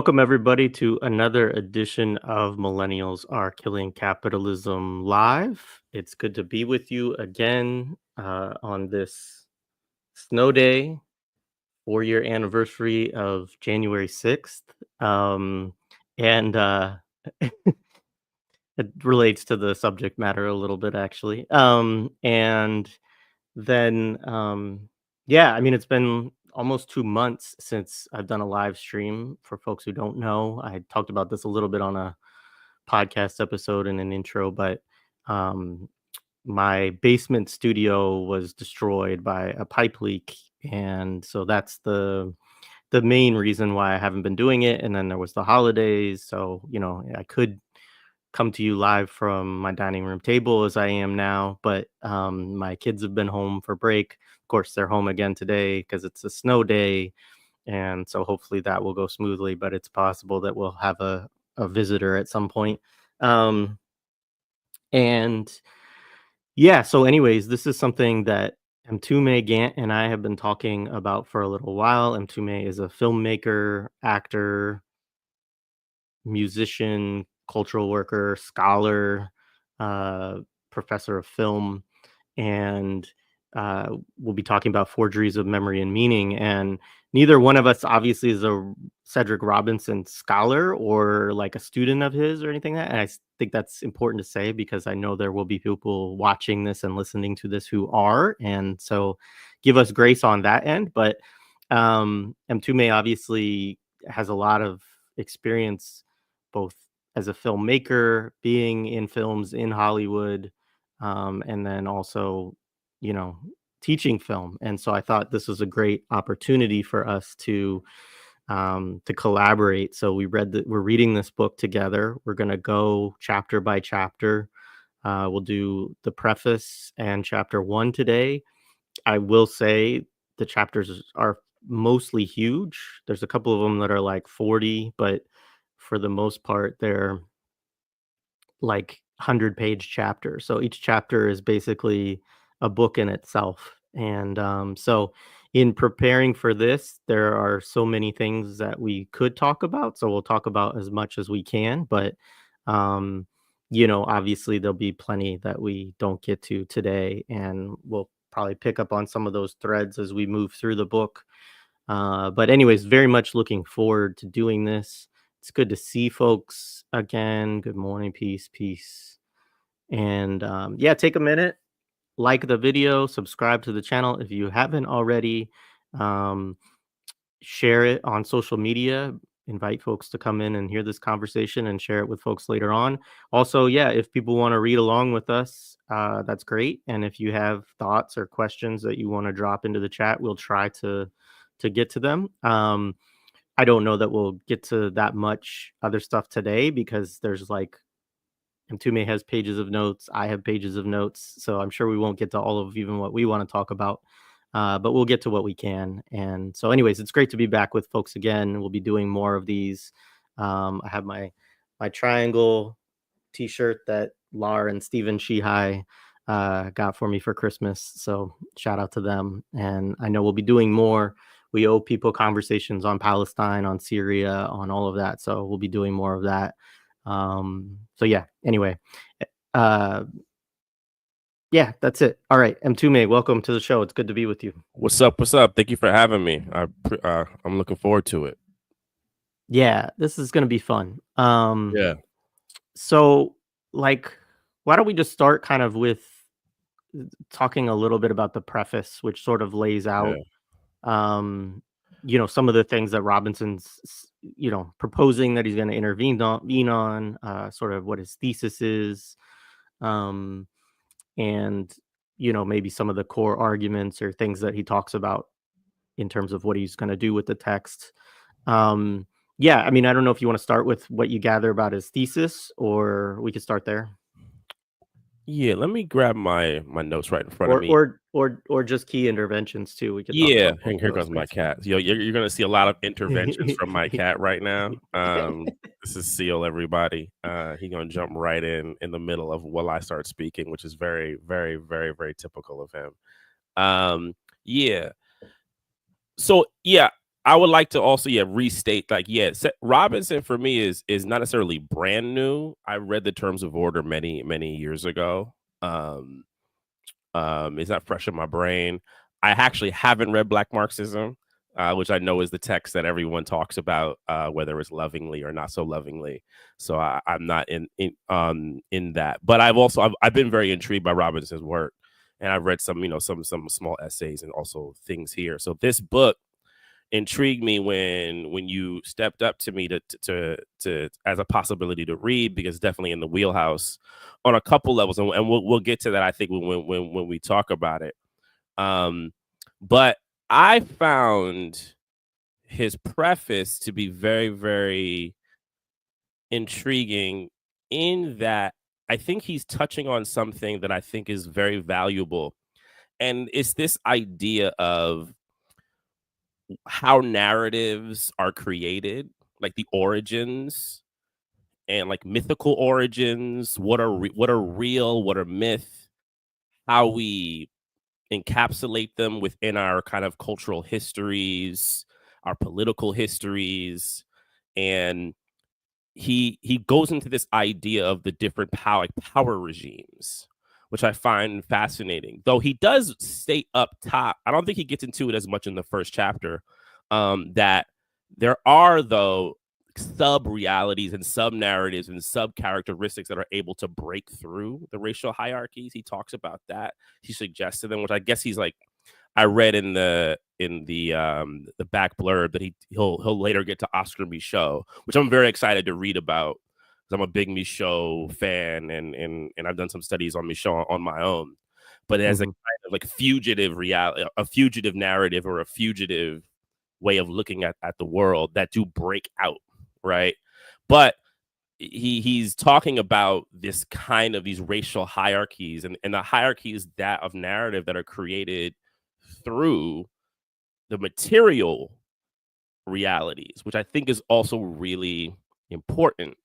Welcome, everybody, to another edition of Millennials Are Killing Capitalism Live. It's good to be with you again on this snow day, 4-year anniversary of January 6th. And It relates to the subject matter a little bit, actually. And then, yeah, I mean, it's been almost 2 months since I've done a live stream. For folks who don't know, I talked about this a little bit on a podcast episode in an intro, but um, my basement studio was destroyed by a pipe leak, and so that's the main reason why I haven't been doing it. And then there was the holidays, so I could come to you live from my dining room table as I am now, but my kids have been home for break. Of course, they're home again today because it's a snow day, and so hopefully that will go smoothly, but it's possible that we'll have a visitor at some point. Um, and yeah, so anyways, this is something that Mtume, Gant, and I have been talking about for a little while. Mtume is a filmmaker, actor, musician, cultural worker, scholar, uh, professor of film, and we'll be talking about Forgeries of Memory and Meaning. And neither one of us obviously is a Cedric Robinson scholar or like a student of his or anything like that. And think that's important to say because I know there will be people watching this and listening to this who are, and so give us grace on that end. But Mtume obviously has a lot of experience both as a filmmaker, being in films in Hollywood, and then also, you know, teaching film. And so I thought this was a great opportunity for us to collaborate. So we're reading this book together. We're going to go chapter by chapter. We'll do the preface and chapter 1 today. I will say the chapters are mostly huge. There's a couple of them that are like 40, but for the most part, they're like 100-page chapters. So each chapter is basically a book in itself. And so in preparing for this, there are so many things that we could talk about. So we'll talk about as much as we can. But, obviously there'll be plenty that we don't get to today. And we'll probably pick up on some of those threads as we move through the book. But anyways, very much looking forward to doing this. It's good to see folks again. Good morning, peace. And yeah, take a minute, like the video, subscribe to the channel if you haven't already. Share it on social media. Invite folks to come in and hear this conversation and share it with folks later on. Also, yeah, if people want to read along with us, that's great. And if you have thoughts or questions that you want to drop into the chat, we'll try to get to them. I don't know that we'll get to that much other stuff today because there's like Mtume has pages of notes. I have pages of notes. So I'm sure we won't get to all of even what we want to talk about. But we'll get to what we can. And so anyways, it's great to be back with folks again. We'll be doing more of these. I have my triangle t-shirt that Lar and Stephen Shihai got for me for Christmas. So shout out to them. And I know we'll be doing more. We owe people conversations on Palestine, on Syria, on all of that. So we'll be doing more of that. So yeah, anyway, yeah, that's it. All right. Mtume, welcome to the show. It's good to be with you. What's up? Thank you for having me. I'm looking forward to it. Yeah, this is going to be fun. Yeah. So like, why don't we just start kind of with talking a little bit about the preface, which sort of lays out, some of the things that Robinson's, proposing that he's going to intervene on, sort of what his thesis is, and, maybe some of the core arguments or things that he talks about in terms of what he's going to do with the text. Yeah, I mean, I don't know if you want to start with what you gather about his thesis, or we could start there. Yeah, let me grab my notes right in front of me. Or just key interventions too. We could here goes my cat. You're gonna see a lot of interventions from my cat right now. This is Seal, everybody. He's gonna jump right in the middle of while I start speaking, which is very, very, very, very typical of him. Yeah. So yeah, I would like to also restate Robinson for me is not necessarily brand new. I read the Terms of Order many years ago. It's not fresh in my brain. I actually haven't read Black Marxism, which I know is the text that everyone talks about, whether it's lovingly or not so lovingly. So I'm not in that. But I've been very intrigued by Robinson's work, and I've read some small essays and also things here. So this book intrigued me when you stepped up to me to as a possibility to read, because definitely in the wheelhouse on a couple levels, and we'll get to that, I think, when we talk about it. But I found his preface to be very, very intriguing, in that I think he's touching on something that I think is very valuable, and it's this idea of how narratives are created, like the origins and like mythical origins, what are real, what are myth, how we encapsulate them within our kind of cultural histories, our political histories. And he goes into this idea of the different power regimes, which I find fascinating. Though he does stay up top, I don't think he gets into it as much in the first chapter. That there are, though, sub realities and sub narratives and sub characteristics that are able to break through the racial hierarchies. He talks about that. He suggested them, which I guess he's like, I read in the back blurb that he'll later get to Oscar Micheaux, which I'm very excited to read about, because I'm a big Micheaux fan, and I've done some studies on Micheaux on my own. But as a kind of like fugitive reality, a fugitive narrative, or a fugitive way of looking at the world that do break out, right? But he's talking about this kind of these racial hierarchies, and the hierarchies that of narrative that are created through the material realities, which I think is also really important.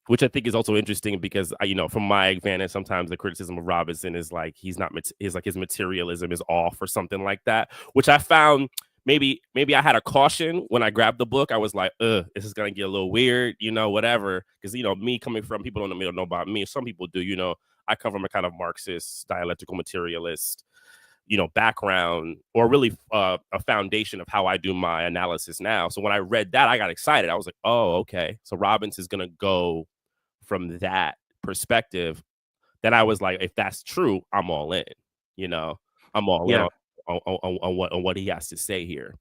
Which I think is also interesting, because from my advantage, sometimes the criticism of Robinson is like his materialism is off or something like that, which I found maybe I had a caution when I grabbed the book. I was like, this is gonna get a little weird, whatever, because me coming from, people don't know about me. Some people do, I come from a kind of Marxist dialectical materialist background, or really a foundation of how I do my analysis now. So when I read that, I got excited. I was like, oh, okay, so Robinson's gonna go from that perspective. Then I was like, if that's true, I'm all in. I'm all in on what he has to say here.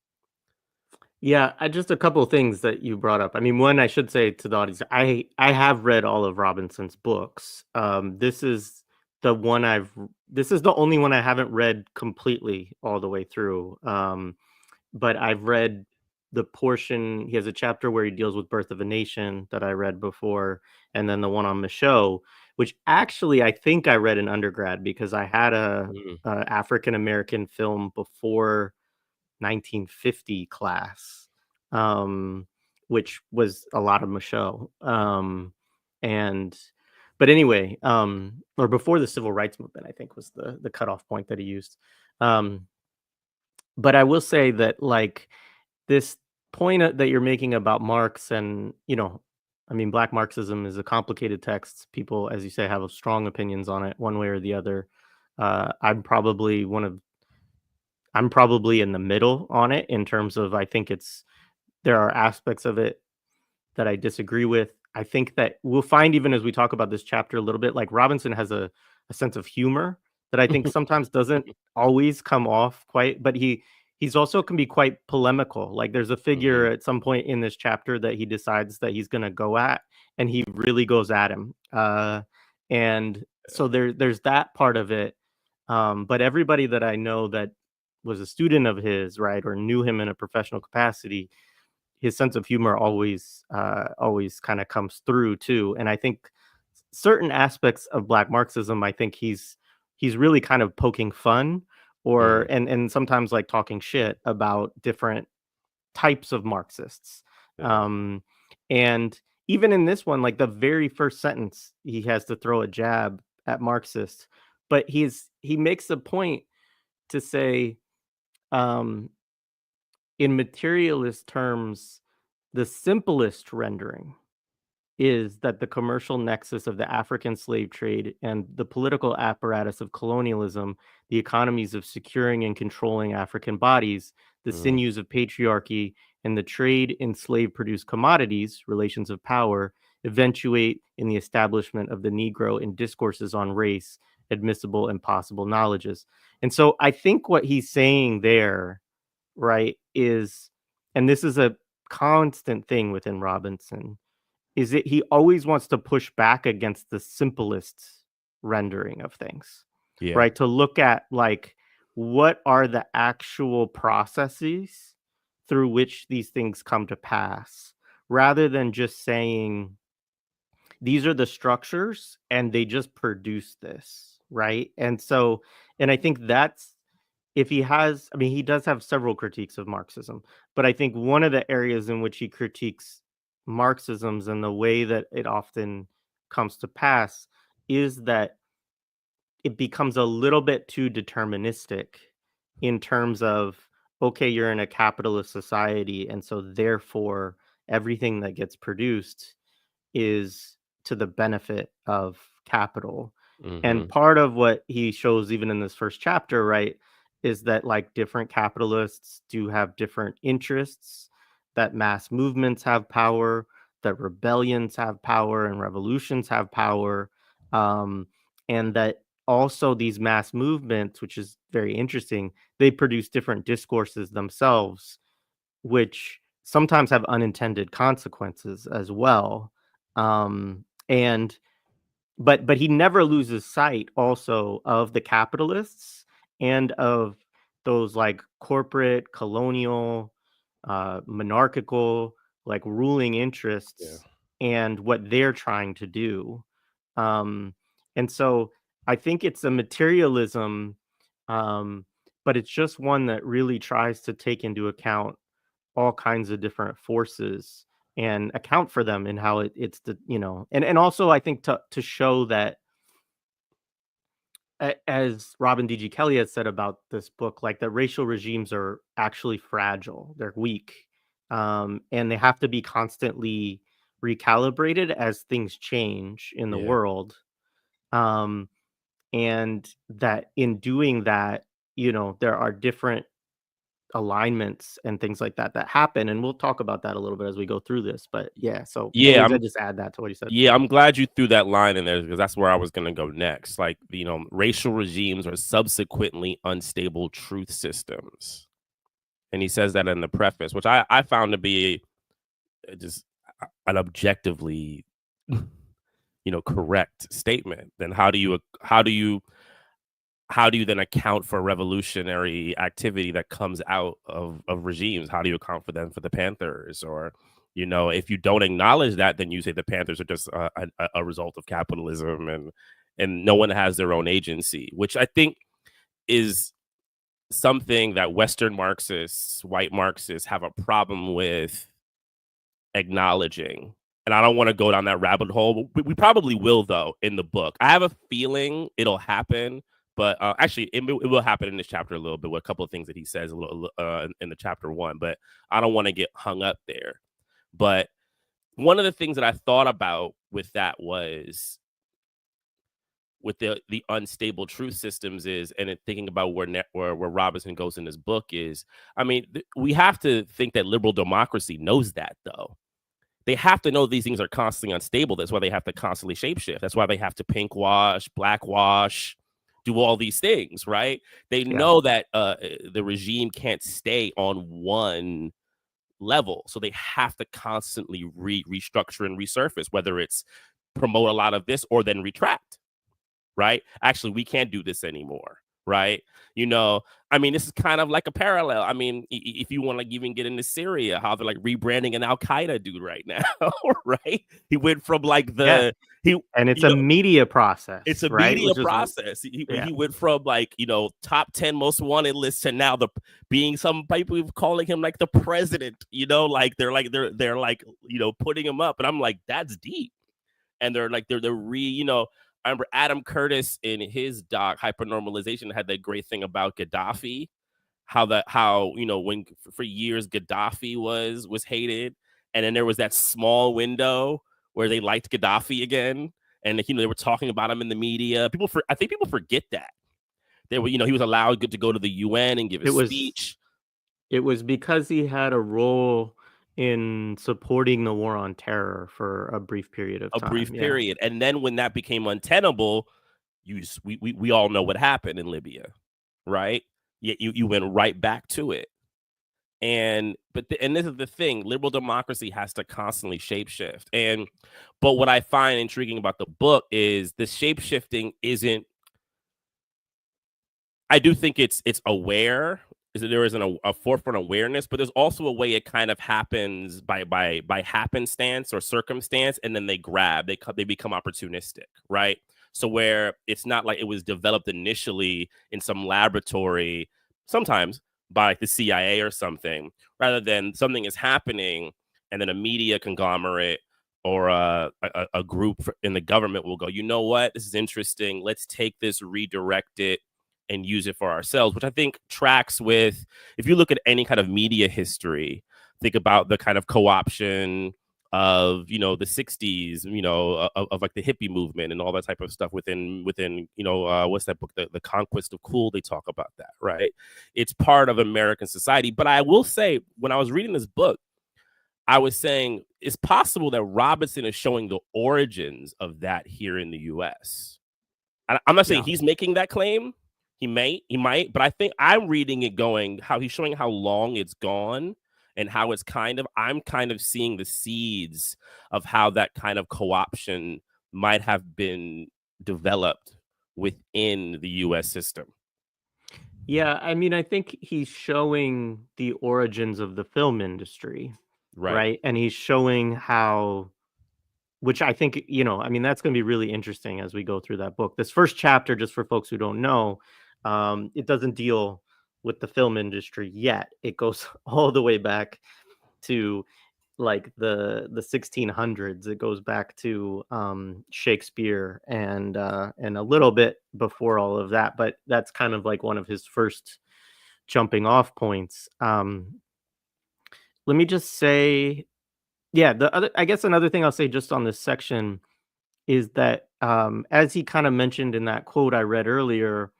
Yeah, just a couple of things that you brought up. I mean, one, I should say to the audience, I have read all of Robinson's books. This is the only one I haven't read completely all the way through. But I've read the portion. He has a chapter where he deals with Birth of a Nation that I read before, and then the one on Micheaux, which actually I think I read in undergrad, because I had a African American film before 1950 class, which was a lot of Micheaux. But anyway, or before the civil rights movement, I think was the cutoff point that he used. But I will say that, like, this point that you're making about Marx, and I mean, Black Marxism is a complicated text. People, as you say, have strong opinions on it, one way or the other. I'm probably in the middle on it, in terms of, I think there are aspects of it that I disagree with. I think that we'll find, even as we talk about this chapter a little bit, like, Robinson has a sense of humor that I think sometimes doesn't always come off quite, but he's also can be quite polemical. Like, there's a figure at some point in this chapter that he decides that he's going to go at, and he really goes at him. And so there's that part of it. But everybody that I know that was a student of his, right, or knew him in a professional capacity, his sense of humor always kind of comes through too. And I think certain aspects of Black Marxism, I think he's really kind of poking fun, or and sometimes like talking shit about different types of Marxists. And even in this one, like, the very first sentence, he has to throw a jab at Marxists, but he makes a point to say, in materialist terms, the simplest rendering is that the commercial nexus of the African slave trade and the political apparatus of colonialism, the economies of securing and controlling African bodies, the Mhm. sinews of patriarchy, and the trade in slave produced commodities, relations of power, eventuate in the establishment of the Negro in discourses on race, admissible and possible knowledges. And so I think what he's saying there, right, is, and this is a constant thing within Robinson, is that he always wants to push back against the simplest rendering of things, Yeah. right? To look at like what are the actual processes through which these things come to pass, rather than just saying these are the structures and they just produce this, right? And so, and I think that's, if he has, I mean, he does have several critiques of Marxism, but I think one of the areas in which he critiques Marxisms and the way that it often comes to pass is that it becomes a little bit too deterministic in terms of, okay, you're in a capitalist society, and so therefore everything that gets produced is to the benefit of capital. And Mhm. part of what he shows even in this first chapter, right, is that like different capitalists do have different interests, that mass movements have power, that rebellions have power and revolutions have power, and that also these mass movements, which is very interesting, they produce different discourses themselves, which sometimes have unintended consequences as well. And but he never loses sight also of the capitalists and of those like corporate, colonial, monarchical, like ruling Yeah. interests and what they're trying to do. Um, and so I think it's a materialism, but it's just one that really tries to take into account all kinds of different forces and account for them and how it's the, you know, and also I think to show that as Robin D.G. Kelly has said about this book, like that racial regimes are actually fragile, they're weak, and they have to be constantly recalibrated as things change in the Yeah. world, um, and that in doing that, you know, there are different alignments and things like that that happen, and we'll talk about that a little bit as we go through this. But yeah, so Yeah, anyways, I I'm just add that to what you said. yeah, I'm glad you threw that line in there because that's where I was gonna go next. Like, racial regimes are subsequently unstable truth systems. And he says that in the preface, which I found to be just an objectively, correct statement. Then how do you then account for revolutionary activity that comes out of regimes? How do you account for them for the Panthers? Or, if you don't acknowledge that, then you say the Panthers are just a result of capitalism, and no one has their own agency, which I think is something that Western Marxists, white Marxists, have a problem with acknowledging. And I don't want to go down that rabbit hole. We probably will, though, in the book. I have a feeling it'll happen, but actually, it will happen in this chapter a little bit with a couple of things that he says a little in the chapter one. But I don't want to get hung up there. But one of the things that I thought about with that was with the unstable truth systems is, and thinking about where Robinson goes in his book is, I mean, we have to think that liberal democracy knows that, though. They have to know these things are constantly unstable. That's why they have to constantly shapeshift. That's why they have to pink wash, black wash, do all these things, right? They Yeah, know that the regime can't stay on one level, so they have to constantly restructure and resurface, whether it's promote a lot of this or then retract, right? Actually, we can't do this anymore, right? I mean, this is kind of like a parallel. I mean, if you want to even get into Syria, how they're like rebranding an Al Qaeda dude right now, right? He went from like yeah, he, and it's a media process, it's a right? media Which is process. yeah, He went from like, top 10 most wanted list to now being some people calling him like the president, like they're like, putting him up. And I'm like, that's deep. And I remember Adam Curtis in his doc Hypernormalization had that great thing about Gaddafi, how when for years Gaddafi was hated, and then there was that small window where they liked Gaddafi again, and they were talking about him in the media. I think people forget that they were he was allowed to go to the UN and give a speech. It was because he had a role in supporting the war on terror for a brief period of time. Period. And then when that became untenable, we all know what happened in Libya, right? Yet you went right back to it. And this is the thing, liberal democracy has to constantly shapeshift. But what I find intriguing about the book is the shapeshifting isn't, I do think it's aware, is that there isn't a forefront awareness, but there's also a way it kind of happens by happenstance or circumstance, and then they become opportunistic, right? So where it's not like it was developed initially in some laboratory, sometimes by like the CIA or something, rather than something is happening and then a media conglomerate or a group in the government will go, you know what, this is interesting, let's take this, redirect it, and use it for ourselves, which I think tracks with, if you look at any kind of media history, think about the kind of co-option of, the 60s, of like the hippie movement and all that type of stuff within what's that book, the Conquest of Cool, they talk about that, right? It's part of American society. But I will say, when I was reading this book, I was saying it's possible that Robinson is showing the origins of that here in the US. I'm not saying he's making that claim. He might, but I think I'm reading it going how he's showing how long it's gone and how it's I'm kind of seeing the seeds of how that kind of co-option might have been developed within the US system. Yeah, I mean, I think he's showing the origins of the film industry, right? And he's showing how, which I think, I mean, that's going to be really interesting as we go through that book. This first chapter, just for folks who don't know, it doesn't deal with the film industry yet. It goes all the way back to like the 1600s. It goes back to Shakespeare and a little bit before all of that, but that's kind of like one of his first jumping off points. Let me just say, I guess another thing I'll say just on this section is that as he kind of mentioned in that quote I read earlier,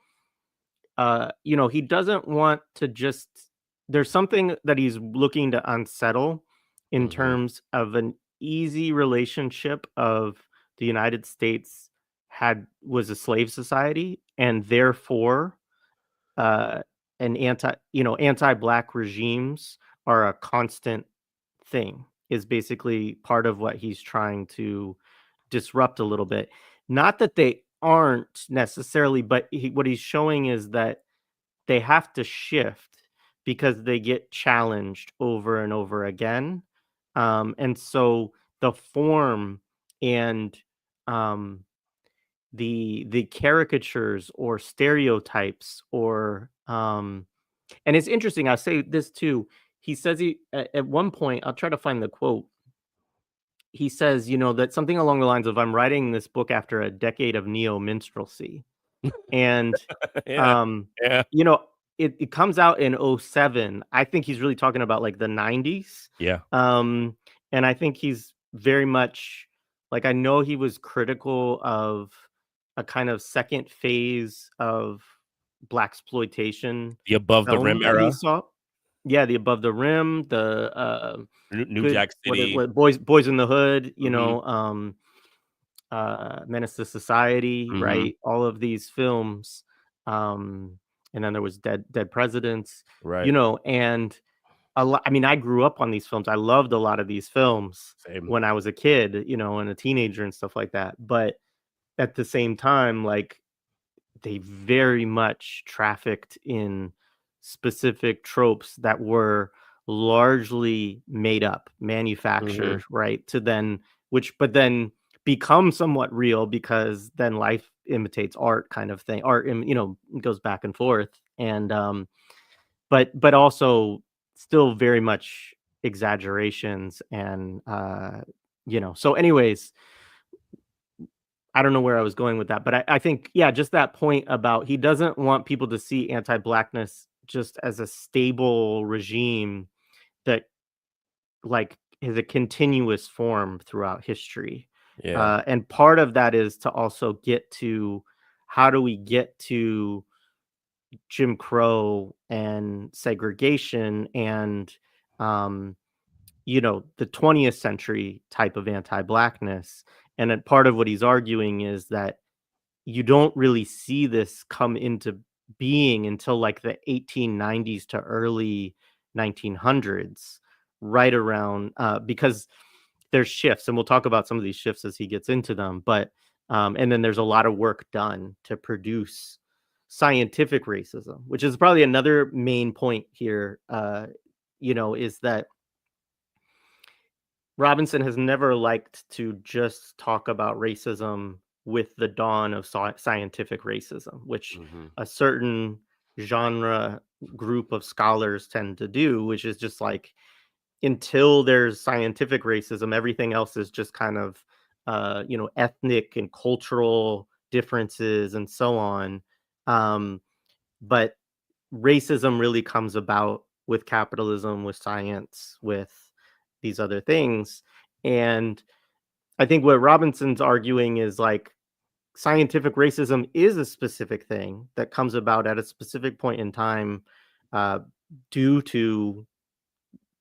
he doesn't want to just, there's something that he's looking to unsettle in terms of an easy relationship of the United States was a slave society, and therefore anti-black regimes are a constant thing, is basically part of what he's trying to disrupt a little bit. Not that they aren't necessarily, but what he's showing is that they have to shift because they get challenged over and over again. And so the form and the caricatures or stereotypes or and it's interesting, I'll say this too. He says at one point, I'll try to find the quote. He says, that something along the lines of, I'm writing this book after a decade of neo-minstrelsy. And, it comes out in 2007. I think he's really talking about like the 90s. Yeah. And I think he's very much like, I know he was critical of a kind of second phase of blaxploitation. The Above the Rim era. Yeah, the Above the Rim, the New Jack City, what Boys in the Hood, Menace to Society, right? All of these films, and then there was Dead Presidents, right? And a lot. I mean, I grew up on these films. I loved a lot of these films when I was a kid, and a teenager and stuff like that. But at the same time, like, they very much trafficked in specific tropes that were largely made up, manufactured, right? But then become somewhat real because then life imitates art, kind of thing. Art, goes back and forth, and but also still very much exaggerations and So, anyways, I don't know where I was going with that, but I think, just that point about he doesn't want people to see anti-blackness just as a stable regime that like is a continuous form throughout history. Yeah. And part of that is to also get to how do we get to Jim Crow and segregation and um, the 20th century type of anti-blackness. And then part of what he's arguing is that you don't really see this come into being until like the 1890s to early 1900s, right around because there's shifts, and we'll talk about some of these shifts as he gets into them. But and then there's a lot of work done to produce scientific racism, which is probably another main point here. Is that Robinson has never liked to just talk about racism with the dawn of scientific racism, which Mm-hmm. a certain genre group of scholars tend to do, which is just like until there's scientific racism, everything else is just kind of, ethnic and cultural differences and so on. But racism really comes about with capitalism, with science, with these other things. And I think what Robinson's arguing is like scientific racism is a specific thing that comes about at a specific point in time uh, due to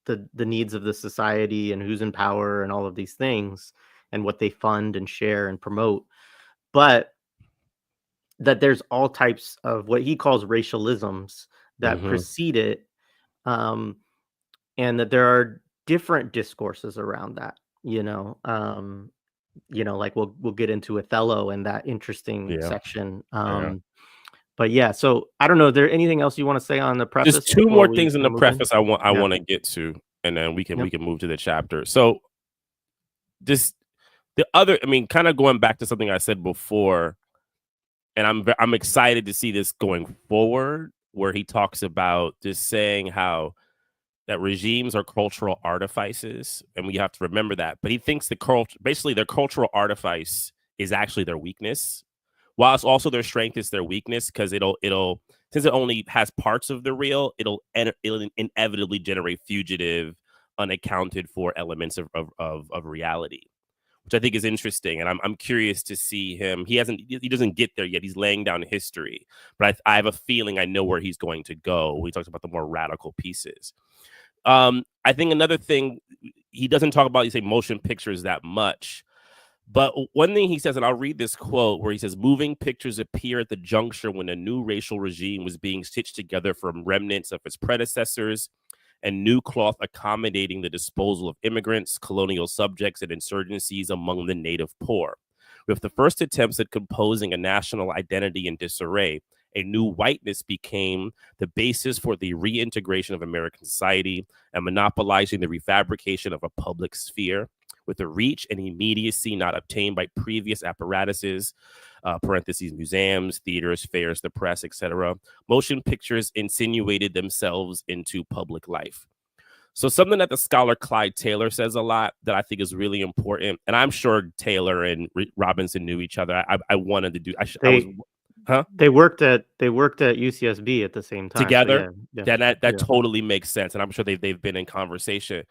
the needs of the society and who's in power and all of these things and what they fund and share and promote. But that there's all types of what he calls racialisms that Mm-hmm. precede it, um, and that there are different discourses around that. Like we'll get into Othello and that interesting Yeah. section. Yeah. But yeah, so I don't know. Is there anything else you want to say on the Just preface two before more we things in kind the of move in? preface I Yeah. want to get to, and then we Yep. can move to the chapter. So this kind of going back to something I said before, and I'm excited to see this going forward, where he talks about just saying how that regimes are cultural artifices, and we have to remember that. But he thinks basically their cultural artifice is actually their weakness, while it's also their strength is their weakness, because it'll since it only has parts of the real, it'll inevitably generate fugitive, unaccounted for elements of reality, which I think is interesting. And I'm curious to see him. He doesn't get there yet. He's laying down history, but I have a feeling I know where he's going to go. He talks about the more radical pieces. I think another thing, he doesn't talk about, motion pictures that much. But one thing he says, and I'll read this quote where he says, moving pictures appear at the juncture when a new racial regime was being stitched together from remnants of its predecessors and new cloth accommodating the disposal of immigrants, colonial subjects, and insurgencies among the native poor. With the first attempts at composing a national identity in disarray, a new whiteness became the basis for the reintegration of American society and monopolizing the refabrication of a public sphere with a reach and immediacy not obtained by previous apparatuses, parentheses, museums, theaters, fairs, the press, etc. Motion pictures insinuated themselves into public life. So something that the scholar Clyde Taylor says a lot that I think is really important, and I'm sure Taylor and Robinson knew each other. I wanted to do. They worked at UCSB at the same time. So Together. yeah. That totally makes sense, and I'm sure they've been in conversation.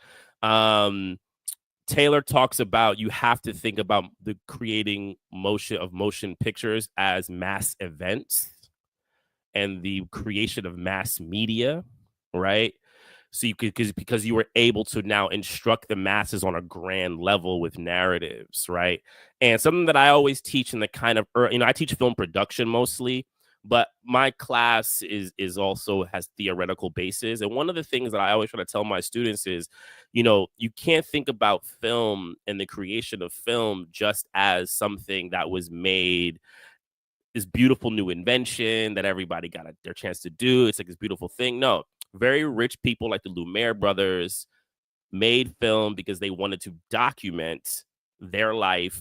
Taylor talks about you have to think about the creating motion pictures as mass events and the creation of mass media, right? So because you were able to now instruct the masses on a grand level with narratives, right? And something that I always teach in the kind of, I teach film production mostly, but my class is also has theoretical bases. And one of the things that I always try to tell my students is, you can't think about film and the creation of film just as something that was made, this beautiful new invention that everybody got their chance to do. It's like this beautiful thing. No, very rich people like the Lumiere brothers made film because they wanted to document their life,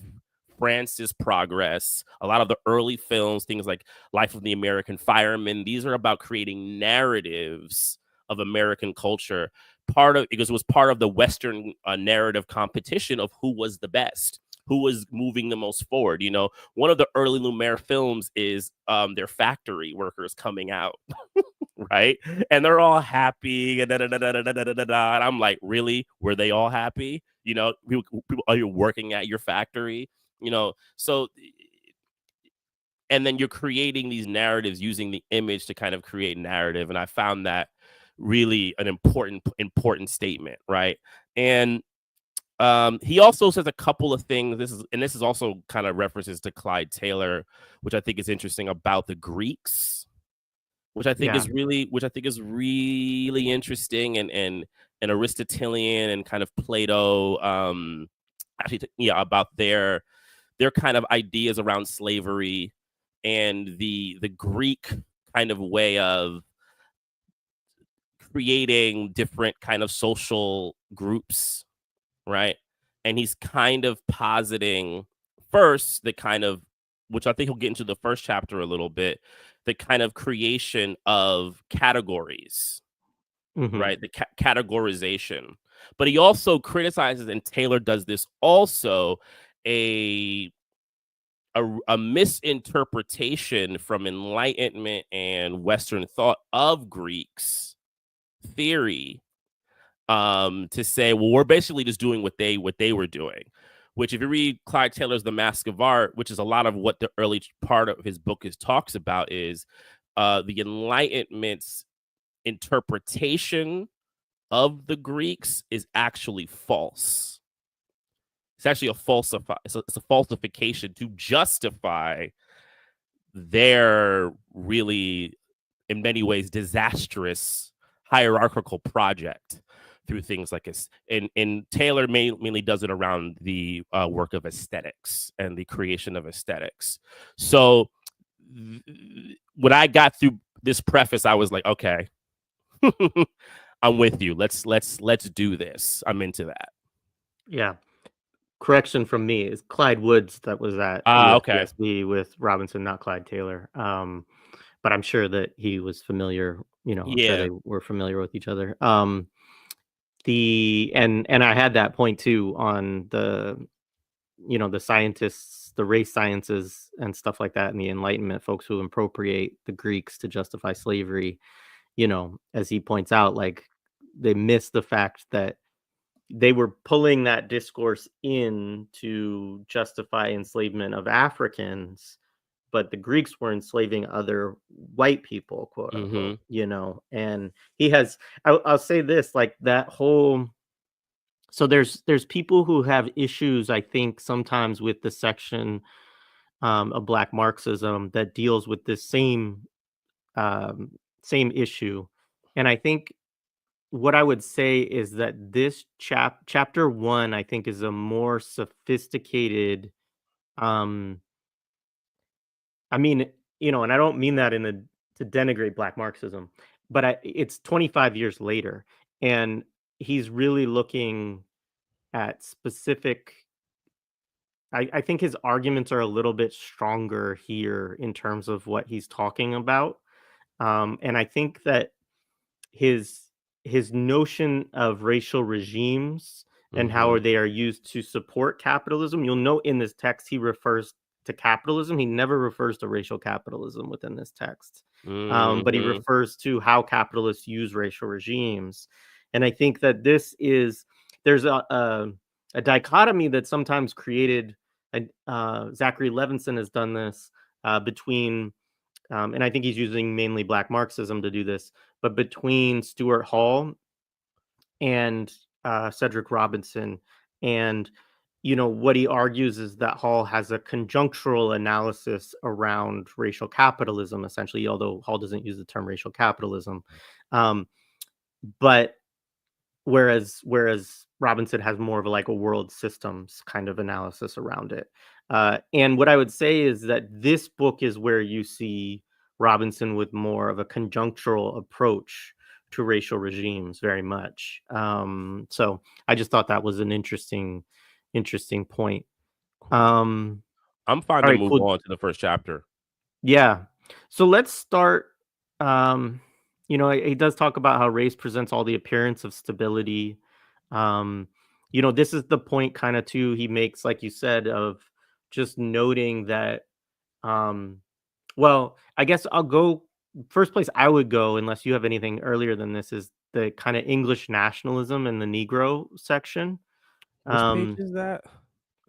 France's progress. A lot of the early films, things like Life of the American Fireman, these are about creating narratives of American culture. Because it was part of the Western narrative competition of who was the best. who was moving the most forward. You know, one of the early Lumiere films is their factory workers coming out, right? And they're all happy, and and I'm like, really? Were they all happy? You know, people are you working at your factory? You know, so and then you're creating these narratives using the image to kind of create narrative, and I found that really an important statement, right? And he also says a couple of things. This is also kind of references to Clyde Taylor, which I think is interesting about the Greeks, which I think Yeah. is really interesting, and Aristotelian and kind of Plato, about their kind of ideas around slavery and the Greek kind of way of creating different kind of social groups, right? And he's kind of positing first the kind of, which I think he'll get into the first chapter a little bit, the kind of creation of categories, Hmm. right? The categorization. But he also criticizes, and Taylor does this also, a misinterpretation from Enlightenment and Western thought of Greeks theory, to say, well, we're basically just doing what they were doing. Which, if you read Clyde Taylor's The Mask of Art, which is a lot of what the early part of his book talks about, is the Enlightenment's interpretation of the Greeks is actually false. It's actually it's a falsification to justify their really, in many ways, disastrous hierarchical project through things like this. And Taylor mainly does it around the work of aesthetics and the creation of aesthetics. So when I got through this preface, I was like, okay, I'm with you. Let's do this. I'm into that. Yeah. Correction from me, is Clyde Woods that was at Okay. USC with Robinson, not Clyde Taylor. But I'm sure that he was familiar. I'm sure Yeah. they were familiar with each other. And I had that point too on the scientists, the race sciences and stuff like that, and the Enlightenment folks who appropriate the Greeks to justify slavery. As he points out, like, they miss the fact that they were pulling that discourse in to justify enslavement of Africans, but the Greeks were enslaving other white people, quote unquote, Mm-hmm. and I'll say this, like, that whole, so there's people who have issues, I think, sometimes with the section of Black Marxism that deals with this um, same issue. And I think what I would say is that this chapter one, I think, is a more sophisticated. Um, I mean, and I don't mean that to denigrate Black Marxism, but it's 25 years later, and he's really looking at specific. I think his arguments are a little bit stronger here in terms of what he's talking about, and I think that his his notion of racial regimes and how Mm-hmm. they are used to support capitalism. You'll note in this text he refers to capitalism. He never refers to racial capitalism within this text, but he Mm-hmm. refers to how capitalists use racial regimes. And I think that there's a dichotomy that's sometimes created. And Zachary Levinson has done this between and I think he's using mainly Black Marxism to do this, but between Stuart Hall and Cedric Robinson. And, what he argues is that Hall has a conjunctural analysis around racial capitalism, essentially, although Hall doesn't use the term racial capitalism. Um, but whereas Robinson has more of a world systems kind of analysis around it. And what I would say is that this book is where you see Robinson with more of a conjunctural approach to racial regimes, very much. So I just thought that was an interesting point. Um, I'm fine all to right, move cool. on to the first chapter. Yeah. So let's start. Um, he does talk about how race presents all the appearance of stability. Um, this is the point kind of too he makes, like you said, of just noting that, um, well, I guess I'll go first place I would go, unless you have anything earlier than this, is the kind of English nationalism in the Negro section. Which page Um, is that?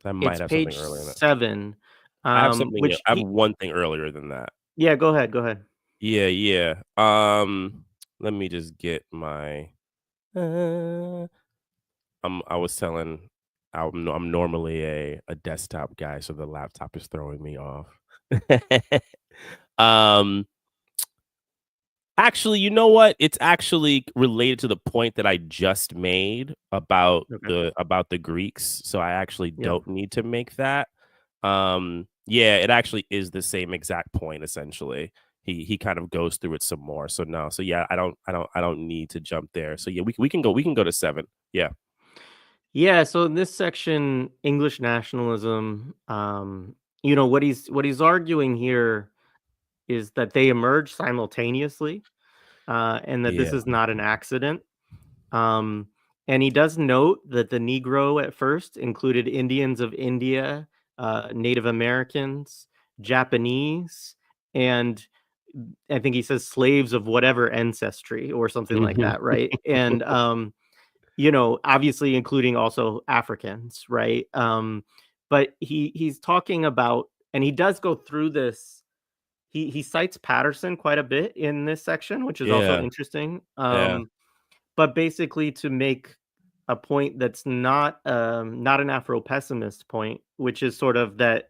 I might it's have something page earlier than that. 7, I have something which I have he one thing earlier than that. yeah, go ahead, go ahead. Yeah, yeah. Let me just get my uh, I was telling I'm normally a desktop guy, so the laptop is throwing me off. um Actually, you know what? It's actually related to the point that I just made Okay. about the Greeks, so I actually Yeah. don't need to make that. Yeah, it actually is the same exact point essentially. He kind of goes through it some more. So no, so yeah, I don't need to jump there. So yeah, we can go to 7. Yeah. Yeah, so in this section, English nationalism, what he's arguing here is that they emerge simultaneously, and that this Yeah. is not an accident. Um, and he does note that the Negro at first included Indians of India, Native Americans, Japanese, and I think he says slaves of whatever ancestry or something like Mhm. that, right? And obviously including also Africans, right? But he's talking about, and he does go through this. He cites Patterson quite a bit in this section, which is also Yeah. interesting. Yeah. But basically to make a point that's not an Afro pessimist point, which is sort of that,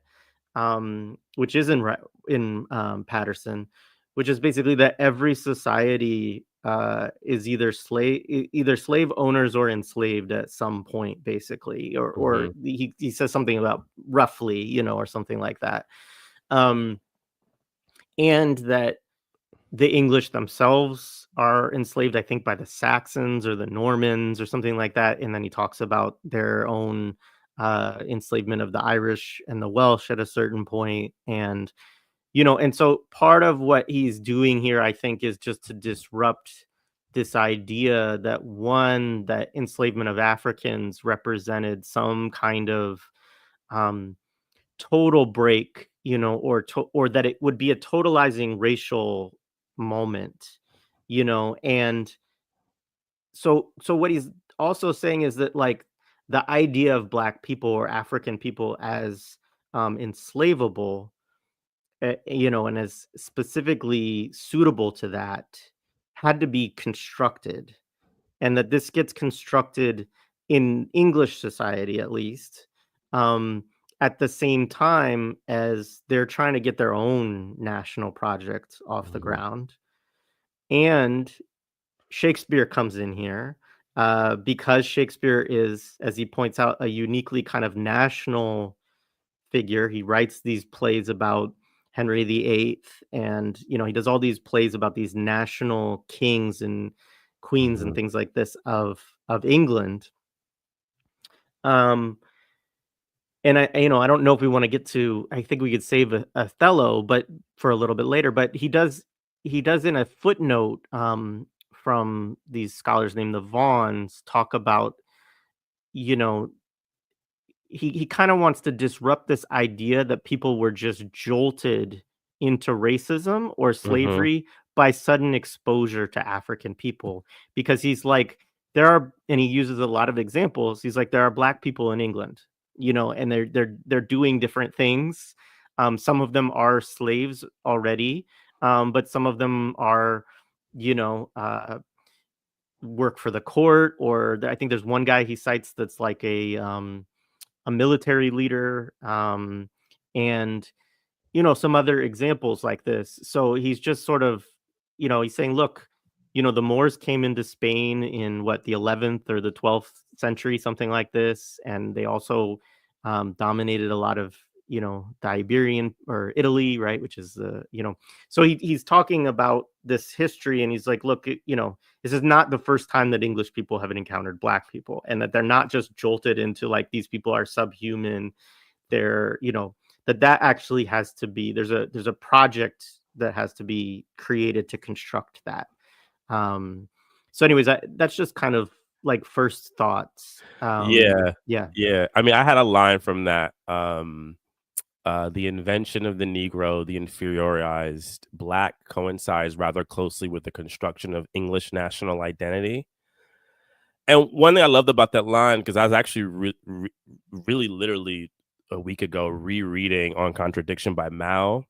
which is in Patterson, which is basically that every society is either slave owners or enslaved at some point, basically, or Mhm. he says something about roughly, or something like that, um, and that the English themselves are enslaved, I think, by the Saxons or the Normans or something like that, and then he talks about their own enslavement of the Irish and the Welsh at a certain point, and so part of what he's doing here, I think, is just to disrupt this idea that that enslavement of Africans represented some kind of um, total break, or that it would be a totalizing racial moment, and so what he's also saying is that, like, the idea of black people or African people as enslavable, and as specifically suitable to that, had to be constructed, and that this gets constructed in English society, at least, um, at the same time as they're trying to get their own national project off the Mhm. ground. And Shakespeare comes in here, because Shakespeare is, as he points out, a uniquely kind of national figure. He writes these plays about Henry VIII, and he does all these plays about these national kings and queens and Mhm. things like this of England. Um, and I don't know if we want to get to. I think we could save Othello, but for a little bit later. But he does in a footnote, from these scholars named the Vaughns, talk about, you know he kind of wants to disrupt this idea that people were just jolted into racism or Mhm. slavery by sudden exposure to African people, because he's like, and he uses a lot of examples. He's like, there are black people in England, and they're doing different things. Some of them are slaves already, but some of them are, work for the court, or I think there's one guy he cites that's like a military leader, and some other examples like this. So he's just sort of, he's saying, look, the Moors came into Spain in what, the 11th or the 12th century, something like this, and they also dominated a lot of, the Iberian or Italy, right, which is so he's talking about this history, and he's like, look, this is not the first time that English people have encountered black people, and that they're not just jolted into, like, these people are subhuman. They're, that actually has to be, there's a project that has to be created to construct that. Um, so anyways, that's just kind of like first thoughts. Yeah. Yeah. Yeah. I mean, I had a line from that. The invention of the Negro, the inferiorized Black, coincides rather closely with the construction of English national identity. And one thing I loved about that line, because I was actually really literally a week ago rereading On Contradiction by Mao.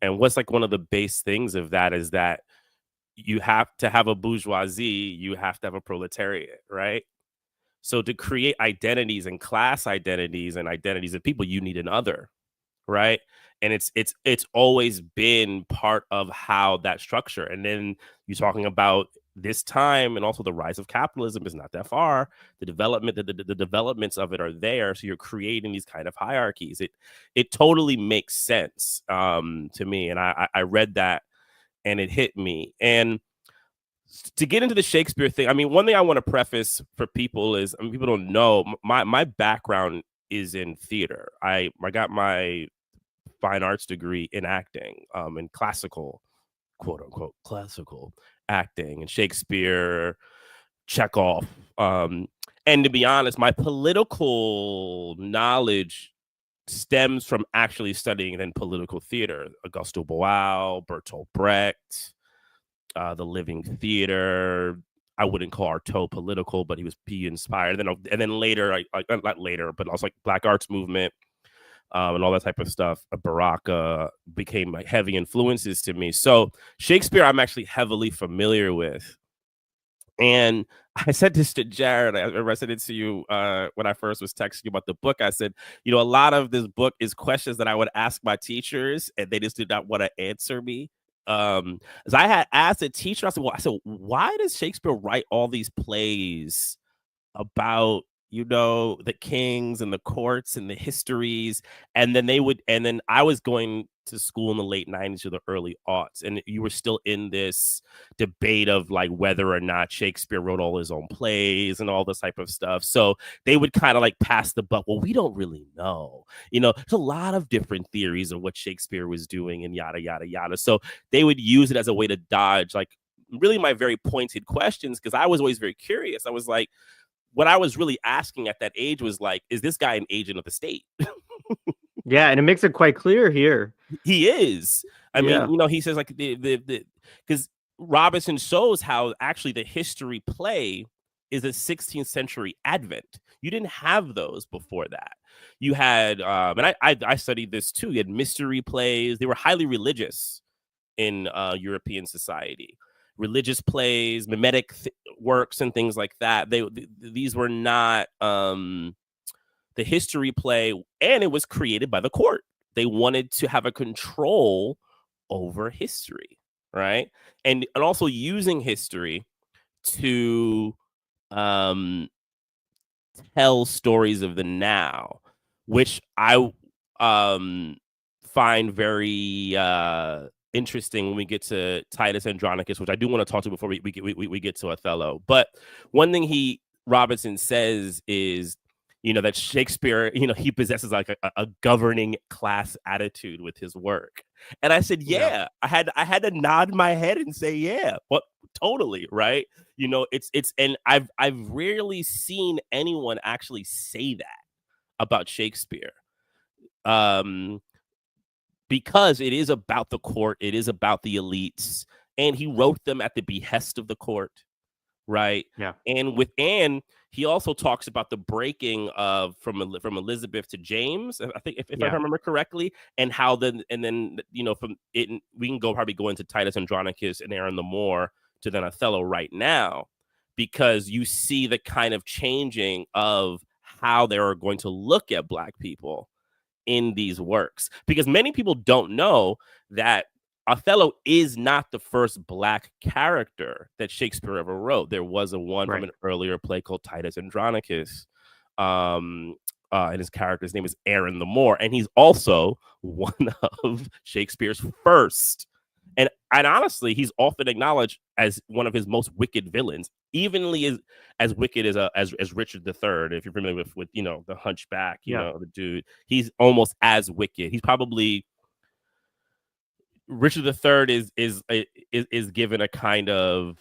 And what's like one of the base things of that is that you have to have a bourgeoisie, you have to have a proletariat, right? So to create identities and class identities and identities of people, you need an other, right? And it's always been part of how that structure. And then you're talking about this time and also the rise of capitalism is not that far. The development, the developments of it are there. So you're creating these kind of hierarchies. It totally makes sense to me. And I read that and it hit me. And to get into the Shakespeare thing, I mean, one thing I want to preface for people is, I mean, people don't know my background is in theater. I got my fine arts degree in acting, in classical, quote unquote, classical acting, and Shakespeare, Chekhov. And to be honest, my political knowledge stems from actually studying then political theater, Augusto Boal, Bertolt Brecht, the Living Theater. I wouldn't call Artaud political, but he inspired. And then later, not later, but also like Black Arts Movement, and all that type of stuff. Baraka became like heavy influences to me. So Shakespeare, I'm actually heavily familiar with. And I said this to Jared. I said it to you when I first was texting you about the book. I said, you know, a lot of this book is questions that I would ask my teachers, and they just did not want to answer me. As I had asked a teacher, I said, why does Shakespeare write all these plays about, you know, the kings and the courts and the histories? And then I was going to school in the late 90s or the early aughts, and you were still in this debate of like whether or not Shakespeare wrote all his own plays and all this type of stuff. So they would kind of like pass the buck. Well, we don't really know. You know, there's a lot of different theories of what Shakespeare was doing and yada, yada, yada. So they would use it as a way to dodge like really my very pointed questions, because I was always very curious. I was like, what I was really asking at that age was like, is this guy an agent of the state? Yeah, and it makes it quite clear here. He is. I mean, you know, he says like because Robinson shows how actually the history play is a 16th century advent. You didn't have those before that. You had, and I studied this too. You had mystery plays. They were highly religious in European society. Religious plays, mimetic works, and things like that. These were not the history play, and it was created by the court. They wanted to have a control over history, right? And also using history to tell stories of the now, which I find very interesting when we get to Titus Andronicus, which I do want to talk to before we get to Othello. But one thing Robinson says is, you know, that Shakespeare, you know, he possesses like a governing class attitude with his work. And I said, yeah. I had to nod my head and say, yeah, but totally, right? You know, it's and I've rarely seen anyone actually say that about Shakespeare. Because it is about the court, it is about the elites, and he wrote them at the behest of the court, right? Yeah. And he also talks about the breaking of from Elizabeth to James, I think, if I remember correctly, and how then you know, from it we can probably go into Titus Andronicus and Aaron the Moor to then Othello right now, because you see the kind of changing of how they are going to look at Black people in these works, because many people don't know that Othello is not the first Black character that Shakespeare ever wrote. There was one from an earlier play called Titus Andronicus, and his character's name is Aaron the Moor, and he's also one of Shakespeare's first. And honestly, he's often acknowledged as one of his most wicked villains, evenly as wicked as Richard III. If you're familiar with you know, the Hunchback, you know, the dude, he's almost as wicked. He's probably Richard III is given a kind of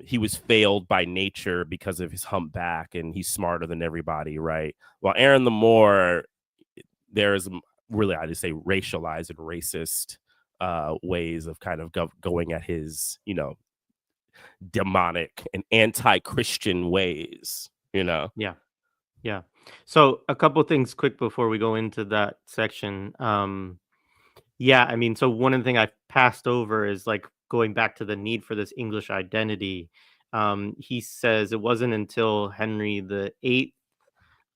he was failed by nature because of his humpback, and he's smarter than everybody, right? While Aaron the Moor, there is really, I just say, racialized and racist ways of kind of going at his, demonic and anti-Christian ways, Yeah. Yeah. So a couple things quick before we go into that section. Yeah, I mean, so one of the thing I passed over is like going back to the need for this English identity. He says it wasn't until Henry VIII,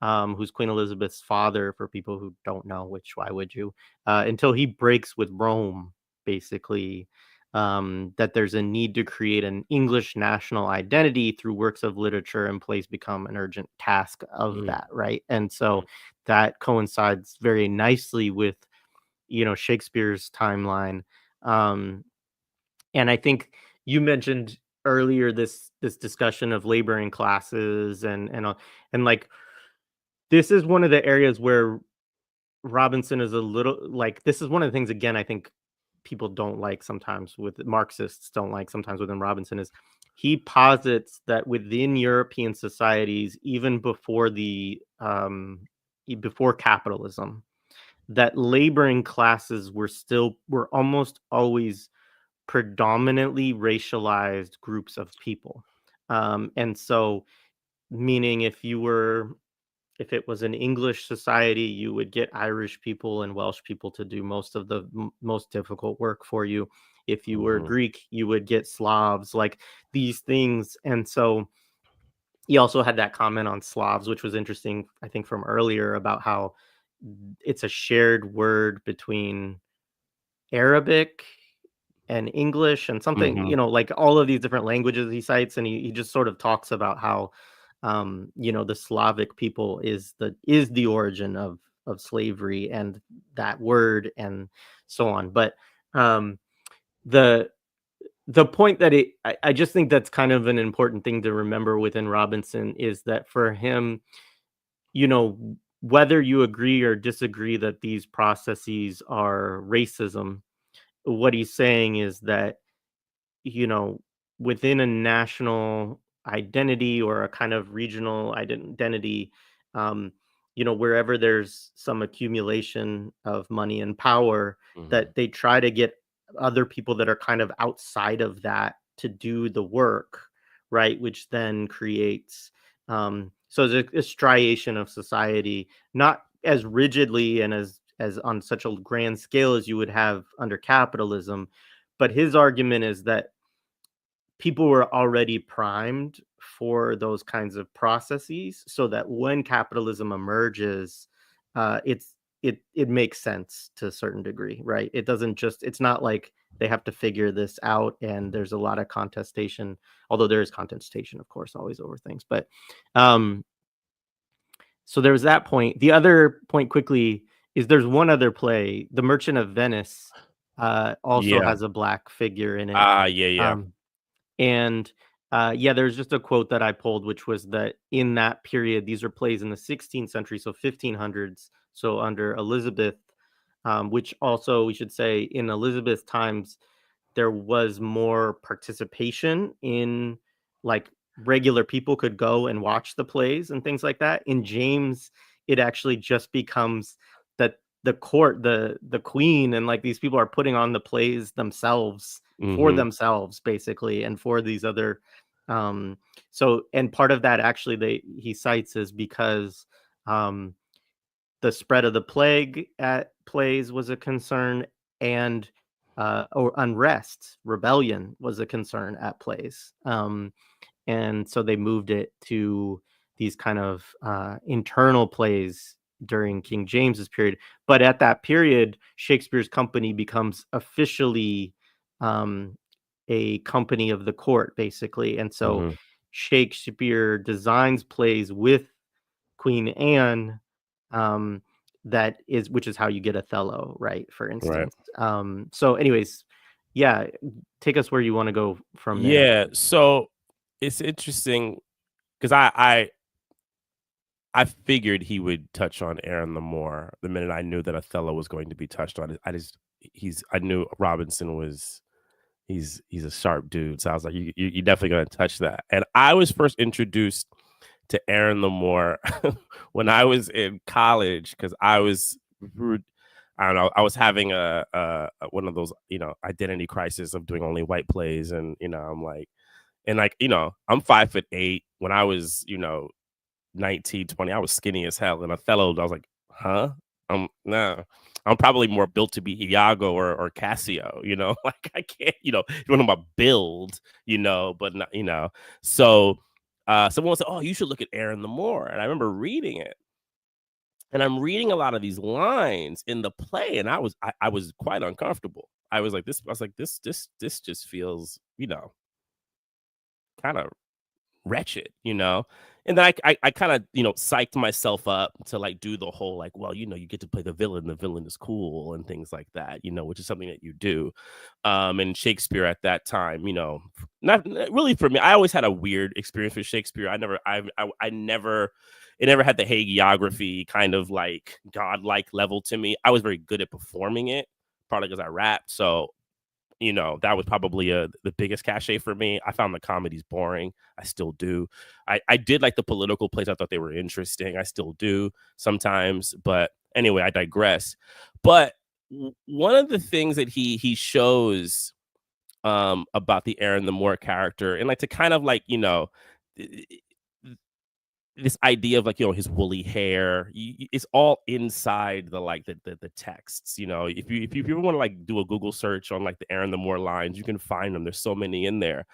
who's Queen Elizabeth's father, for people who don't know, which why would you? Until he breaks with Rome, basically, that there's a need to create an English national identity through works of literature, and plays become an urgent task of Mm, that, right? And so that coincides very nicely with Shakespeare's timeline. Um, and I think you mentioned earlier this discussion of laboring classes and like this is one of the areas where Robinson is a little like this is one of the things again I think people don't like sometimes with Marxists don't like sometimes within Robinson is he posits that within European societies, even before before capitalism, that laboring classes were almost always predominantly racialized groups of people. And so meaning if it was an English society, you would get Irish people and Welsh people to do most of the most difficult work for you. If you were mhm, Greek, you would get Slavs, like these things. And so he also had that comment on Slavs, which was interesting, I think, from earlier about how it's a shared word between Arabic and English and something, mhm, like all of these different languages he cites, and he just sort of talks about how, the Slavic people is the origin of slavery and that word and so on. But um, the the point that I just think that's kind of an important thing to remember within Robinson is that for him, you know, whether you agree or disagree that these processes are racism, what he's saying is that, you know, within a national identity or a kind of regional identity, um, wherever there's some accumulation of money and power, mhm, that they try to get other people that are kind of outside of that to do the work, right? Which then creates, so there's a striation of society, not as rigidly and as on such a grand scale as you would have under capitalism, but his argument is that people were already primed for those kinds of processes so that when capitalism emerges, it makes sense to a certain degree, right? It's not like they have to figure this out and there's a lot of contestation, although there is contestation, of course, always over things. But um so there was that point. The other point quickly is there's one other play, The Merchant of Venice, also yeah, has a black figure in it. yeah, yeah, Um, and yeah, there's just a quote that I pulled, which was that in that period, these are plays in the 16th century, so 1500s, so under Elizabeth, which also we should say in Elizabeth's times, there was more participation in like regular people could go and watch the plays and things like that. In James, it actually just becomes that the court, the queen, and like these people are putting on the plays themselves for mhm, themselves, basically, and for these other. Um, so, and part of that actually he cites is because um, the spread of the plague at plays was a concern, and or unrest, rebellion was a concern at plays. And so they moved it to these kind of internal plays during King James's period. But at that period, Shakespeare's company becomes officially um, a company of the court, basically. And so mhm, Shakespeare designs plays with Queen Anne, um, which is how you get Othello, right? For right. instance. So, anyways, yeah, take us where you want to go from there. Yeah, so it's interesting because I I figured he would touch on Aaron the Moor the minute I knew that Othello was going to be touched on. I knew Robinson was he's a sharp dude. So I was like, you definitely gonna touch that. And I was first introduced to Aaron the Moor when I was in college because I don't know, I was having a one of those, identity crisis of doing only white plays, and I'm like, I'm 5'8". When I was 19, 20, I was skinny as hell. And Othello, I was like, huh? No. I'm probably more built to be Iago or Cassio, like I can't, you don't know my build, but not, so someone said, oh, you should look at Aaron the Moor. And I remember reading it. And I'm reading a lot of these lines in the play, and I was quite uncomfortable. I was like, this just feels, kind of wretched, And then I kind of, psyched myself up to like do the whole like, well, you get to play the villain is cool and things like that, which is something that you do. And Shakespeare at that time, not really for me. I always had a weird experience with Shakespeare. I never it never had the hagiography kind of like godlike level to me. I was very good at performing it, probably because I rapped. So that was probably the biggest cachet for me. I found the comedies boring. I still do. I did like the political plays. I thought they were interesting. I still do sometimes. But anyway, I digress. But one of the things that he shows about the Aaron the Moor character, and like to kind of like, this idea of like his woolly hair, it's all inside the texts. If you want to like do a Google search on like the Aaron the Moor lines, you can find them. There's so many in there.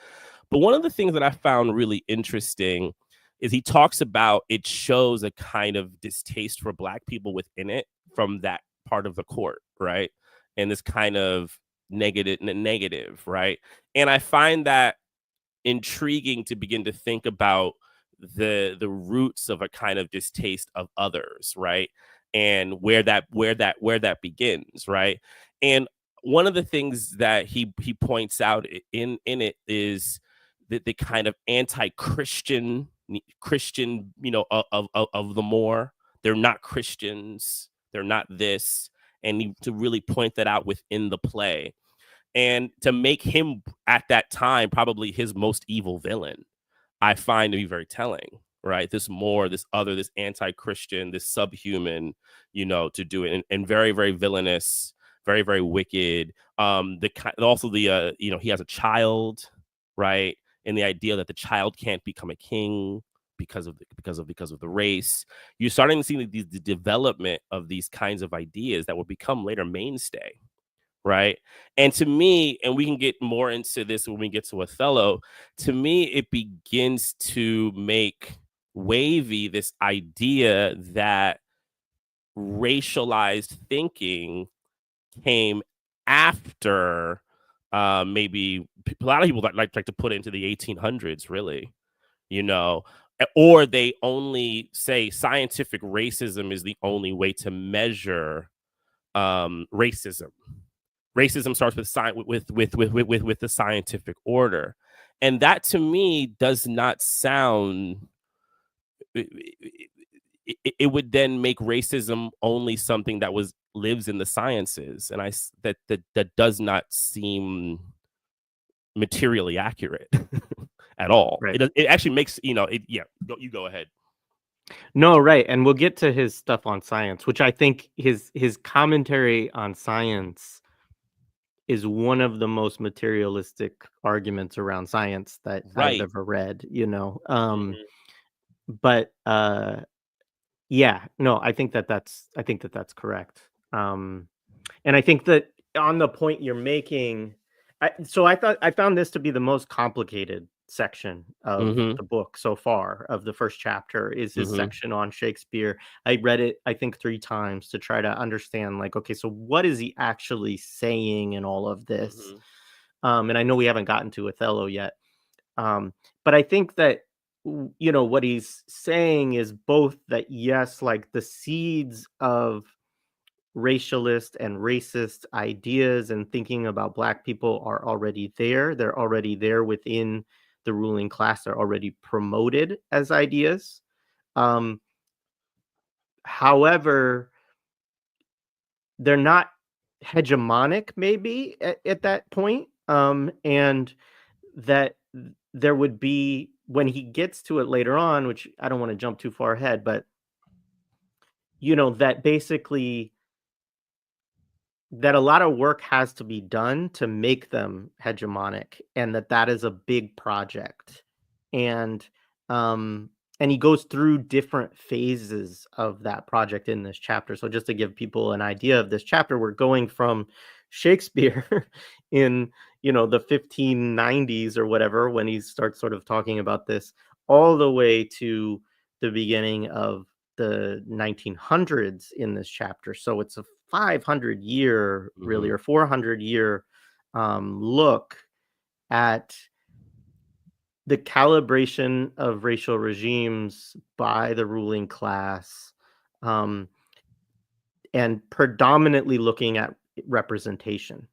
But one of the things that I found really interesting is he talks about it shows a kind of distaste for Black people within it from that part of the court, right? And this kind of negative, right? And I find that intriguing to begin to think about the roots of a kind of distaste of others, right? And where that begins, right? And one of the things that he points out in it is that the kind of anti-Christian Christian, of the Moor. They're not Christians. They're not this. And to really point that out within the play, and to make him at that time probably his most evil villain, I find to be very telling, right? This Moor, this other, this anti-Christian, this subhuman, to do it, and very, very villainous, very, very wicked. Also the he has a child, right? And the idea that the child can't become a king because of the race. You're starting to see the development of these kinds of ideas that will become later mainstay. Right. And to me, and we can get more into this when we get to Othello, to me, it begins to make wavy this idea that racialized thinking came after maybe a lot of people like to put it into the 1800s, really, or they only say scientific racism is the only way to measure racism. Racism starts with the scientific order, and that to me does not sound. It would then make racism only something that lives in the sciences, and that does not seem materially accurate at all. Right. It actually makes Yeah, you go ahead. No, right, and we'll get to his stuff on science, which I think his commentary on science is one of the most materialistic arguments around science that I've Right. ever read, Mhm. But yeah, no, I think that's correct. And I think that on the point you're making, I found this to be the most complicated section of Mhm. the book so far. Of the first chapter is his Mhm. section on Shakespeare. I read it, I think, 3 times to try to understand, like, okay, so what is he actually saying in all of this? Mhm. And I know we haven't gotten to Othello yet, but I think that what he's saying is both that, yes, like the seeds of racialist and racist ideas and thinking about Black people are already there. They're already there within the ruling class. They're already promoted as ideas. Um, However, they're not hegemonic maybe at that point. And that there would be, when he gets to it later on, which I don't want to jump too far ahead, but that basically that a lot of work has to be done to make them hegemonic, and that is a big project. And um and he goes through different phases of that project in this chapter. So just to give people an idea of this chapter, we're going from Shakespeare in the 1590s or whatever, when he starts sort of talking about this, all the way to the beginning of the 1900s in this chapter. So it's a 500-year, really, Mhm. or 400-year look at the calibration of racial regimes by the ruling class, um, and predominantly looking at representation,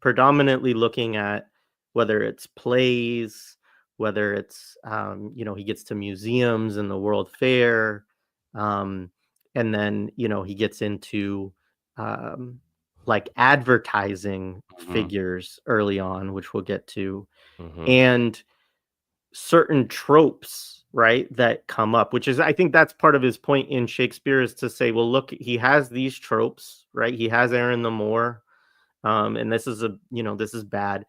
predominantly looking at whether it's plays, whether it's, he gets to museums and the World Fair, um, and then, he gets into um, like advertising Mhm. figures early on, which we'll get to, Mhm. and certain tropes, right, that come up, which is, I think that's part of his point in Shakespeare, is to say, well, look, he has these tropes, right? He has Aaron the Moor, and this is bad.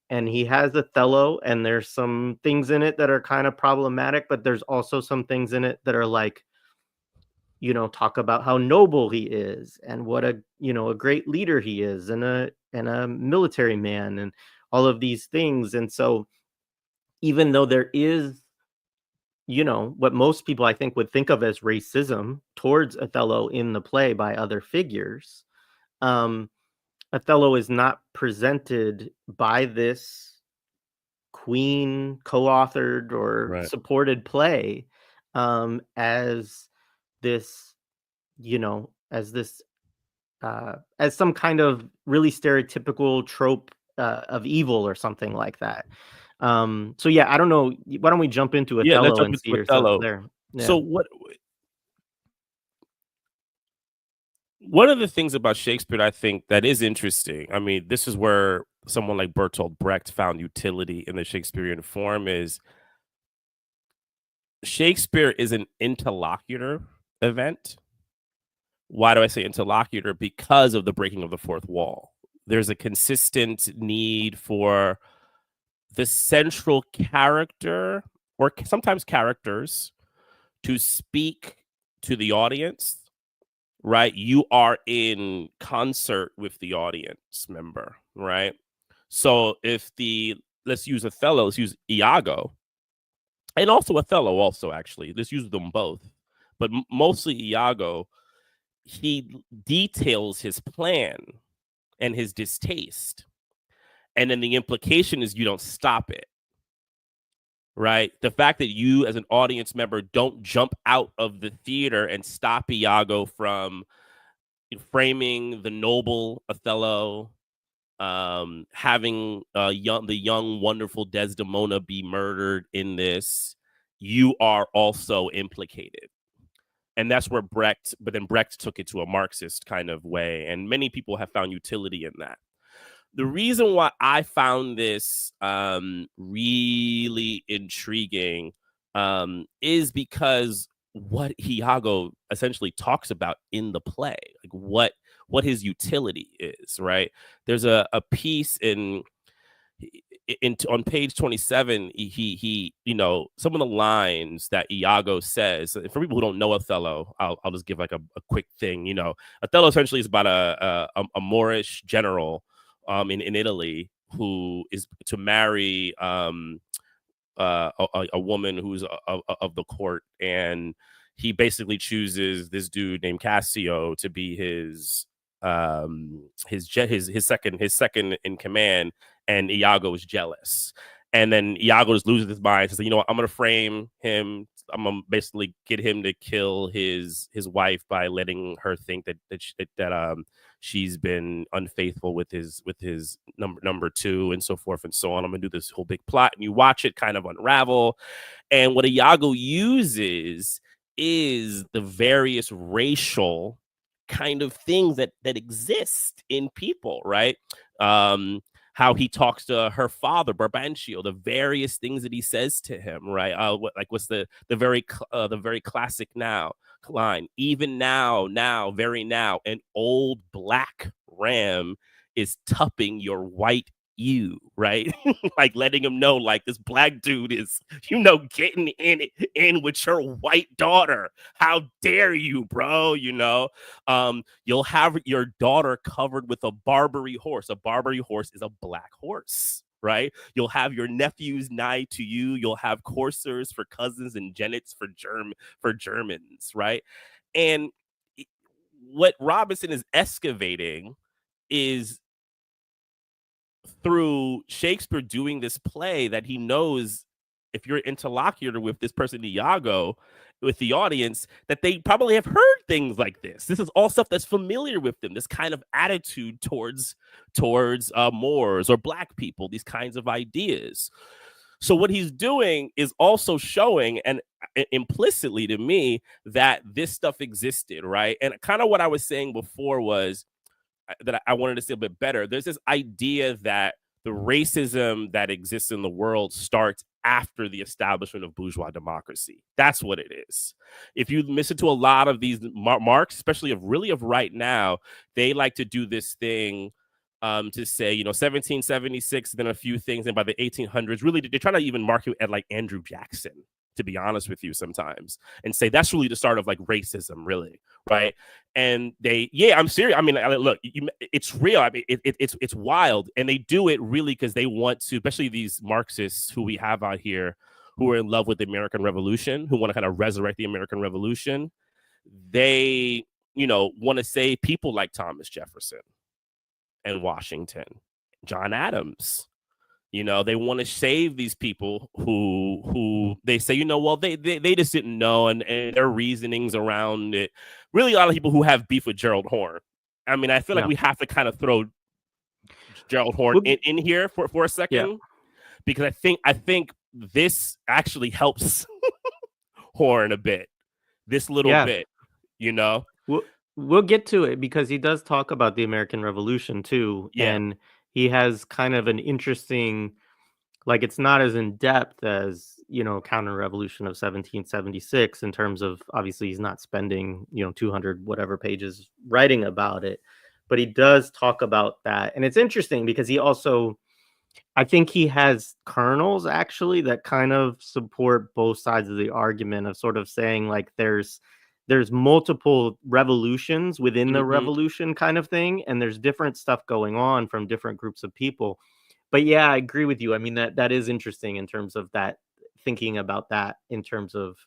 And he has Othello, and there's some things in it that are kind of problematic, but there's also some things in it that are like, talk about how noble he is and what a great leader he is, and a military man, and all of these things. And so even though there is, what most people I think would think of as racism towards Othello in the play by other figures, um, Othello is not presented by this queen co-authored or Right. supported play, as this, as some kind of really stereotypical trope of evil or something like that. So yeah, I don't know. Why don't we jump into Yeah, let's Othello jump and see into your thoughts Othello. there? So Yeah. what one of the things about Shakespeare I think that is interesting, I mean, this is where someone like Bertolt Brecht found utility in the Shakespearean form, is Shakespeare is an interlocutor event. Why do I say interlocutor? Because of the breaking of the fourth wall. There's a consistent need for the central character, or sometimes characters, to speak to the audience, right? You are in concert with the audience member, right? So if let's use Othello, let's use Iago, and also Othello, also, actually, let's use them both, but mostly Iago. He details his plan and his distaste, and then the implication is you don't stop it, right? The fact that you as an audience member don't jump out of the theater and stop Iago from framing the noble Othello, having the young wonderful Desdemona be murdered in this, you are also implicated. And that's where but then Brecht took it to a Marxist kind of way, and many people have found utility in that. The reason why I found this really intriguing is because what Iago essentially talks about in the play, like what his utility is, right? There's a piece on page 27. He some of the lines that Iago says, for people who don't know Othello, I'll just give like a quick thing. Othello essentially is about a Moorish general in Italy, who is to marry a woman who's of the court, and he basically chooses this dude named Cassio to be his second in command, and Iago is jealous. And then Iago just loses his mind. Says, what, I'm gonna frame him. I'm gonna basically get him to kill his wife by letting her think that she's been unfaithful with his number two, and so forth and so on. I'm gonna do this whole big plot, and you watch it kind of unravel. And what Iago uses is the various racial kind of things that exist in people, right? How he talks to her father, Brabantio, the various things that he says to him, right? What's the very classic line? Even now, very now, an old black ram is tupping your white ewe, right? Like letting him know, like, this black dude is, getting in with your white daughter. How dare you, bro? You'll have your daughter covered with a Barbary horse. A Barbary horse is a black horse, right? You'll have your nephews nigh to you. You'll have coursers for cousins and genets for Germans, right? And what Robinson is excavating is through Shakespeare doing this play that he knows, if you're interlocutor with this person, Iago, with the audience, that they probably have heard things like this. This is all stuff that's familiar with them, this kind of attitude towards Moors or black people, these kinds of ideas. So what he's doing is also showing, and implicitly to me, that this stuff existed, right? And kind of what I was saying before was that I wanted to say a bit better. There's this idea that the racism that exists in the world starts after the establishment of bourgeois democracy. That's what it is. If you listen to a lot of these Marx, especially of right now, they like to do this thing to say, 1776, then a few things, and by the 1800s, really, they're trying to even mark it at like Andrew Jackson, to be honest with you, sometimes, and say that's really the start of like racism, really, right? And I'm serious. I mean, look, it's real. I mean, it's wild, and they do it really because they want to, especially these Marxists who we have out here, who are in love with the American Revolution, who want to kind of resurrect the American Revolution. They, want to say people like Thomas Jefferson and Washington, John Adams. They want to save these people who they say, well, they just didn't know, and their reasonings around it. Really, a lot of people who have beef with Gerald Horne. I mean, I feel like we have to kind of throw Gerald Horne in here for a second, because I think this actually helps Horne a bit, this little bit, We'll get to it, because he does talk about the American Revolution too, and he has kind of an interesting, like, it's not as in depth as, Counter-Revolution of 1776 in terms of, obviously he's not spending, 200 whatever pages writing about it, but he does talk about that. And it's interesting because he also, I think he has kernels actually that kind of support both sides of the argument of sort of saying, like, there's multiple revolutions within the revolution kind of thing, and there's different stuff going on from different groups of people. But yeah, I agree with you. I mean, that is interesting in terms of that, thinking about that in terms of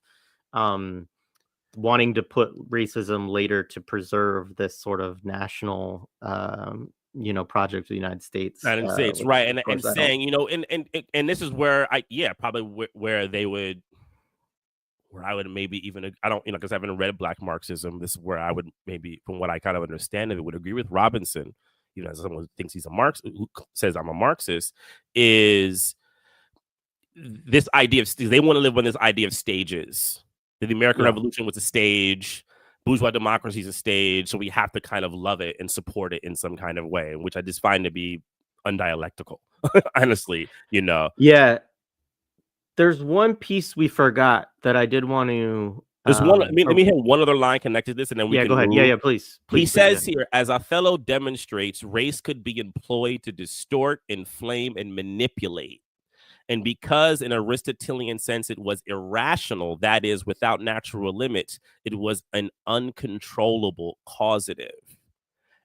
wanting to put racism later to preserve this sort of national project of the United States. Right. And saying, and this is where probably where they would, where I would maybe even, I don't, because I haven't read Black Marxism. This is where I would maybe, from what I kind of understand of it, would agree with Robinson, as someone who thinks he's a Marxist, who says I'm a Marxist, is this idea of, they want to live on this idea of stages. That the American Revolution was a stage, bourgeois democracy is a stage, so we have to kind of love it and support it in some kind of way, which I just find to be undialectical, honestly, Yeah. There's one piece we forgot that I did want to. There's one. Let me hit one other line connected to this, and then we can. Go ahead. Move. Yeah, please. He says here, as Othello demonstrates, race could be employed to distort, inflame, and manipulate. And because in Aristotelian sense it was irrational, that is, without natural limits, it was an uncontrollable causative.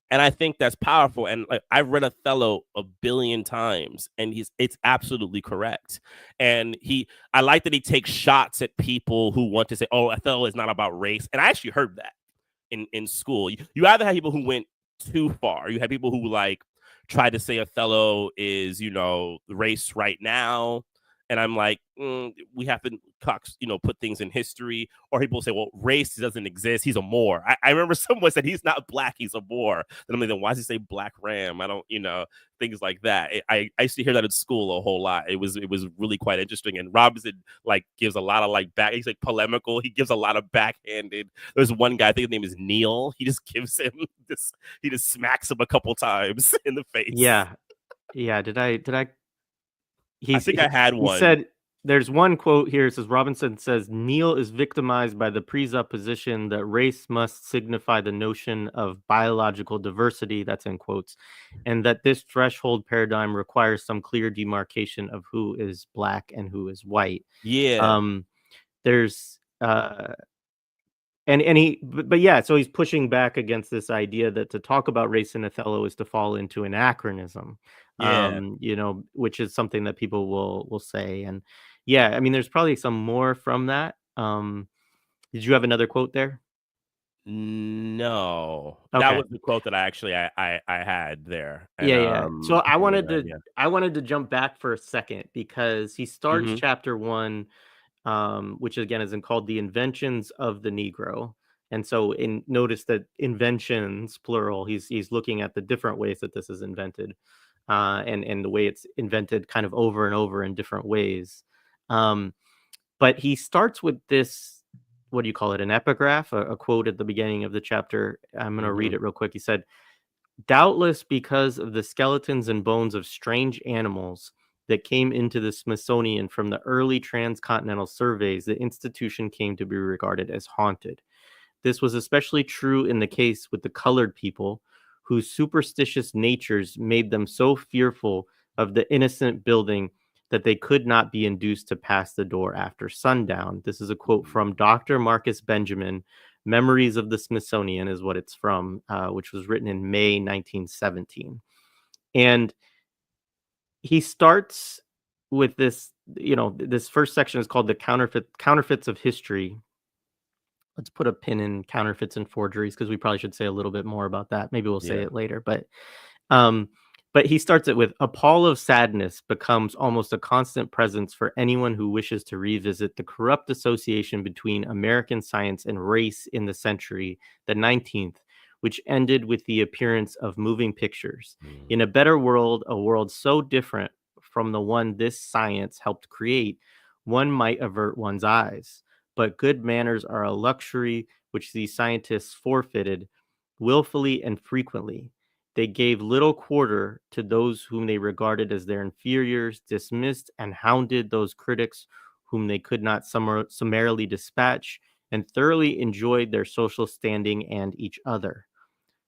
And I think that's powerful. And like, I've read Othello a billion times, and it's absolutely correct. And I like that he takes shots at people who want to say, oh, Othello is not about race. And I actually heard that in school. You either have people who went too far. You have people who like tried to say Othello is, race right now. And I'm like, we have to Cox, put things in history, or people say, well, race doesn't exist. He's a Moor. I remember someone said he's not black, he's a Moor. Then I'm like, then why does he say black ram? I don't, things like that. I used to hear that in school a whole lot. It was really quite interesting. And Robinson gives a lot of back. He's polemical. He gives a lot of backhanded. There's one guy, I think his name is Neil. He just gives him this. He just smacks him a couple times in the face. Yeah. Did I? I think I had one. He said, there's one quote here. It says, Robinson says, Neil is victimized by the presupposition that race must signify the notion of biological diversity, that's in quotes, and that this threshold paradigm requires some clear demarcation of who is black and who is white. Yeah. There's and he, but yeah, so he's pushing back against this idea that to talk about race in Othello is to fall into anachronism. Yeah. Which is something that people will say. And yeah, I mean, there's probably some more from that. Did you have another quote there? No, Okay. That was the quote that I had there. And, yeah. So I wanted to jump back for a second because he starts chapter 1, which again is called The Inventions of the Negro. And so notice that inventions, plural, he's looking at the different ways that this is invented. And the way it's invented kind of over and over in different ways. But he starts with this, what do you call it? An epigraph, a quote at the beginning of the chapter. I'm going to read it real quick. He said, doubtless because of the skeletons and bones of strange animals that came into the Smithsonian from the early transcontinental surveys, the institution came to be regarded as haunted. This was especially true in the case with the colored people, whose superstitious natures made them so fearful of the innocent building that they could not be induced to pass the door after sundown. This is a quote from Dr. Marcus Benjamin. Memories of the Smithsonian is what it's from, which was written in May 1917. And he starts with this, this first section is called the Counterfeits of History. Let's put a pin in counterfeits and forgeries because we probably should say a little bit more about that. Maybe we'll say it later. But he starts it with, a pall of sadness becomes almost a constant presence for anyone who wishes to revisit the corrupt association between American science and race in the century, the 19th, which ended with the appearance of moving pictures. In a better world, a world so different from the one this science helped create, one might avert one's eyes. But good manners are a luxury which these scientists forfeited willfully and frequently. They gave little quarter to those whom they regarded as their inferiors, dismissed and hounded those critics whom they could not summarily dispatch, and thoroughly enjoyed their social standing and each other.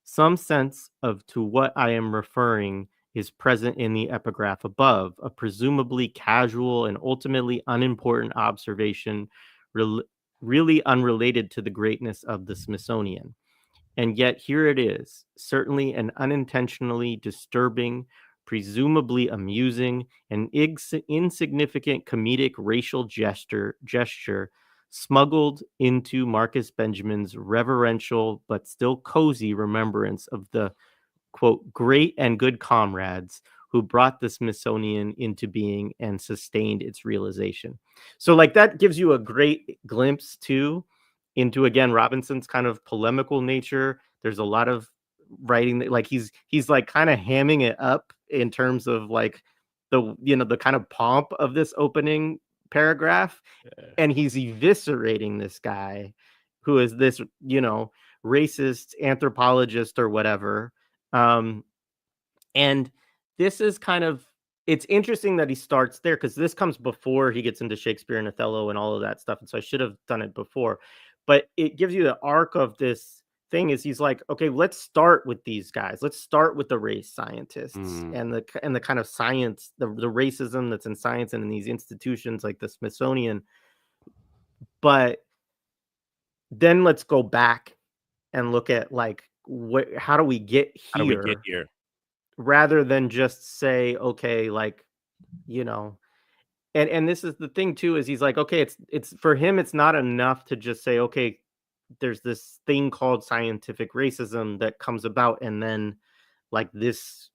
Some sense of to what I am referring is present in the epigraph above, a presumably casual and ultimately unimportant observation really unrelated to the greatness of the Smithsonian. And yet here it is, certainly an unintentionally disturbing, presumably amusing, and insignificant comedic racial gesture smuggled into Marcus Benjamin's reverential but still cozy remembrance of the, quote, great and good comrades who brought the Smithsonian into being and sustained its realization. So that gives you a great glimpse too into, again, Robinson's kind of polemical nature. There's a lot of writing that he's kind of hamming it up in terms of the kind of pomp of this opening paragraph. And he's eviscerating this guy who is this, racist anthropologist or whatever. And this is it's interesting that he starts there because this comes before he gets into Shakespeare and Othello and all of that stuff. And so I should have done it before, but it gives you the arc of this thing is he's like, okay, let's start with these guys. Let's start with the race scientists and the kind of science, the racism that's in science and in these institutions like the Smithsonian. But then let's go back and look at how do we get here? How do we get here? Rather than just say, okay, and this is the thing too, is he's like, okay, it's for him, it's not enough to just say, okay, there's this thing called scientific racism that comes about, and then this,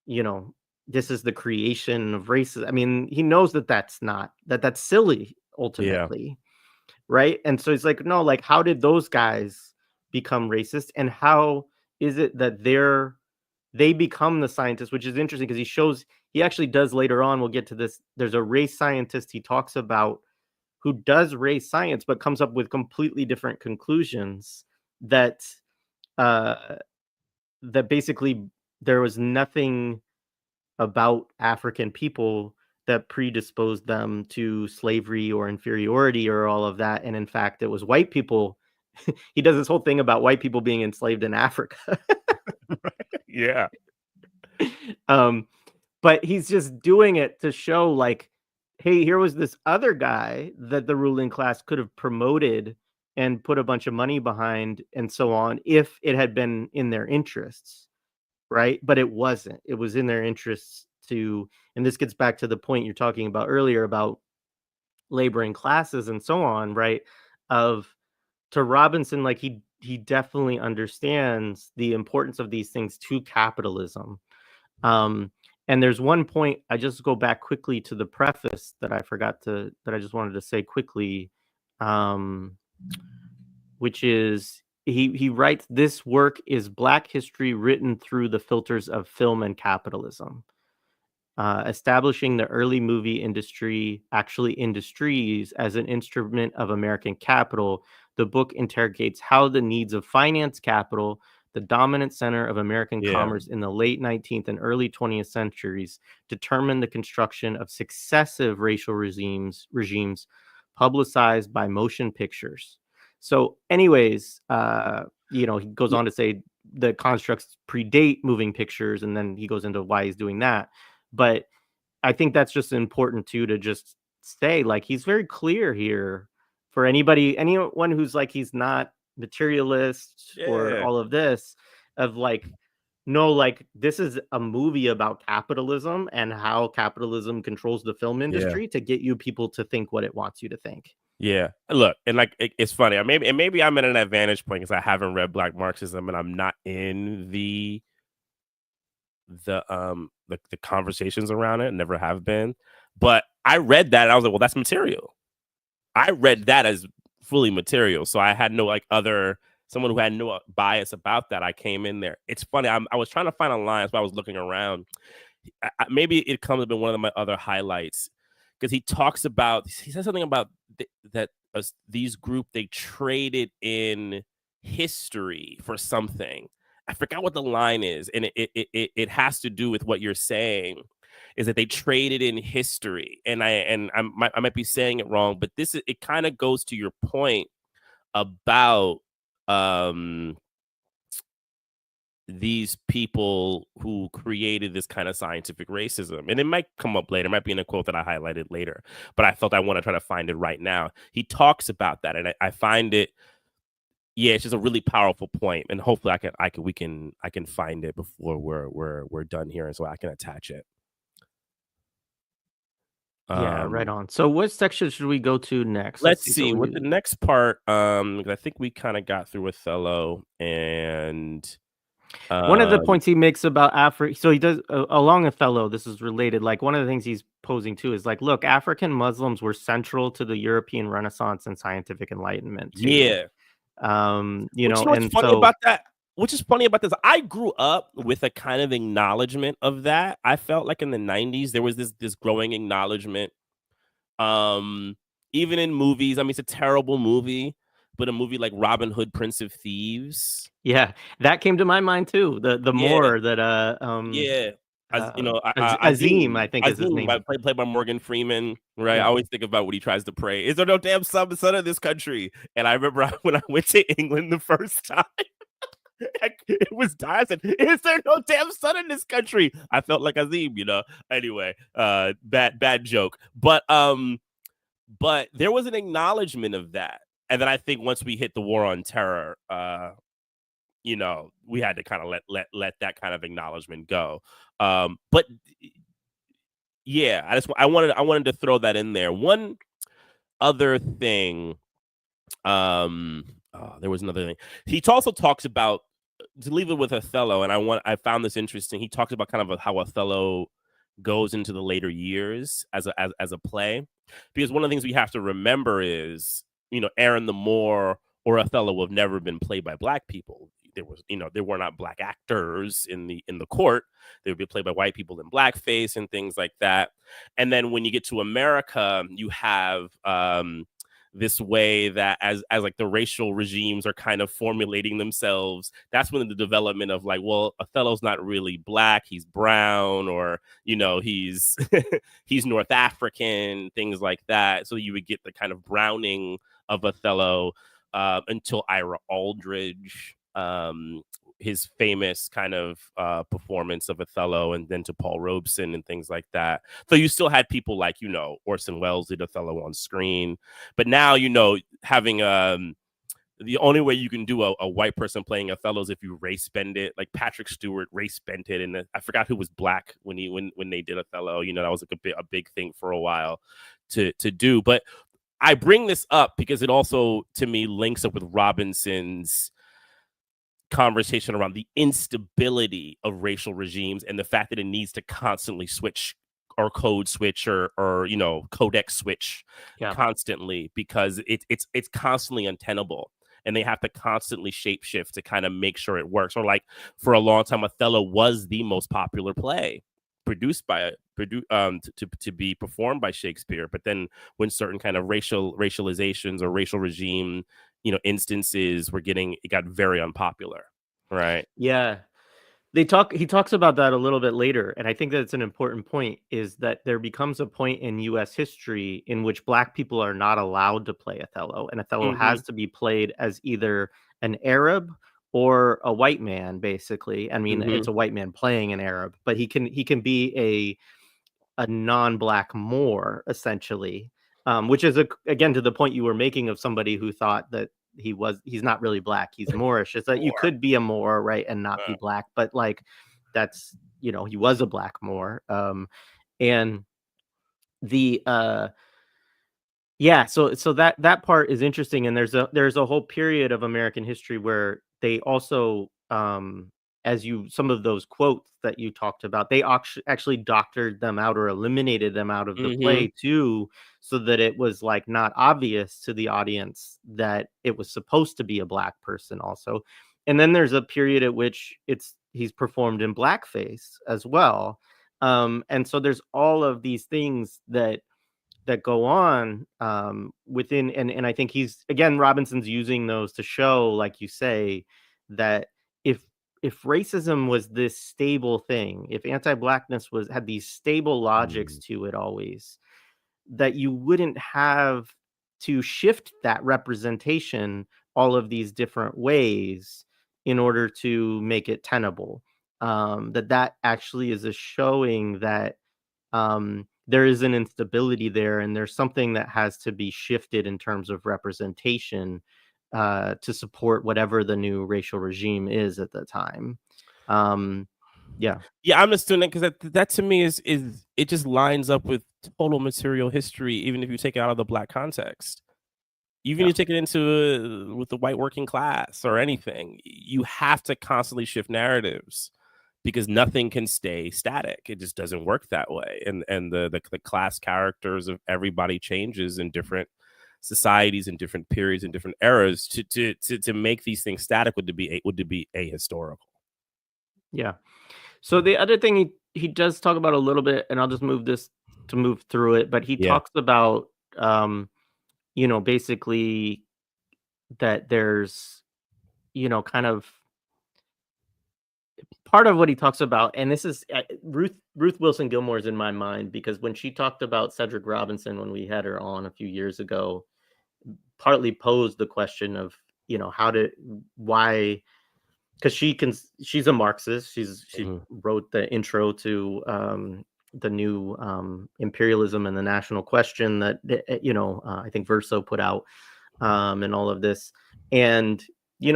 this is the creation of racism. I mean, he knows that's silly. ultimately, right? And so it's like, no, like, how did those guys become racist, and how is it that they become the scientists? Which is interesting because he actually does later on. We'll get to this. There's a race scientist he talks about who does race science, but comes up with completely different conclusions that uh, that basically there was nothing about African people that predisposed them to slavery or inferiority or all of that. And in fact, it was white people. He does this whole thing about white people being enslaved in Africa. Yeah. But he's just doing it to show, like, hey, here was this other guy that the ruling class could have promoted and put a bunch of money behind and so on if it had been in their interests, right? But it wasn't. It was in their interests to, and this gets back to the point you're talking about earlier about laboring classes and so on, right? Of To Robinson, like, he definitely understands the importance of these things to capitalism. And there's one point, I just go back quickly to the preface that I just wanted to say quickly, which is he writes, this work is Black history written through the filters of film and capitalism. Establishing the early movie industry, actually industries, as an instrument of American capital, the book interrogates how the needs of finance capital, the dominant center of American commerce in the late 19th and early 20th centuries, determine the construction of successive racial regimes publicized by motion pictures. So, anyways, he goes on to say the constructs predate moving pictures, and then he goes into why he's doing that. But I think that's just important too, to just say, like, he's very clear here for anyone who's like, he's not materialist or all of this, of like, no, like, this is a movie about capitalism and how capitalism controls the film industry to get you people to think what it wants you to think. Yeah. Look, and like it's funny. Maybe I'm at an advantage point because I haven't read Black Marxism and I'm not in the conversations around it, never have been. But I read that and I was like, well, that's material. I read that as fully material. So I had no someone who had no bias about that. I came in there. It's funny. I was trying to find a line, so I was looking around. Maybe it comes up in one of my other highlights because he says something about that these group, they traded in history for something. I forgot what the line is, and it has to do with what you're saying, is that they traded in history, and I might be saying it wrong, but it kind of goes to your point about these people who created this kind of scientific racism. And it might come up later. It might be in a quote that I highlighted later, but I felt I want to try to find it right now. He talks about that, and I find it, it's just a really powerful point. And hopefully I can find it before we're done here, and so I can attach it. Yeah, right on. So what section should we go to next? Let's see what the next part. I think we kind of got through Othello, and one of the points he makes about Africa. So he does along Othello. This is related. Like, one of the things he's posing too is like, look, African Muslims were central to the European Renaissance and scientific enlightenment too. Yeah. What's funny about that? Which is funny about this, I grew up with a kind of acknowledgement of that. I felt like in the 90s, there was this growing acknowledgement. Even in movies, I mean, it's a terrible movie, but a movie like Robin Hood, Prince of Thieves. Yeah, that came to my mind too. The more that Azim, I think, is his name. Played by Morgan Freeman, right? Yeah. I always think about what he tries to pray. Is there no damn son of this country? And I remember when I went to England the first time, it was dying. I said, is there no damn son in this country? I felt like Azim, Anyway, bad joke. But there was an acknowledgement of that. And then I think once we hit the war on terror, we had to kind of let that kind of acknowledgement go. But yeah, I wanted to throw that in there. One other thing, there was another thing. He also talks about, to leave it with Othello, and I found this interesting. He talks about kind of how Othello goes into the later years as a play. Because one of the things we have to remember is, Aaron the Moor or Othello have never been played by black people. There were not black actors in the court. They would be played by white people in blackface and things like that. And then when you get to America, you have this way that as like the racial regimes are kind of formulating themselves, that's when the development of like, well, Othello's not really black, he's brown, or he's he's North African, things like that. So you would get the kind of browning of Othello until Ira Aldridge, his famous kind of performance of Othello, and then to Paul Robeson and things like that. So you still had people like, Orson Welles did Othello on screen. But now, having the only way you can do a white person playing Othello is if you race bend it. Like Patrick Stewart race bent it, and I forgot who was black when they did Othello. That was like a big thing for a while to do. But I bring this up because it also, to me, links up with Robinson's conversation around the instability of racial regimes and the fact that it needs to constantly switch or code switch or codex switch constantly, because it's constantly untenable, and they have to constantly shape shift to kind of make sure it works. Or like for a long time, Othello was the most popular play to be performed by Shakespeare. But then when certain kind of racializations or racial regime instances it got very unpopular, right? Yeah. He talks about that a little bit later, and I think that it's an important point, is that there becomes a point in US history in which black people are not allowed to play Othello, and Othello has to be played as either an Arab or a white man, basically. I mean, it's a white man playing an Arab, but he can be a non-black Moor, essentially, which is again to the point you were making of somebody who thought that he's not really black, he's Moorish. It's that you could be a Moor, right, and not be black, but like that's he was a black Moor. And the so that part is interesting, and there's a whole period of American history where they also some of those quotes that you talked about, they actually doctored them out or eliminated them out of the play too, so that it was like not obvious to the audience that it was supposed to be a black person also. And then there's a period at which he's performed in blackface as well. And so there's all of these things that go on within, and I think Robinson's using those to show, like you say, that if racism was this stable thing, if anti-blackness had these stable logics to it always, that you wouldn't have to shift that representation all of these different ways in order to make it tenable. That actually is a showing that there is an instability there, and there's something that has to be shifted in terms of representation to support whatever the new racial regime is at the time. I'm assuming because that to me is it just lines up with total material history, even if you take it out of the black context. Even if you take it into with the white working class or anything, you have to constantly shift narratives, because nothing can stay static. It just doesn't work that way. And the class characters of everybody changes in different societies and different periods and different eras. To make these things static would be ahistorical. Yeah. So the other thing he does talk about a little bit, and I'll just move through it, but he talks about basically that there's kind of part of what he talks about, and this is Ruth Wilson Gilmore is in my mind, because when she talked about Cedric Robinson when we had her on a few years ago, partly posed the question of why, because she's a Marxist. She wrote the intro to the new imperialism and the national question that I think Verso put out, and all of this. And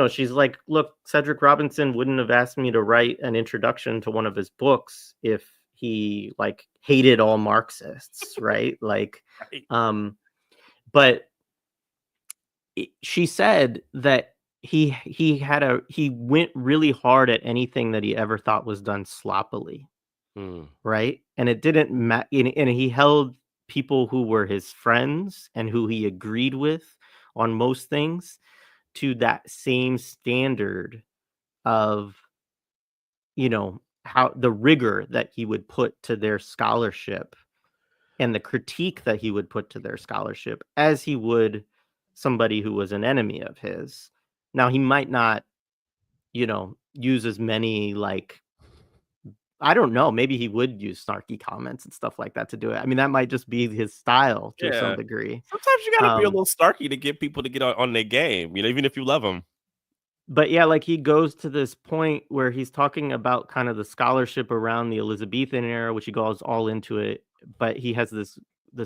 she's like, look, Cedric Robinson wouldn't have asked me to write an introduction to one of his books if he like hated all Marxists, right? Like, but she said that he went really hard at anything that he ever thought was done sloppily, right? And it didn't matter. And he held people who were his friends and who he agreed with on most things to that same standard of, how the rigor that he would put to their scholarship and the critique that he would put to their scholarship as he would somebody who was an enemy of his. Now, he might not, use as many, like, I don't know, maybe he would use snarky comments and stuff like that to do it. I mean, that might just be his style to some Yeah. degree. Sometimes you gotta be a Um, little snarky to get people to get on their game, even if you love them. but yeah, like he goes to this point where he's talking about kind of the scholarship around the Elizabethan era, which he goes all into it. But he has this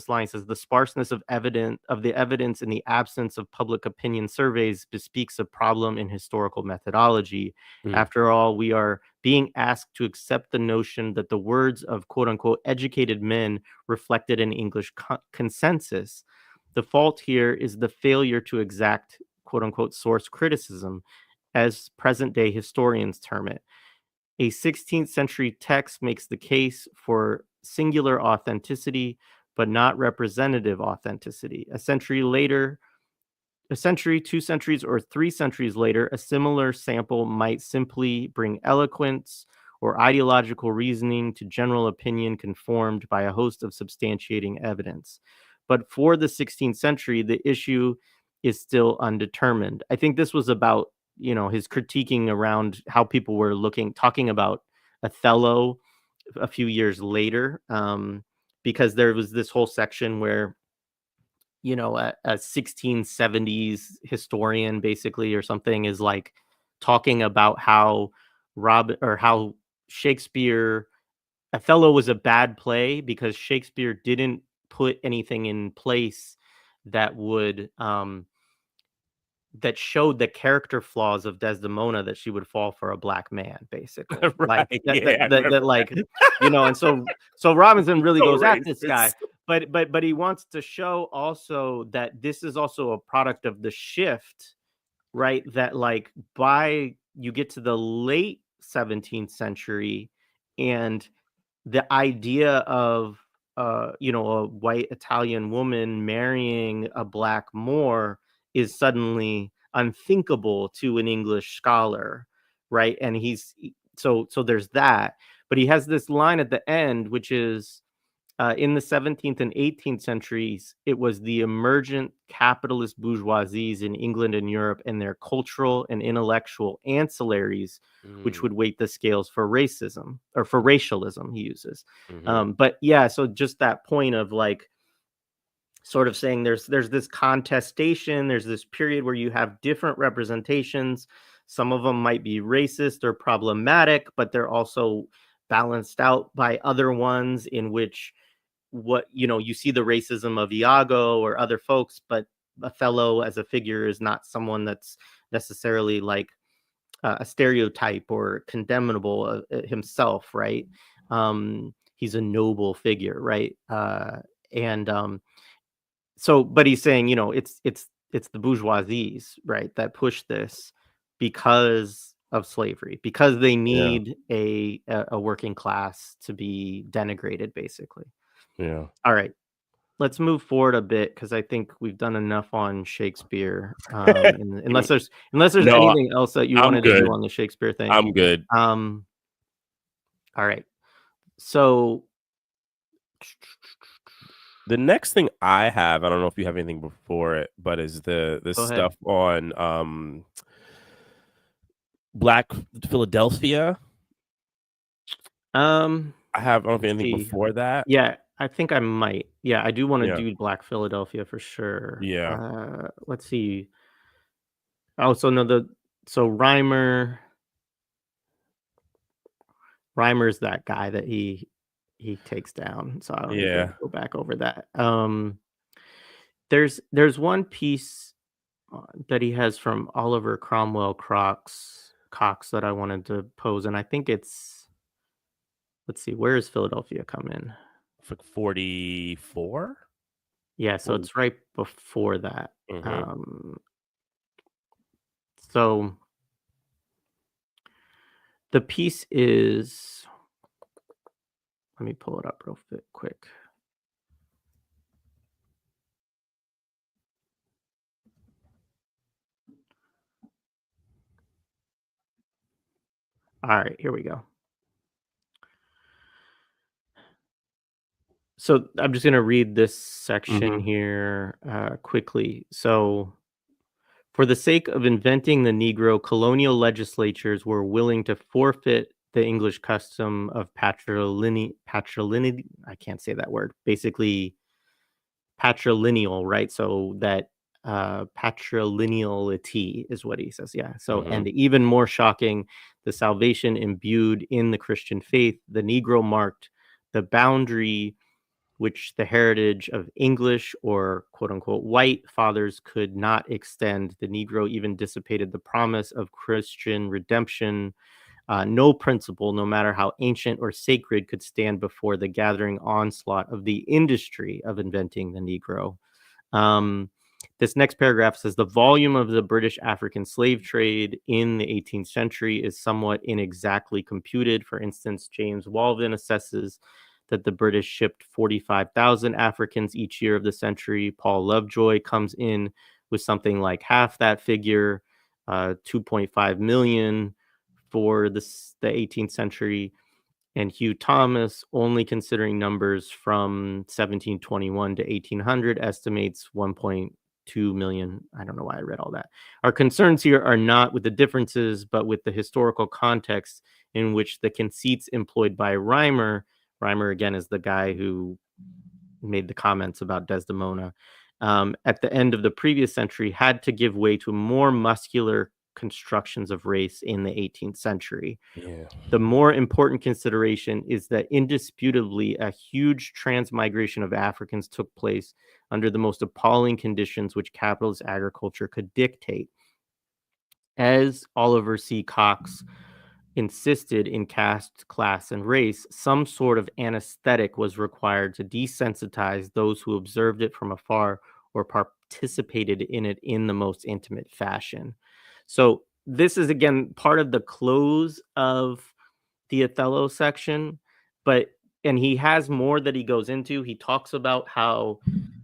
line, says the sparseness of the evidence in the absence of public opinion surveys bespeaks a problem in historical methodology. Mm. After all, we are being asked to accept the notion that the words of quote unquote educated men reflected an English consensus. The fault here is the failure to exact quote unquote source criticism, as present day historians term it. A 16th century text makes the case for singular authenticity, but not representative authenticity. A century, 2 centuries, or 3 centuries later, a similar sample might simply bring eloquence or ideological reasoning to general opinion conformed by a host of substantiating evidence. But for the 16th century, the issue is still undetermined. I think this was about, his critiquing around how people were talking about Othello a few years later, because there was this whole section where, a 1670s historian basically or something is like talking about how how Shakespeare Othello was a bad play because Shakespeare didn't put anything in place that would that showed the character flaws of Desdemona, that she would fall for a black man, basically. Like Right, yeah, I that remember like, that. and so Robinson really So goes at this guy, racist. but he wants to show also that this is also a product of the shift, right? That like by you get to the late 17th century and the idea of a white Italian woman marrying a black Moor is suddenly unthinkable to an English scholar, right? And so there's that, but he has this line at the end, which is in the 17th and 18th centuries, it was the emergent capitalist bourgeoisies in England and Europe and their cultural and intellectual ancillaries, which Mm, would weight the scales for racism or for racialism, he uses. mhm. But yeah, so just that point of like, sort of saying there's this contestation, there's this period where you have different representations. Some of them might be racist or problematic, but they're also balanced out by other ones in which you see the racism of Iago or other folks, but Othello as a figure is not someone that's necessarily like a stereotype or condemnable himself, right? He's a noble figure, right? And So, but he's saying, it's the bourgeoisies, right, that push this because of slavery, because they Yeah, need a working class to be denigrated, basically. yeah. All right, let's move forward a bit because I think we've done enough on Shakespeare. Unless there's No, anything else that you I'm wanted to do good. on the Shakespeare thing. I'm good. Um, all right. So, The next thing I have, I don't know if you have anything before it, but is the go ahead. stuff on, Black Philadelphia. I don't know if Let's anything see. before that. Yeah, I think I might. Yeah, I do want to Yeah, do Black Philadelphia for sure. yeah, Let's see. Oh, so no, so Reimer's that guy that he takes down. So I don't need to yeah. go back over that. There's one piece that he has from Oliver Cromwell Cox that I wanted to pose, and I think it's, let's see, where does Philadelphia come in? It's like 44? Yeah, so 40. it's right before that. Mhm. Um, so the piece is, let me pull it up real quick. All right, here we go. So I'm just going to read this section Hmm. here quickly. So, for the sake of inventing the Negro, colonial legislatures were willing to forfeit the English custom of patrilineal. I can't say that word. Basically, patrilineal, right? So that patrilineality is what he says. Yeah. So, Hmm. and even more shocking, the salvation imbued in the Christian faith, the Negro marked the boundary which the heritage of English or quote unquote white fathers could not extend. The Negro even dissipated the promise of Christian redemption. No principle, no matter how ancient or sacred, could stand before the gathering onslaught of the industry of inventing the Negro. Um, this next paragraph says the volume of the British African slave trade in the 18th century is somewhat inexactly computed. For instance, James Walvin assesses that the British shipped 45,000 Africans each year of the century. Paul Lovejoy comes in with something like half that figure, 2.5 million for the 18th century. And Hugh Thomas, only considering numbers from 1721 to 1800, estimates 1.2 million. I don't know why I read all that. Our concerns here are not with the differences, but with the historical context in which the conceits employed by Reimer, again, is the guy who made the comments about Desdemona, at the end of the previous century, had to give way to more muscular constructions of race in the 18th century. Yeah. The more important consideration is that indisputably a huge transmigration of Africans took place under the most appalling conditions which capitalist agriculture could dictate. As Oliver C. Cox insisted in caste, class, and race, some sort of anesthetic was required to desensitize those who observed it from afar or participated in it in the most intimate fashion. So, this is again part of the close of the Othello section, but and he has more that he goes into. He talks about how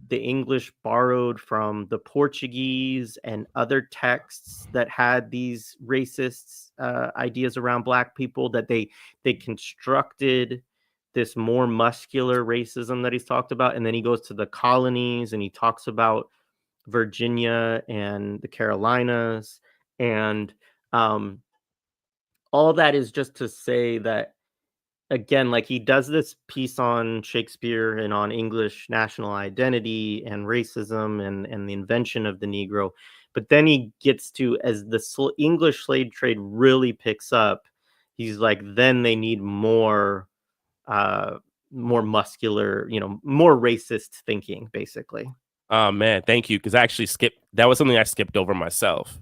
the English borrowed from the Portuguese and other texts that had these racist ideas around black people, that they constructed this more muscular racism that he's talked about. And then he goes to the colonies and he talks about Virginia and the Carolinas. And um, all that is just to say that, again, like, he does this piece on Shakespeare and on English national identity and racism and the invention of the Negro, but then he gets to, as the English slave trade really picks up, he's like, then they need uh, more muscular, more racist thinking, basically. Oh man, thank you. Because I actually skipped. That was something I skipped over myself.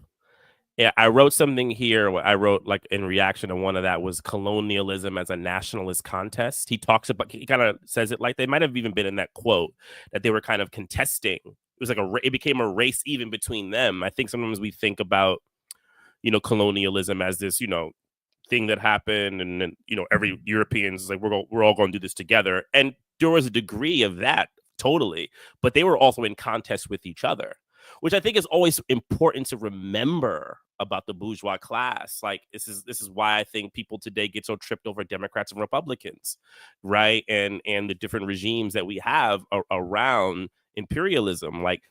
Yeah, I wrote something here. I wrote like in reaction to one of that was colonialism as a nationalist contest. He talks about. He kind of says it like they might have even been in that quote that they were kind of contesting. It was like it became a race even between them. I think sometimes we think about colonialism as this thing that happened, and then every Europeans is like we're all going to do this together, and there was a degree of that totally, but they were also in contest with each other, which I think is always important to remember about the bourgeois class. Like this is why I think people today get so tripped over Democrats and Republicans, right? And the different regimes that we have around imperialism. Like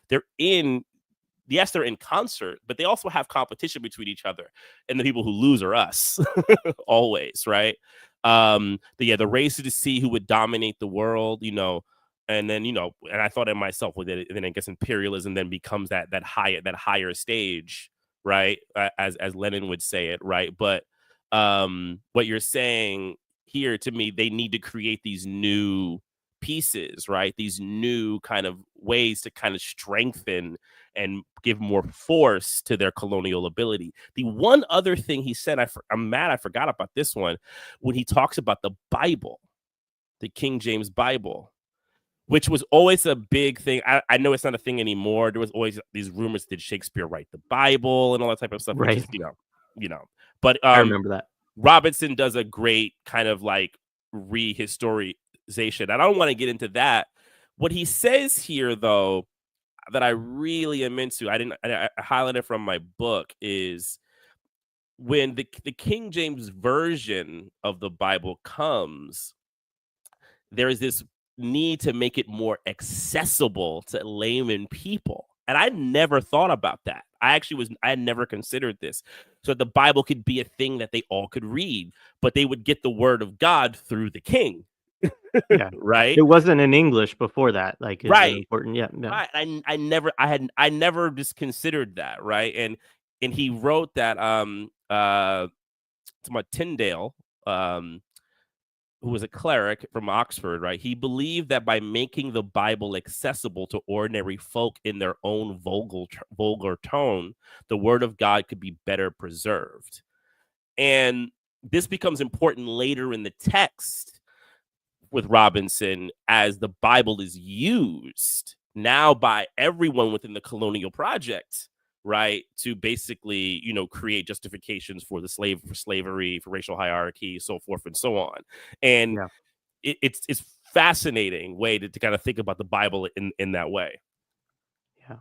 yes, they're in concert, but they also have competition between each other, and the people who lose are us, always, right? The race to see who would dominate the world, and then and I thought it myself with it, and then I guess imperialism then becomes that higher stage, right? As Lenin would say it, right? But what you're saying here to me, they need to create these new pieces, right? These new kind of ways to kind of strengthen and give more force to their colonial ability. The one other thing he said, I'm mad I forgot about this one, when he talks about the Bible, the King James Bible, which was always a big thing. I know it's not a thing anymore. There was always these rumors, did Shakespeare write the Bible and all that type of stuff, which Right. is, but I remember that. Robinson does a great kind of like rehistorization. I don't want to get into that. What he says here, though, that I really am into, I highlighted from my book, is when the King James version of the Bible comes, there is this need to make it more accessible to layman people. And I never thought about that. I had never considered this. So the Bible could be a thing that they all could read, but they would get the word of God through the king. Yeah. Right? It wasn't in English before that, like, is an Right. important, yeah, yeah. Right. I never just considered that, right? And he wrote that to my Tyndale, um, who was a cleric from Oxford, right? He believed that by making the Bible accessible to ordinary folk in their own vulgar tone, the word of God could be better preserved. And this becomes important later in the text with Robinson as the Bible is used now by everyone within the colonial project, right, to basically, create justifications for slavery, for racial hierarchy, so forth and so on. And Yeah. it's fascinating way to kind of think about the Bible in that way. Yeah.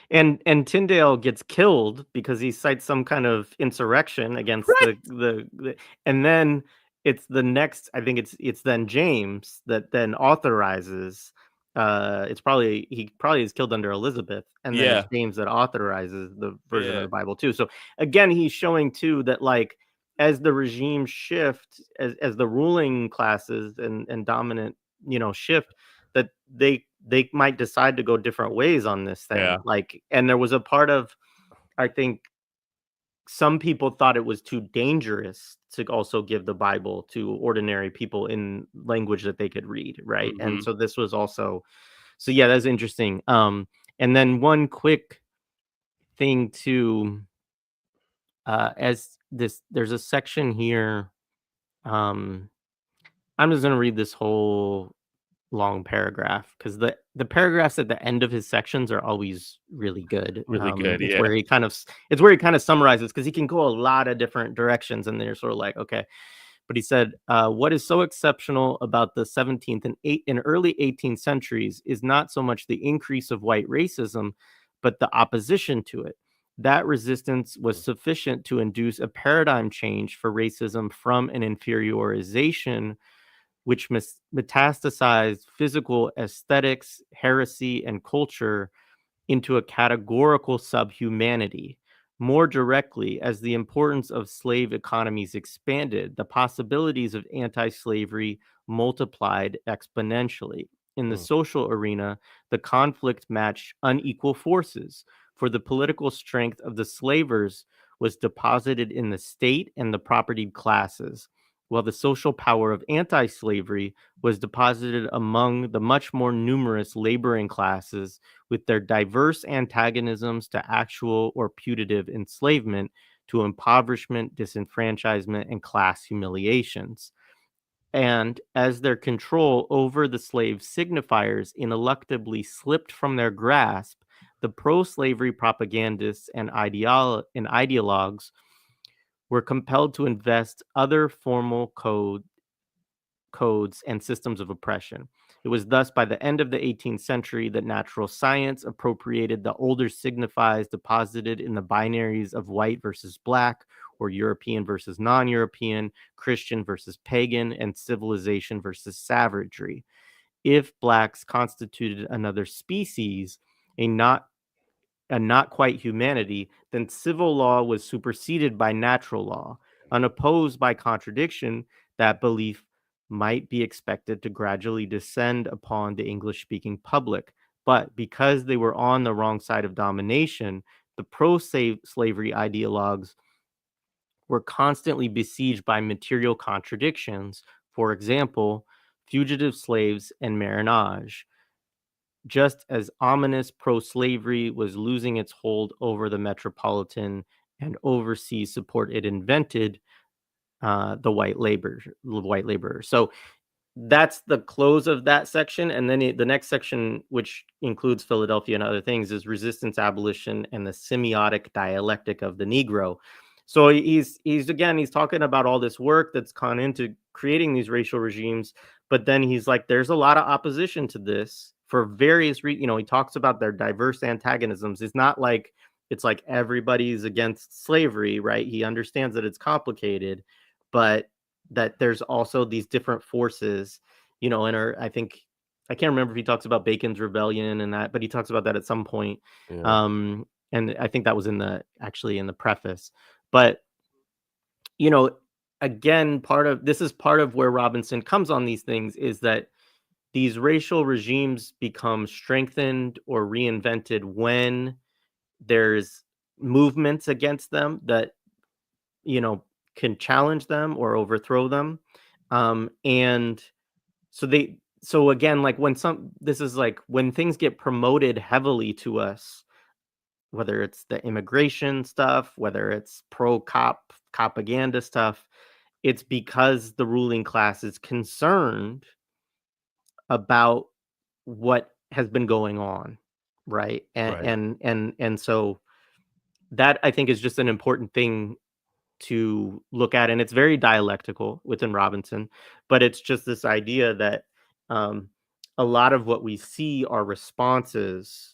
And Tyndale gets killed because he cites some kind of insurrection against Right. and then it's the next, I think it's then James that then authorizes, it's probably he probably is killed under Elizabeth, and then it's Yeah. James that authorizes the version of Yeah. the Bible too. So again, he's showing too that, like, as the regime shift, as the ruling classes and dominant, shift, that they might decide to go different ways on this thing. Yeah. Like, and there was a part of, I think some people thought it was too dangerous to also give the Bible to ordinary people in language that they could read, right? And Hmm. so this was also, so yeah, that's interesting. And then one quick thing to, as this, there's a section here. Um, I'm just gonna read this whole long paragraph because the paragraphs at the end of his sections are always really good. Really good. It's Yeah. where he kind of it's where he kind of summarizes, because he can go a lot of different directions, and they're sort of like, okay. But he said, what is so exceptional about the 17th and early 18th centuries is not so much the increase of white racism, but the opposition to it. That resistance was sufficient to induce a paradigm change for racism from an inferiorization which metastasized physical aesthetics, heresy, and culture into a categorical subhumanity. More directly, as the importance of slave economies expanded, the possibilities of anti slavery multiplied exponentially. In the Mm. social arena, the conflict matched unequal forces, for the political strength of the slavers was deposited in the state and the propertied classes, while the social power of anti slavery was deposited among the much more numerous laboring classes with their diverse antagonisms to actual or putative enslavement, to impoverishment, disenfranchisement, and class humiliations. And as their control over the slave signifiers ineluctably slipped from their grasp, the pro slavery propagandists and ideologues were compelled to invest other formal codes and systems of oppression. It was thus by the end of the 18th century that natural science appropriated the older signifiers deposited in the binaries of white versus black, or European versus non European, Christian versus pagan, and civilization versus savagery. If blacks constituted another species, a not not quite humanity, then civil law was superseded by natural law. Unopposed by contradiction, that belief might be expected to gradually descend upon the English speaking public. But because they were on the wrong side of domination, the pro slavery ideologues were constantly besieged by material contradictions. For example, fugitive slaves and marriage, just as ominous pro-slavery was losing its hold over the metropolitan and overseas support it invented, the white laborer. So that's the close of that section, and then the next section, which includes Philadelphia and other things, is resistance, abolition, and the semiotic dialectic of the Negro. So he's talking about all this work that's gone into creating these racial regimes, but then he's like, there's a lot of opposition to this for various reasons. He talks about their diverse antagonisms. It's not like it's like everybody's against slavery, right? He understands that it's complicated, but that there's also these different forces, you know, I think I can't remember if he talks about Bacon's rebellion and that, but he talks about that at some point. Yeah. And I think that was actually in the preface. But, you know, again, this is part of where Robinson comes on these things, is that these racial regimes become strengthened or reinvented when there's movements against them that, you know, can challenge them or overthrow them. And so again, like this is like when things get promoted heavily to us, whether it's the immigration stuff, whether it's pro-cop propaganda stuff, it's because the ruling class is concerned about what has been going on, right? Right. And so that, I think, is just an important thing to look at, and it's very dialectical within Robinson, but it's just this idea that um, a lot of what we see are responses,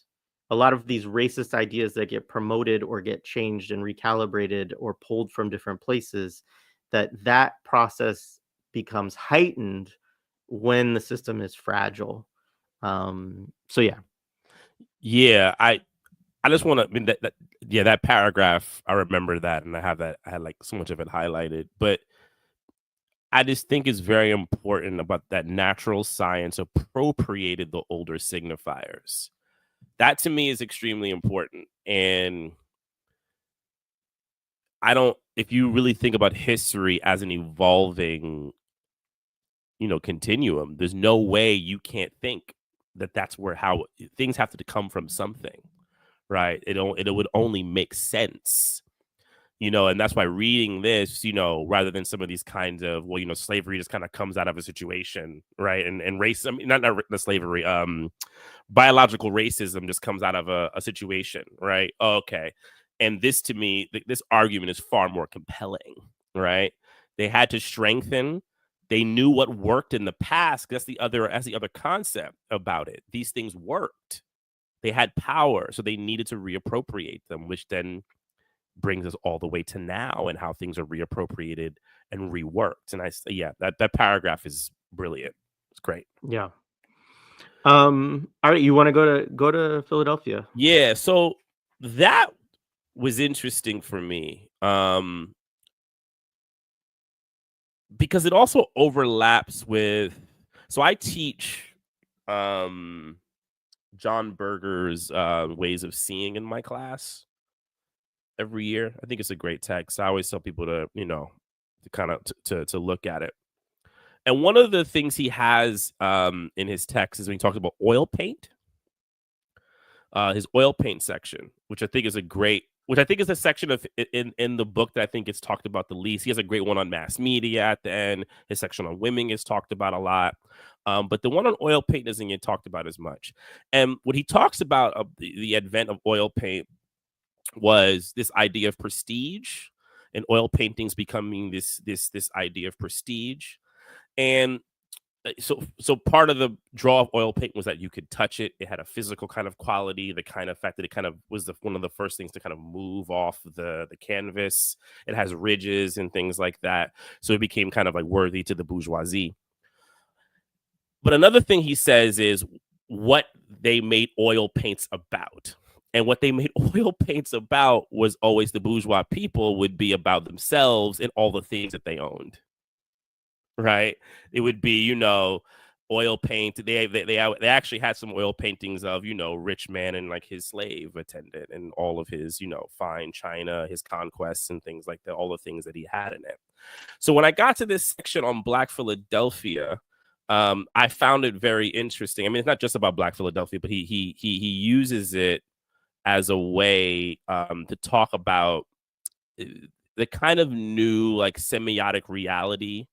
a lot of these racist ideas that get promoted or get changed and recalibrated or pulled from different places, that process becomes heightened when the system is fragile. So yeah. Yeah, I just want to, I mean, that paragraph, I remember that, and I had like so much of it highlighted, but I just think it's very important about that natural science appropriated the older signifiers. That to me is extremely important. And if you really think about history as an evolving, continuum, there's no way you can't think that that's how things have to come from something, right? It would only make sense, and that's why reading this, rather than some of these kinds of, slavery just kind of comes out of a situation, right? And race, I mean, not the slavery, biological racism just comes out of a situation, right? Okay. And this, to me, this argument is far more compelling, right? They had to strengthen. They knew what worked in the past. That's the other concept about it. These things worked. They had power, so they needed to reappropriate them, which then brings us all the way to now and how things are reappropriated and reworked. And that paragraph is brilliant. It's great. Yeah. All right, you want to go to Philadelphia? Yeah, so that was interesting for me. Because it also overlaps with, so I teach John Berger's Ways of Seeing in my class every year. I think it's a great text. I always tell people to, to kind of to look at it. And one of the things he has in his text is when he talks about oil paint, his oil paint section, which I think is a section of in the book that I think it's talked about the least. He has a great one on mass media at the end. His section on women is talked about a lot. But the one on oil paint doesn't get talked about as much. And what he talks about the advent of oil paint was this idea of prestige, and oil paintings becoming this idea of prestige. And so part of the draw of oil paint was that you could touch it. It had a physical kind of quality, the kind of fact that it kind of was one of the first things to kind of move off the canvas. It has ridges and things like that. So it became kind of like worthy to the bourgeoisie. But another thing he says is what they made oil paints about. And what they made oil paints about was always the bourgeois people would be about themselves and all the things that they owned. Right. It would be, oil paint. They actually had some oil paintings of, rich man and like his slave attendant and all of his, fine china, his conquests and things like that, all the things that he had in it. So when I got to this section on Black Philadelphia, I found it very interesting. I mean, it's not just about Black Philadelphia, but he uses it as a way to talk about the kind of new like semiotic reality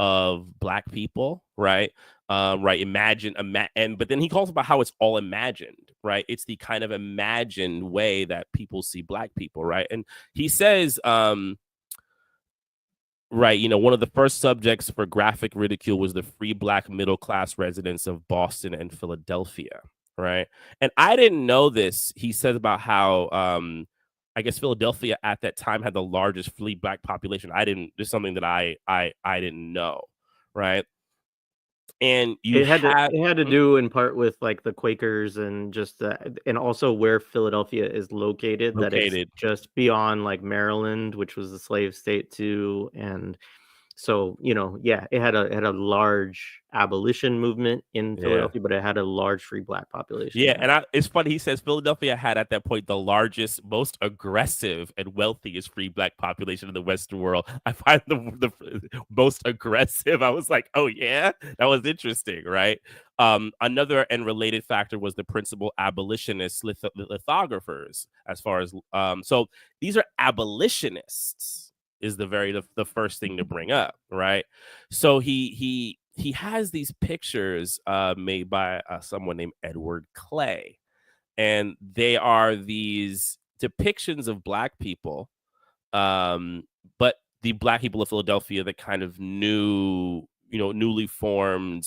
of Black people, right? Right. But then he calls about how it's all imagined, right? It's the kind of imagined way that people see Black people, right? And he says, right, one of the first subjects for graphic ridicule was the free Black middle class residents of Boston and Philadelphia, right? And I didn't know this. He says about how I guess Philadelphia at that time had the largest free black population. There's something that I didn't know, right? And you had It had to do in part with, like, the Quakers and just and also where Philadelphia is located, that it's located. just beyond, like, Maryland, which was a slave state too, and so, yeah, it had a large abolition movement in Yeah. Philadelphia, but it had a large free black population, Yeah, yeah. and it's funny. He says Philadelphia had at that point the largest, most aggressive, and wealthiest free black population in the Western world. I find the most aggressive. I was like, oh yeah, that was interesting, right? Another and related factor was the principal abolitionist lithographers. As far as so these are abolitionists is the first thing to bring up, right? So he has these pictures made by someone named Edward Clay, and they are these depictions of black people, but the black people of Philadelphia, that kind of newly formed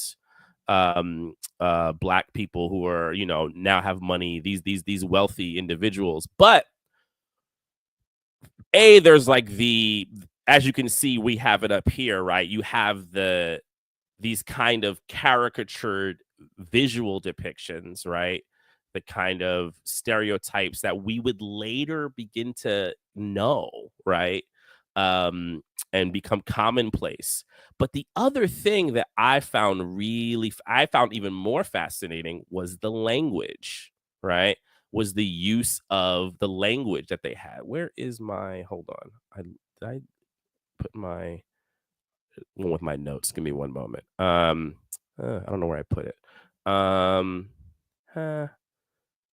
black people who are now have money, these wealthy individuals. But there's like as you can see, we have it up here, right? You have these kind of caricatured visual depictions, right? The kind of stereotypes that we would later begin to know, right? And become commonplace. But the other thing that I found even more fascinating was the language, right? Was the use of the language that they had. Where is my, hold on. Did I put my one with my notes? Give me one moment. I don't know where I put it. All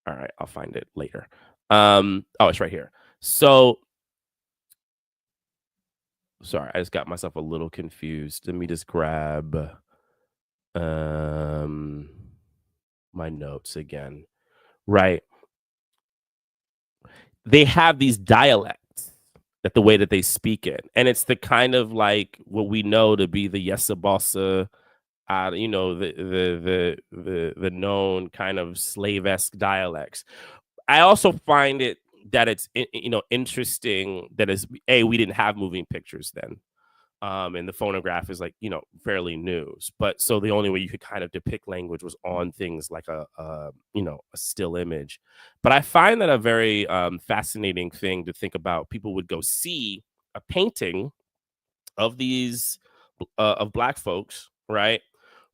right, I'll find it later. Oh, it's right here. So sorry, I just got myself a little confused. Let me just grab my notes again. Right. They have these dialects, that the way that they speak it. And it's the kind of like what we know to be the Yesabasa, the known kind of slave-esque dialects. I also find it that it's interesting that we didn't have moving pictures then. And the phonograph is like fairly new, but so the only way you could kind of depict language was on things like a still image. But I find that a very fascinating thing to think about. People would go see a painting of these of black folks, right,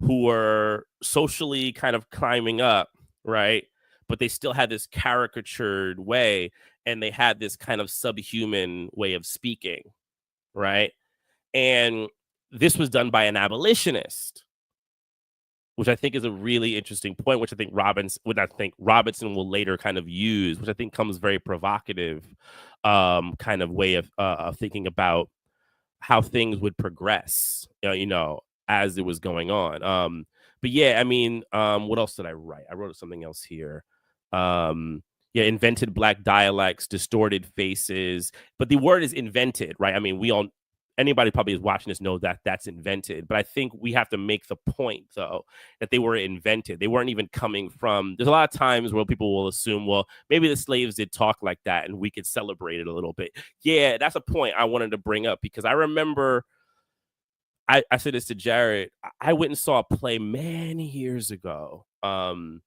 who were socially kind of climbing up, right, but they still had this caricatured way, and they had this kind of subhuman way of speaking, right? And this was done by an abolitionist, which I think is a really interesting point, which I think Robinson will later kind of use, which I think comes very provocative kind of way of thinking about how things would progress, as it was going on. But yeah, I mean, what else did I write? I wrote something else here. Invented black dialects, distorted faces, but the word is invented, right? I mean, anybody probably is watching this knows that that's invented, but I think we have to make the point though that they were invented. They weren't even coming from. There's a lot of times where people will assume, well, maybe the slaves did talk like that and we could celebrate it a little bit. Yeah, that's a point I wanted to bring up, because I remember I said this to Jared. I went and saw a play many years ago. The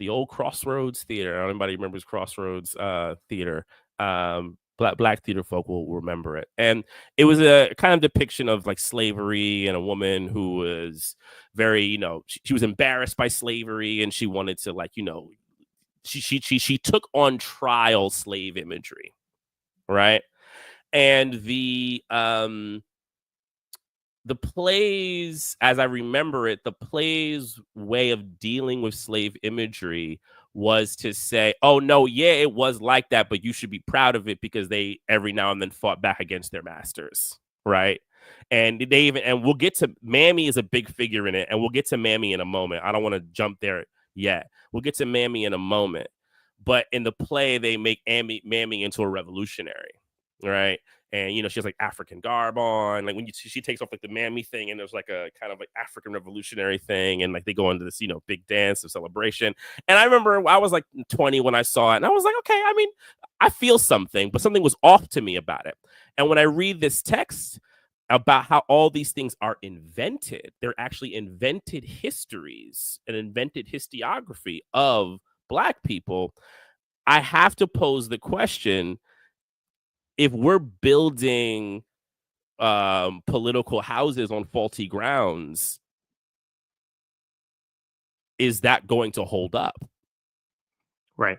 old Crossroads Theater. I don't know if anybody remembers Crossroads Theater. Black theater folk will remember it. And it was a kind of depiction of like slavery and a woman who was very, she was embarrassed by slavery, and she wanted to she took on trial slave imagery, right? And the plays, as I remember it, the play's way of dealing with slave imagery was to say, oh, no, yeah, it was like that, but you should be proud of it because they every now and then fought back against their masters, right? And we'll get to Mammy is a big figure in it, and we'll get to Mammy in a moment. I don't want to jump there yet. We'll get to Mammy in a moment. But in the play, they make Mammy into a revolutionary, right? and she has like African garb on, like when she takes off like the mammy thing, and there's like a kind of like African revolutionary thing, and like they go into this big dance of celebration. And I remember I was like 20 when I saw it, and I was like, okay, I mean, I feel something, but something was off to me about it. And when I read this text about how all these things are invented, they're actually invented histories and invented historiography of Black people, I have to pose the question, if we're building political houses on faulty grounds, is that going to hold up? Right.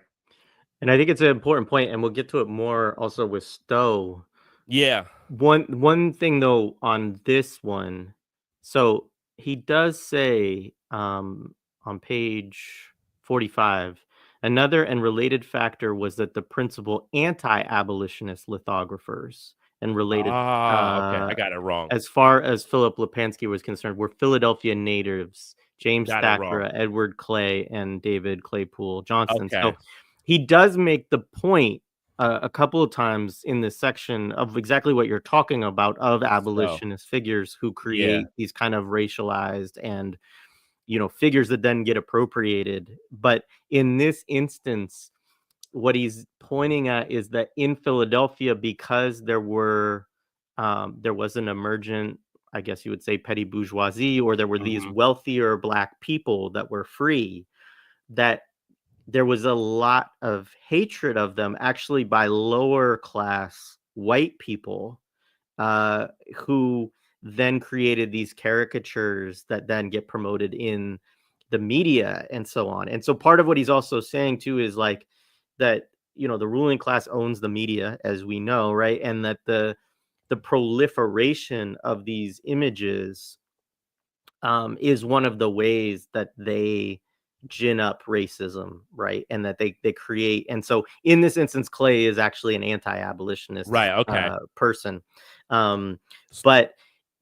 And I think it's an important point, and we'll get to it more also with Stowe. Yeah. One thing though on this one, so he does say on page 45, another and related factor was that the principal anti-abolitionist lithographers and related Okay, I got it wrong. as far as Philip Lipansky was concerned, were Philadelphia natives James Got it wrong. Thackra, Edward Clay, and David Claypool Johnson. Okay. So he does make the point a couple of times in this section of exactly what you're talking about, of abolitionist figures who create these kind of racialized and figures that then get appropriated. But in this instance, what he's pointing at is that in Philadelphia, because there was an emergent, I guess you would say, petty bourgeoisie, or there were these wealthier Black people that were free, that there was a lot of hatred of them actually by lower class white people who then created these caricatures that then get promoted in the media and so on. And so part of what he's also saying too is like that, the ruling class owns the media, as we know, right? And that the proliferation of these images is one of the ways that they gin up racism, right? And that they create. And so in this instance, Clay is actually an anti-abolitionist person. But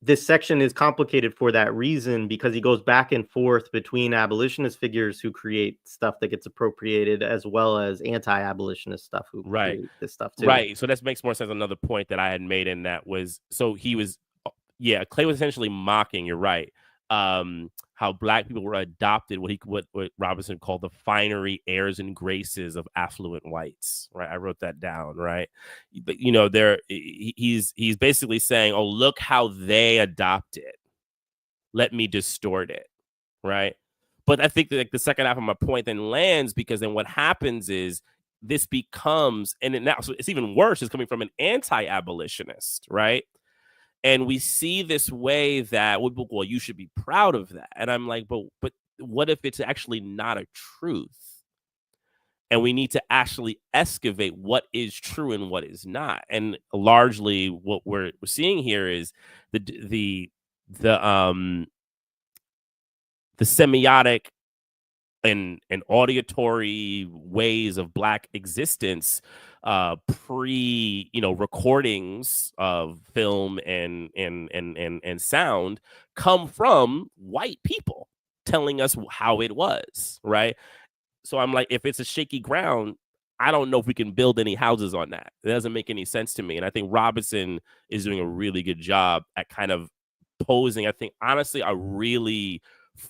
this section is complicated for that reason, because he goes back and forth between abolitionist figures who create stuff that gets appropriated, as well as anti-abolitionist stuff who create this stuff too. Right. So that makes more sense. Another point that I had made in that was, so he was, Clay was essentially mocking, you're right, how Black people were adopted, what Robinson called the finery, airs, and graces of affluent whites. Right, I wrote that down. Right, but he's basically saying, oh, look how they adopt it. Let me distort it. Right, but I think that like the second half of my point then lands, because then what happens is this becomes, and now so it's even worse, is coming from an anti-abolitionist, right? And we see this way that, well, you should be proud of that. And I'm like, but what if it's actually not a truth? And we need to actually excavate what is true and what is not. And largely what we're seeing here is the semiotic and auditory ways of Black existence pre recordings of film and sound come from white people telling us how it was, right? So I'm like, if it's a shaky ground, I don't know if we can build any houses on that. It doesn't make any sense to me. And I think Robinson is doing a really good job at kind of posing, I think, honestly, a really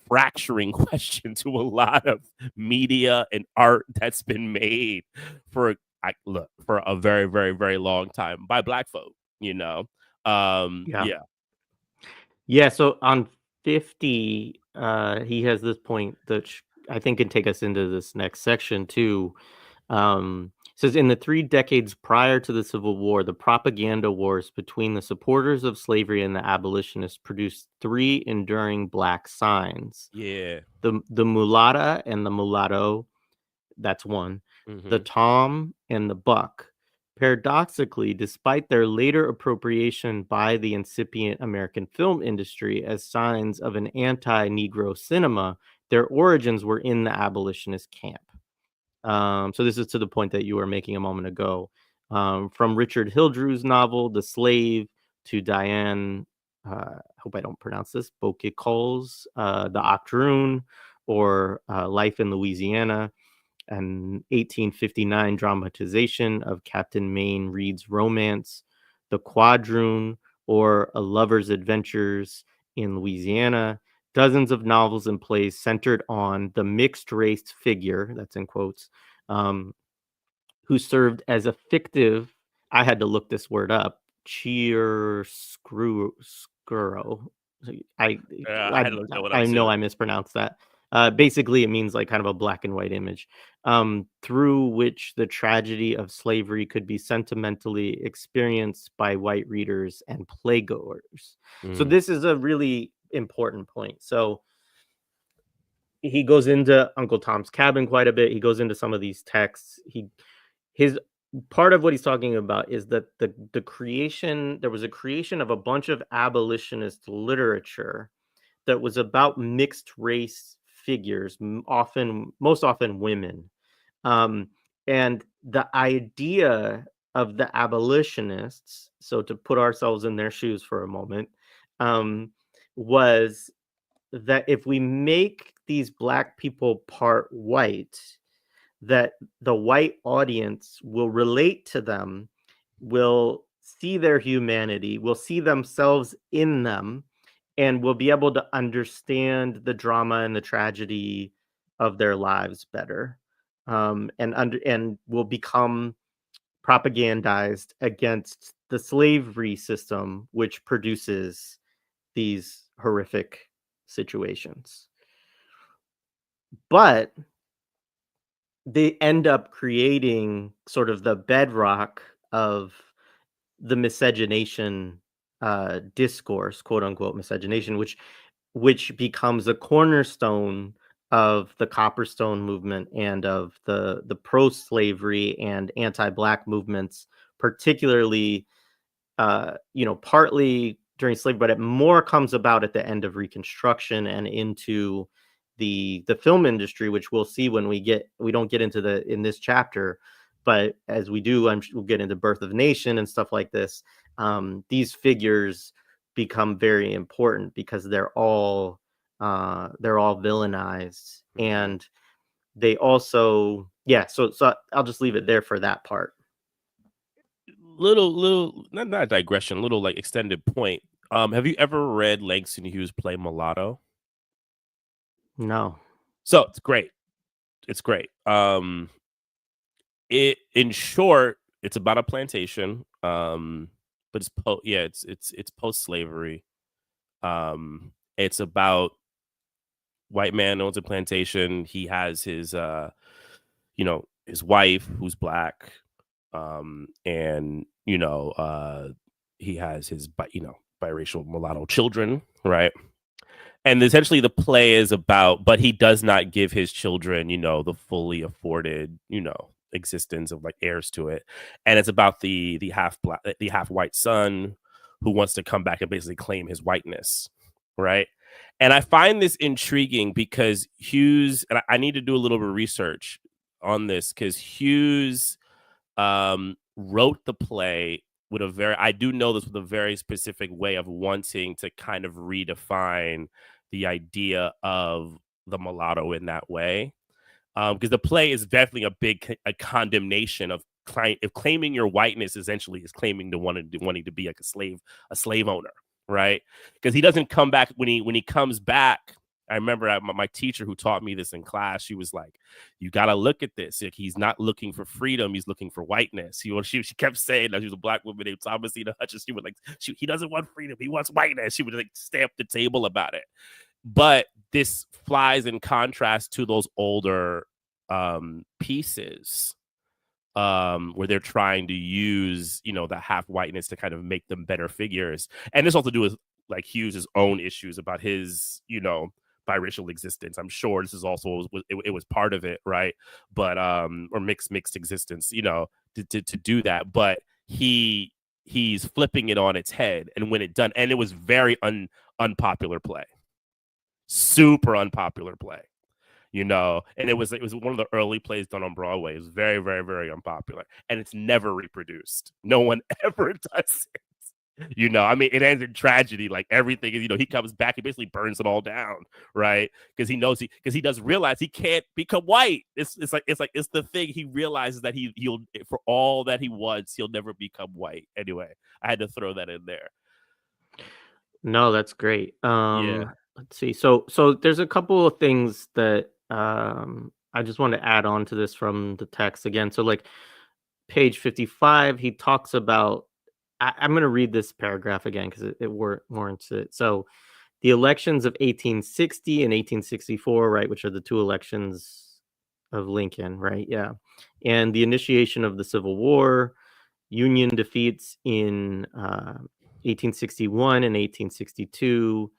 fracturing question to a lot of media and art that's been made for a very, very, very long time by Black folk, Yeah. So on 50, he has this point that I think can take us into this next section too. Says, in the 3 decades prior to the Civil War, the propaganda wars between the supporters of slavery and the abolitionists produced 3 enduring Black signs. Yeah. The mulatta and the mulatto, that's one. The tom and the buck. Paradoxically, despite their later appropriation by the incipient American film industry as signs of an anti-Negro cinema, their origins were in the abolitionist camp. So this is to the point that you were making a moment ago. From Richard Hildrew's novel, The Slave, to Diane, I hope I don't pronounce this, Bouquet-Coles, The Octoroon, or Life in Louisiana, an 1859 dramatization of Captain Mayne Reid's romance, The Quadroon, or A Lover's Adventures in Louisiana. Dozens of novels and plays centered on the mixed race figure, that's in quotes, who served as a fictive, I had to look this word up, chiaroscuro. I I I had to look that one up I know too. I mispronounced that. Basically, it means like kind of a black and white image, through which the tragedy of slavery could be sentimentally experienced by white readers and playgoers. So Mm, this is a really important point. So he goes into Uncle Tom's Cabin quite a bit. He goes into some of these texts. His part of what he's talking about is that the creation there was a creation of a bunch of abolitionist literature that was about mixed race figures, most often women. Um, and the idea of the abolitionists, so to put ourselves in their shoes for a moment, um, was that if we make these black people part white, that the white audience will relate to them, will see their humanity, will see themselves in them, and will be able to understand the drama and the tragedy of their lives better, and will become propagandized against the slavery system, which produces these horrific situations. But they end up creating sort of the bedrock of the miscegenation discourse, quote unquote miscegenation, which becomes a cornerstone of the Copperstone movement and of the pro-slavery and anti-black movements, particularly partly during slavery, but it more comes about at the end of Reconstruction and into the film industry, which we'll see when we don't get into the in this chapter, but as we do, we'll get into Birth of Nation and stuff like this. These figures become very important because they're all villainized, mhm. and they also so I'll just leave it there for that part. Little not a digression, little like extended point. Have you ever read Langston Hughes' play Mulatto? No. So it's great. It's great. It in short, it's about a plantation. But it's post slavery. It's about white man owns a plantation. He has his wife who's black, and he has his biracial mulatto children, right? And essentially the play is about, but he does not give his children, the fully afforded, existence of like heirs to it. And it's about the half black, the half white son who wants to come back and basically claim his whiteness, right? And I find this intriguing because Hughes, and I need to do a little bit of research on this because Hughes wrote the play with I do know this, with a very specific way of wanting to kind of redefine the idea of the mulatto in that way. Because the play is definitely a condemnation of if claiming your whiteness essentially is claiming to wanting to be like a slave owner, right? Because he doesn't come back when he comes back. I remember my teacher who taught me this in class. She was like, "You got to look at this. Like, he's not looking for freedom. He's looking for whiteness." She kept saying that. She was a black woman named Thomasina Hutchins. She would like, he doesn't want freedom. He wants whiteness. She would like stamp the table about it. But this flies in contrast to those older pieces where they're trying to use, the half whiteness to kind of make them better figures. And this also to do with like Hughes' own issues about his, biracial existence. I'm sure this is also it was part of it, right? But or mixed existence, to do that. But he's flipping it on its head, and when it done, and it was very unpopular play, super unpopular play. And it was one of the early plays done on Broadway. It was very, very, very unpopular, and it's never reproduced. No one ever does it. I mean, it ends in tragedy. Like everything, he comes back, he basically burns it all down, right? Because he does realize he can't become white. It's the thing. He realizes that he'll for all that he wants, he'll never become white. Anyway, I had to throw that in there. No, that's great. Yeah. Let's see. So there's a couple of things that I just want to add on to this from the text again. So like page 55, he talks about I'm going to read this paragraph again because it warrants it. So the elections of 1860 and 1864, right, which are the two elections of Lincoln, right? Yeah. And the initiation of the Civil War, Union defeats in 1861 and 1862,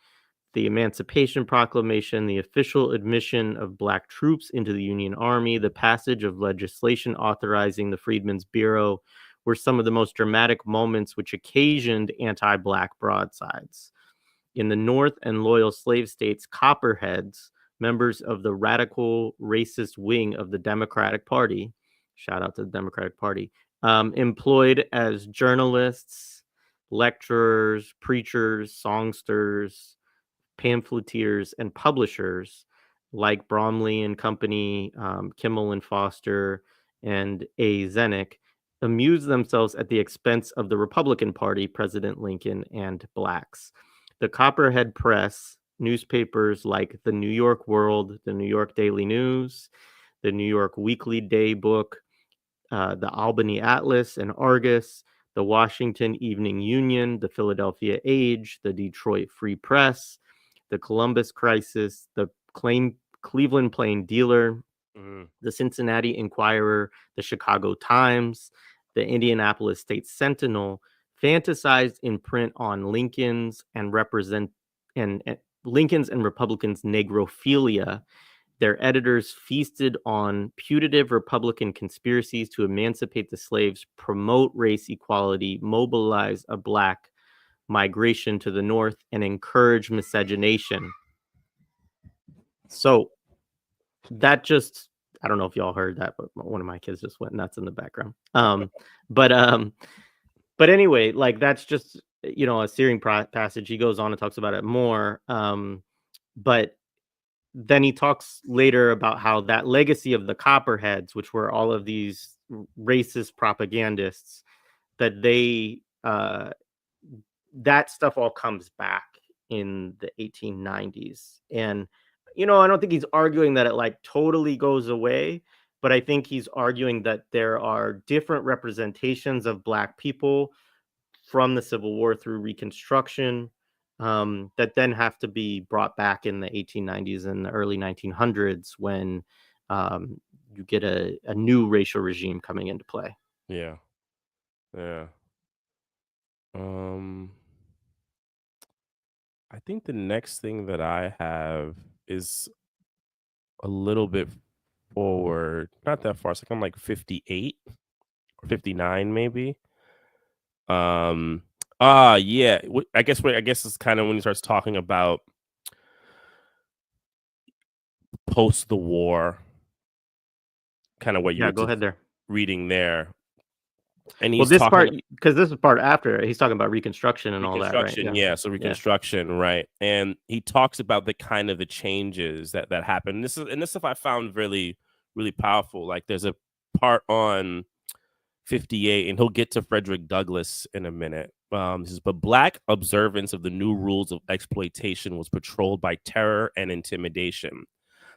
the Emancipation Proclamation, the official admission of Black troops into the Union Army, the passage of legislation authorizing the Freedmen's Bureau were some of the most dramatic moments which occasioned anti-Black broadsides. In the North and loyal slave states, Copperheads, members of the radical racist wing of the Democratic Party, shout out to the Democratic Party, employed as journalists, lecturers, preachers, songsters, pamphleteers, and publishers like Bromley and Company, Kimmel and Foster, and A. Zenick, amuse themselves at the expense of the Republican Party, President Lincoln, and blacks. The Copperhead Press, newspapers like the New York World, the New York Daily News, the New York Weekly Day Book, the Albany Atlas and Argus, the Washington Evening Union, the Philadelphia Age, the Detroit Free Press, the Columbus Crisis, the Cleveland Plain Dealer, the Cincinnati Enquirer, the Chicago Times, the Indianapolis State Sentinel, fantasized in print on Lincoln's and Lincoln's and Republicans' negrophilia. Their editors feasted on putative Republican conspiracies to emancipate the slaves, promote race equality, mobilize a Black migration to the North, and encourage miscegenation. So that just, I don't know if y'all heard that, but one of my kids just went nuts in the background. But anyway, like that's just, a searing passage. He goes on and talks about it more. But then he talks later about how that legacy of the Copperheads, which were all of these racist propagandists, that that stuff all comes back in the 1890s. And, I don't think he's arguing that it like totally goes away, but I think he's arguing that there are different representations of Black people from the Civil War through Reconstruction that then have to be brought back in the 1890s and the early 1900s when you get a new racial regime coming into play. Yeah. Yeah. I think the next thing that I have is a little bit forward, not that far. It's like I'm like 58 or 59 maybe. Yeah. I guess it's kind of when he starts talking about post the war, kind of what you were go ahead there. reading there. And he's this part, because this is part after he's talking about Reconstruction and all that, right? Yeah. So Reconstruction, right? And he talks about the kind of the changes that happened. This stuff I found really, really powerful. Like there's a part on 58, and he'll get to Frederick Douglass in a minute. This is, but Black observance of the new rules of exploitation was patrolled by terror and intimidation.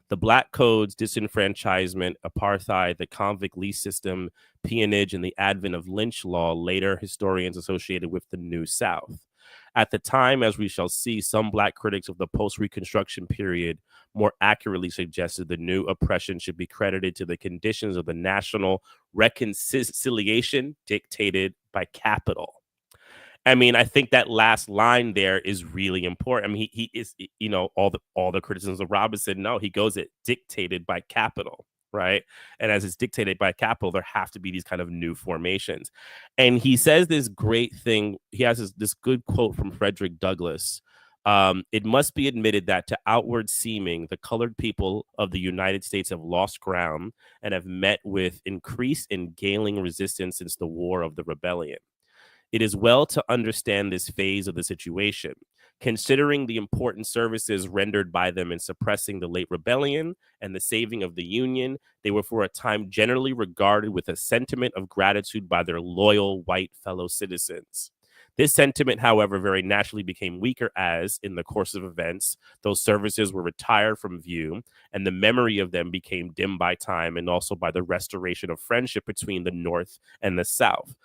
The Black codes, disenfranchisement, apartheid, the convict lease system, peonage, and the advent of lynch law, later historians associated with the New South. At the time, as we shall see, some Black critics of the post-Reconstruction period more accurately suggested the new oppression should be credited to the conditions of the national reconciliation dictated by capital. I mean, I think that last line there is really important. I mean, he is, all the criticisms of Robinson. No, he goes it dictated by capital, right? And as it's dictated by capital, there have to be these kind of new formations. And he says this great thing. He has this good quote from Frederick Douglass. It must be admitted that to outward seeming, the colored people of the United States have lost ground and have met with increased and gaining resistance since the War of the Rebellion. It is well to understand this phase of the situation. Considering the important services rendered by them in suppressing the late rebellion and the saving of the Union, they were for a time generally regarded with a sentiment of gratitude by their loyal white fellow citizens. This sentiment, however, very naturally became weaker as, in the course of events, those services were retired from view, and the memory of them became dim by time and also by the restoration of friendship between the North and the South.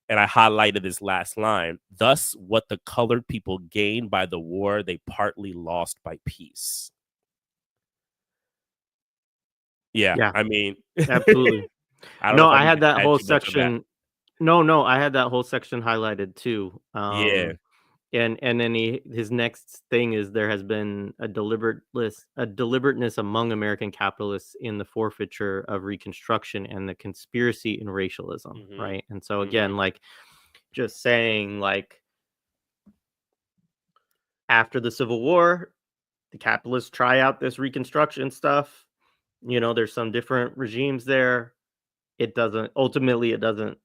And I highlighted this last line. Thus, what the colored people gained by the war, they partly lost by peace. Yeah, Yeah, I mean, absolutely. I don't know No, if I I need had to that add whole too much on that. section. No, I had that whole section highlighted too. Yeah. And then his next thing is there has been a deliberateness among American capitalists in the forfeiture of Reconstruction and the conspiracy in racialism, Mm-hmm. right? And so Mm-hmm. again, like just saying like after the Civil War, the capitalists try out this Reconstruction stuff. There's some different regimes there. It doesn't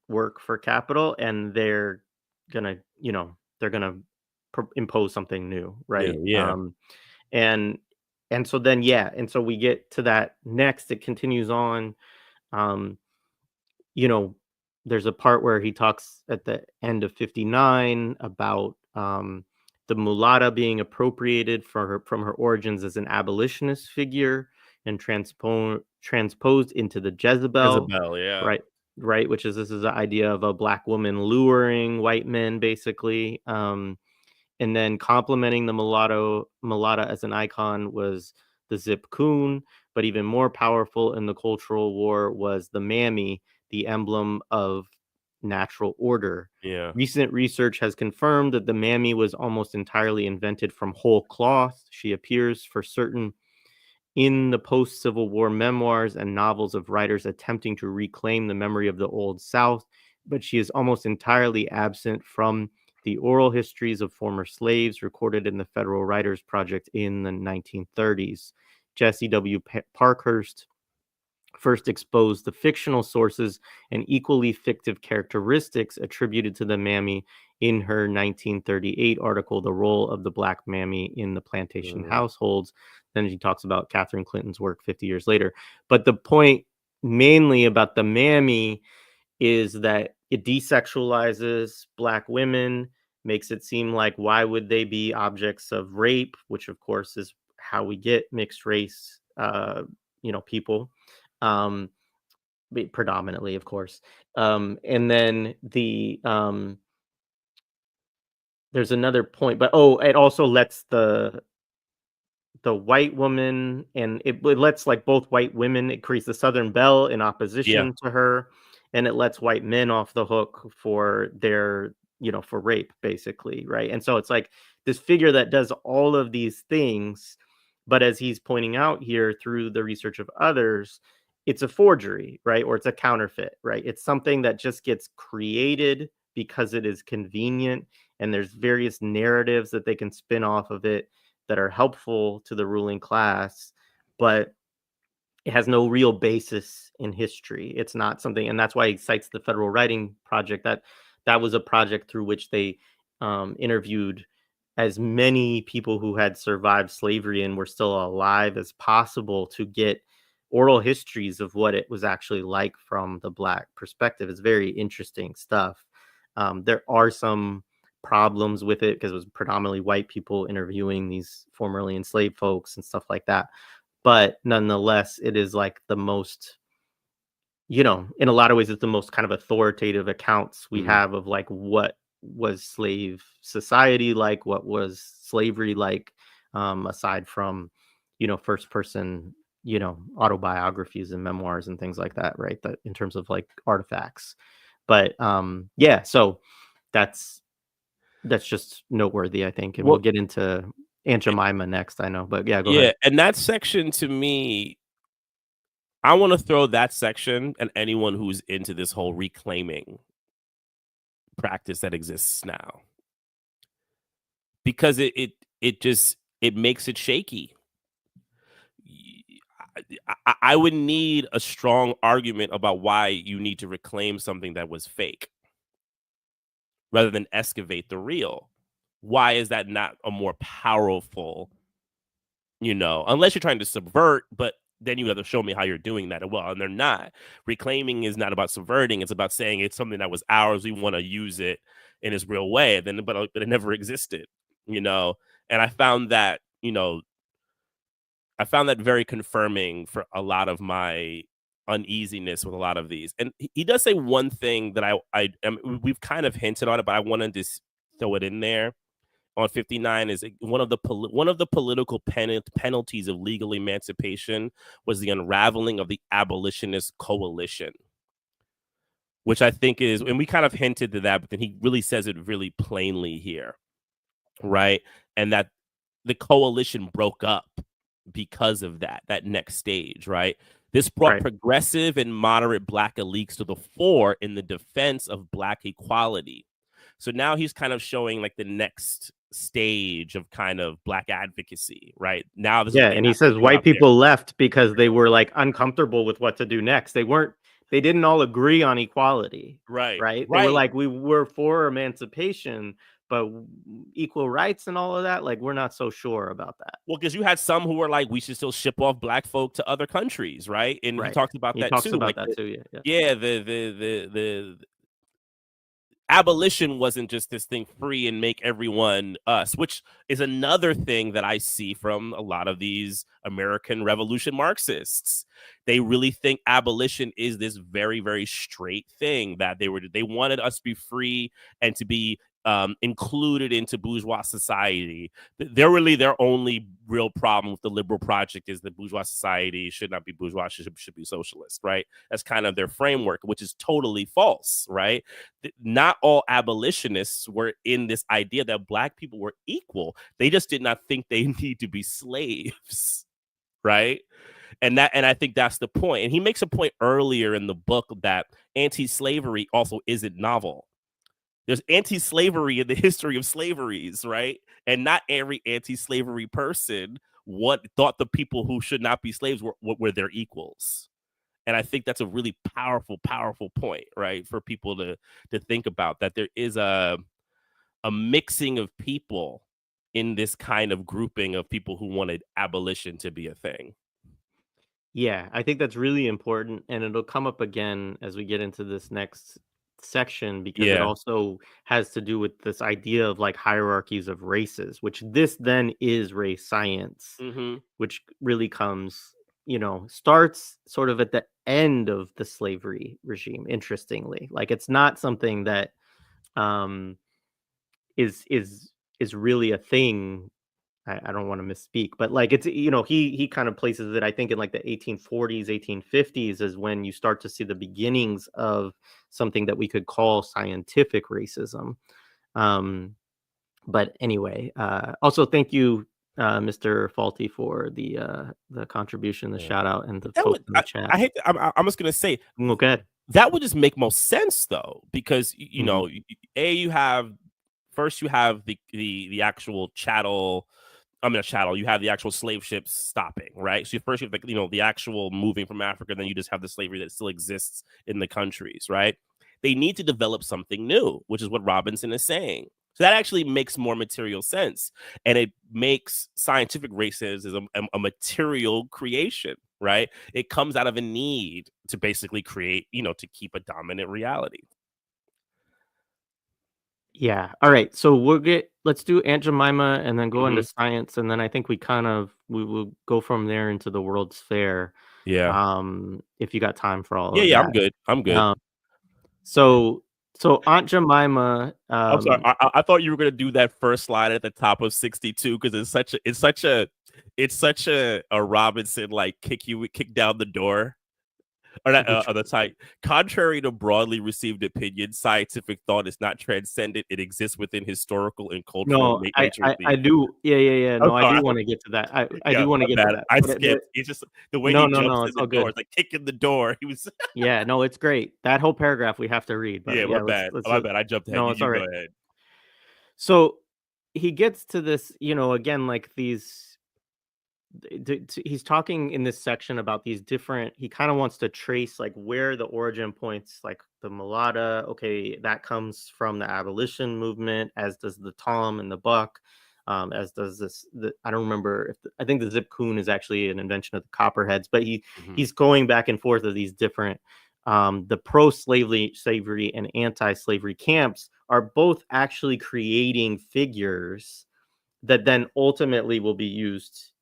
work for capital, and gonna, they're gonna impose something new, Yeah. right? Yeah. And so then, yeah, and so we get to that next. It continues on. Um, you know, there's a part where he talks at the end of 59 about the mulatta being appropriated from her origins as an abolitionist figure and transposed into the Jezebel, Isabel. Yeah. right? Right, which is this is the idea of a black woman luring white men, basically. And then complementing the mulatta as an icon was the Zip Coon, but even more powerful in the Cultural War was the mammy, the emblem of natural order. Yeah. Recent research has confirmed that the mammy was almost entirely invented from whole cloth. She appears for certain in the post Civil War memoirs and novels of writers attempting to reclaim the memory of the Old South, but she is almost entirely absent from the oral histories of former slaves recorded in the Federal Writers Project in the 1930s. Jesse W. Parkhurst first exposed the fictional sources and equally fictive characteristics attributed to the mammy in her 1938 article, The Role of the Black Mammy in the Plantation Mm. Households. Then she talks about Catherine Clinton's work 50 years later. But the point mainly about the mammy is that it desexualizes Black women, makes it seem like why would they be objects of rape, which of course is how we get mixed race, people. Um, predominantly, of course. And then there's another point, but it also lets the white woman, and it lets like both white women. It creates the Southern Belle in Yeah. opposition to her, and it lets white men off the hook for their for rape, basically, right? And so it's like this figure that does all of these things, but as he's pointing out here through the research of others, it's a forgery, right? Or it's a counterfeit, right? It's something that just gets created because it is convenient, and there's various narratives that they can spin off of it that are helpful to the ruling class, but it has no real basis in history. It's not something, and that's why he cites the Federal Writing Project. That was a project through which they interviewed as many people who had survived slavery and were still alive as possible to get oral histories of what it was actually like from the Black perspective. It's very interesting stuff. There are some problems with it because it was predominantly white people interviewing these formerly enslaved folks and stuff like that. But nonetheless, it is like the most, in a lot of ways, it's the most kind of authoritative accounts we Mm. have of like what was slave society like, what was slavery like, aside from, first person, autobiographies and memoirs and things like that, right? That in terms of like artifacts. But yeah, so that's just noteworthy, I think, and we'll Well, get into Aunt Jemima next, I know, but yeah, go yeah, ahead. and that section to me, I want to throw that section and anyone who's into this whole reclaiming practice that exists now, because it just it makes it shaky. I would need a strong argument about why you need to reclaim something that was fake. rather than excavate the real. Why is that not a more powerful, unless you're trying to subvert, but then you have to show me how you're doing that. Well, and they're not. Reclaiming is not about subverting. It's about saying it's something that was ours. We want to use it in its real way. But it never existed, And I found that very confirming for a lot of my uneasiness with a lot of these. And he does say one thing that we've kind of hinted on it, but I wanted to throw it in there. On 59 is one of the political penalties of legal emancipation was the unraveling of the abolitionist coalition, which I think is, and we kind of hinted to that, but then he really says it really plainly here, right? And that the coalition broke up because of that next stage, right? This brought progressive and moderate Black elites to the fore in the defense of Black equality. So now he's kind of showing like the next stage of kind of Black advocacy, right? Now and he says white people left because they were like uncomfortable with what to do next. They didn't all agree on equality, right? They were like, we were for emancipation, but equal rights and all of that, like, we're not so sure about that. Well, because you had some who were like, we should still ship off Black folk to other countries, right? And he talks about that too. The abolition wasn't just this thing free and make everyone us, which is another thing that I see from a lot of these American Revolution Marxists. They really think abolition is this very, very straight thing, that they wanted us to be free and to be included into bourgeois society. Their only real problem with the liberal project is that bourgeois society should not be bourgeois, should be socialist, right? That's kind of their framework, which is totally false, right? Not all abolitionists were in this idea that Black people were equal. They just did not think they need to be slaves, right? And I think that's the point. And he makes a point earlier in the book that anti-slavery also isn't novel. There's anti-slavery in the history of slaveries, right? And not every anti-slavery person thought the people who should not be slaves were their equals. And I think that's a really powerful, powerful point, right? For people to think about, that there is a mixing of people in this kind of grouping of people who wanted abolition to be a thing. Yeah, I think that's really important. And it'll come up again as we get into this next section, because it also has to do with this idea of like hierarchies of races, which this then is race science, which really comes, starts sort of at the end of the slavery regime. Interestingly, like, it's not something that is really a thing. I don't want to misspeak, but like, it's, he kind of places it, I think, in like the 1840s, 1850s is when you start to see the beginnings of something that we could call scientific racism. But anyway, also thank you, Mr. Faulty, for the contribution, the shout out, and the post in the chat. I'm just gonna say, okay, that would just make most sense though, because you have the actual chattel. You have the actual slave ships stopping, right? So first you have the actual moving from Africa, then you just have the slavery that still exists in the countries, right? They need to develop something new, which is what Robinson is saying. So that actually makes more material sense, and it makes scientific racism a material creation, right? It comes out of a need to basically create, to keep a dominant reality. Yeah. All right. So let's do Aunt Jemima and then go into science. And then I think we will go from there into the World's Fair. Yeah. If you got time for all of that. Yeah, I'm good. So Aunt Jemima. I'm sorry. I thought you were going to do that first slide at the top of 62, because it's such a Robinson, like, kick down the door. Or not, the type. Contrary to broadly received opinion, scientific thought is not transcended. It exists within historical and cultural. No, I do. Yeah. No, I do want to get to that. I do want to get to that. I skipped. It's just the way he jumps in the door. It's like kicking the door. He was. Yeah, no, it's great. That whole paragraph we have to read. But my bad. My bad. I jumped ahead. No, it's all right. Go ahead. So he gets to this, again, like he's talking in this section about these different. He kind of wants to trace like where the origin points, like the mulatta. Okay, that comes from the abolition movement, as does the tom and the buck, as does this. I don't remember if I think the zip coon is actually an invention of the copperheads, but Mhm. he's going back and forth of these different. The slavery and anti-slavery camps are both actually creating figures that then ultimately will be used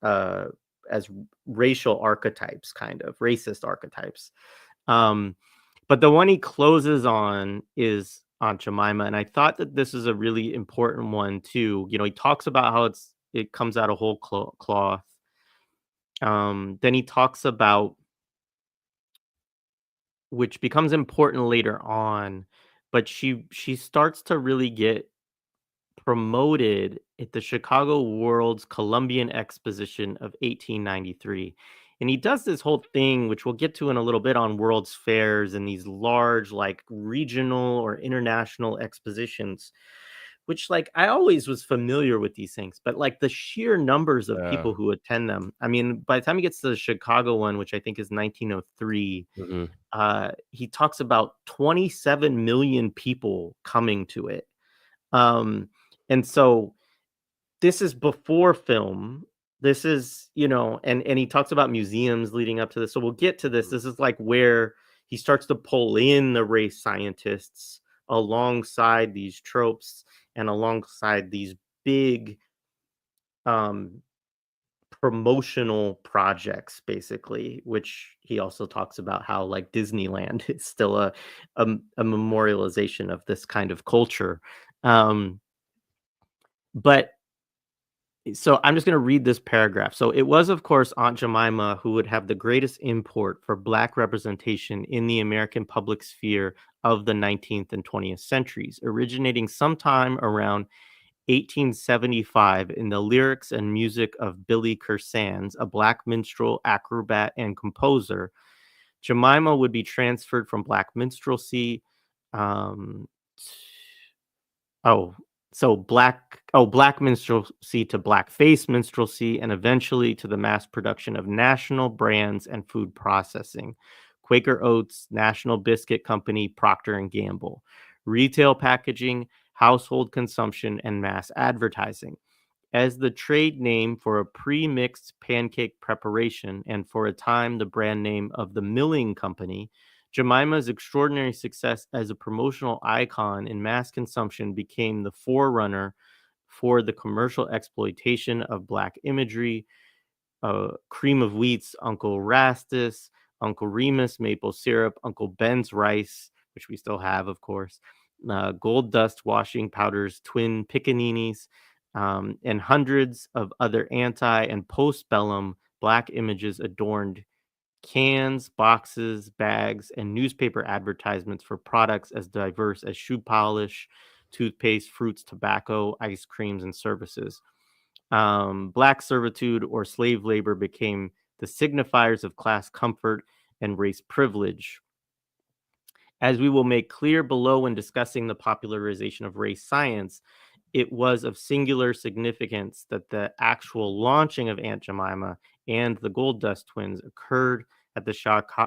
uh, as racial archetypes, kind of racist archetypes. Um, but the one he closes on is Aunt Jemima, and I thought that this is a really important one too. He talks about how it comes out of whole cloth. Then he talks about, which becomes important later on, but she starts to really get promoted at the Chicago World's Columbian Exposition of 1893. And he does this whole thing, which we'll get to in a little bit, on World's Fairs and these large, like regional or international expositions, which, like, I always was familiar with these things, but like the sheer numbers of Yeah. people who attend them. I mean, by the time he gets to the Chicago one, which I think is 1903, Mhm. he talks about 27 million people coming to it. Um, and so this is before film. This is, and he talks about museums leading up to this. So we'll get to this. Mhm. This is like where he starts to pull in the race scientists alongside these tropes and alongside these big um promotional projects, basically, which he also talks about how like Disneyland is still a memorialization of this kind of culture. Um but So I'm just going to read this paragraph. So it was, of course, Aunt Jemima who would have the greatest import for Black representation in the American public sphere of the 19th and 20th centuries, originating sometime around 1875 in the lyrics and music of Billy Kersands, a Black minstrel, acrobat, and composer. Jemima would be transferred from Black minstrelsy. Um, Oh, black minstrelsy to blackface minstrelsy, and eventually to the mass production of national brands and food processing. Quaker Oats, National Biscuit Company, Procter and Gamble. Retail packaging, household consumption, and mass advertising. As the trade name for a pre-mixed pancake preparation, and for a time the brand name of the milling company, Jemima's extraordinary success as a promotional icon in mass consumption became the forerunner for the commercial exploitation of Black imagery. Cream of Wheat's Uncle Rastus, Uncle Remus maple syrup, Uncle Ben's rice, which we still have, of course, Gold Dust washing powders, twin pickaninnies, and hundreds of other anti and postbellum Black images adorned cans, boxes, bags, and newspaper advertisements for products as diverse as shoe polish, toothpaste, fruits, tobacco, ice creams, and services. Black servitude or slave labor became the signifiers of class comfort and race privilege. As we will make clear below when discussing the popularization of race science, it was of singular significance that the actual launching of Aunt Jemima and the Gold Dust Twins occurred at the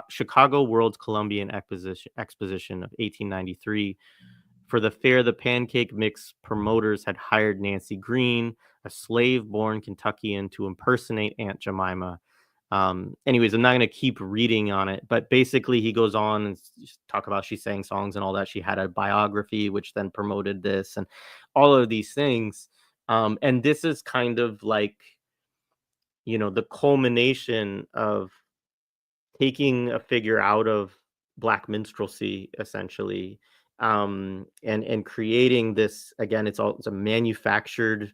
Chicago World's Columbian Exposition of 1893. For the fair, the pancake mix promoters had hired Nancy Green, a slave-born Kentuckian, to impersonate Aunt Jemima. Anyways, I'm not going to keep reading on it, but basically he goes on and talk about she sang songs and all that. She had a biography, which then promoted this and all of these things. And this is kind of like, the culmination of taking a figure out of Black minstrelsy, essentially, and creating this again. It's a manufactured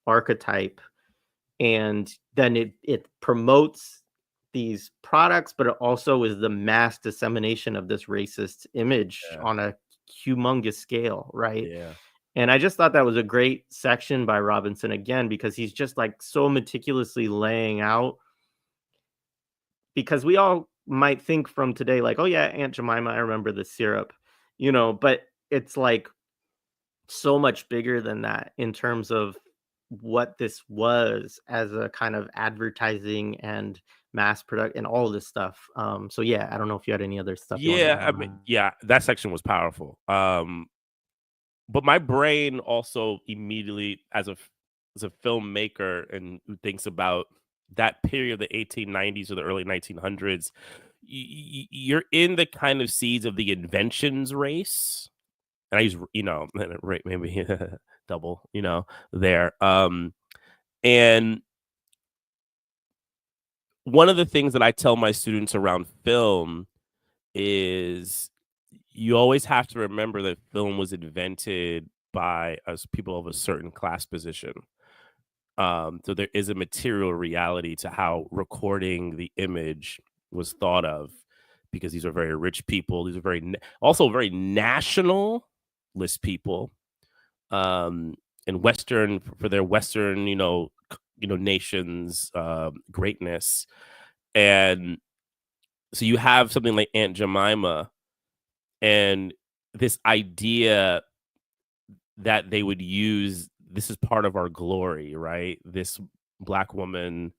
archetype, and then it promotes these products, but it also is the mass dissemination of this racist image Yeah. on a humongous scale, right? Yeah. And I just thought that was a great section by Robinson, again, because he's just like so meticulously laying out, because we all might think from today, like, oh yeah, Aunt Jemima, I remember the syrup, but it's like so much bigger than that in terms of what this was as a kind of advertising and mass product and all of this stuff. So yeah, I don't know if you had any other stuff you wanted to Yeah, add I on mean, that. yeah, that section was powerful. But my brain also immediately, as a filmmaker and who thinks about that period of the 1890s or the early 1900s, you're in the kind of seeds of the inventions race. And I use, right, maybe double, there. And one of the things that I tell my students around film is you always have to remember that film was invented by us people of a certain class position. So there is a material reality to how recording the image was thought of, because these are very rich people. These are also very nationalist people, and Western for their Western, nations, greatness. And so you have something like Aunt Jemima, and this idea that they would use this is part of our glory, right? This Black woman,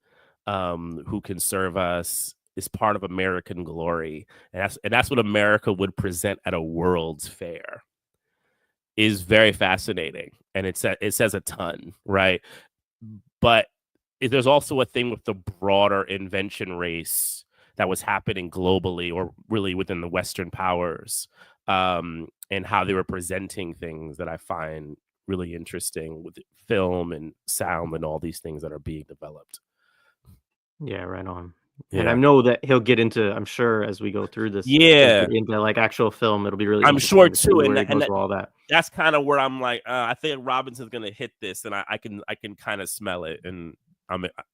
who can serve us, is part of American glory, and that's what America would present at a World's Fair. Is very fascinating, and it says a ton, right? But there's also a thing with the broader invention race that was happening globally, or really within the Western powers, and how they were presenting things that I find really interesting with film and sound and all these things that are being developed. Yeah, right on. And I Yeah. know that he'll get into, I'm sure as we go through this, he'll Yeah. get into like actual film. It'll be really I'm sure interesting to see too, where he goes with all that. that's kind of where I'm like, I think Robinson's gonna hit this, and I can kind of smell it, and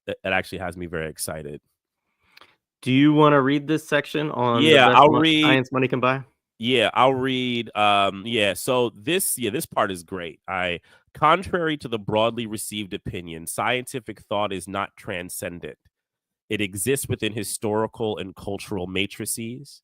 it actually has me very excited. Do you want to read this section on the Yeah, best I'll read. science money can buy? Yeah, I'll read. So this part is great. Contrary to the broadly received opinion, scientific thought is not transcendent. It exists within historical and cultural matrices.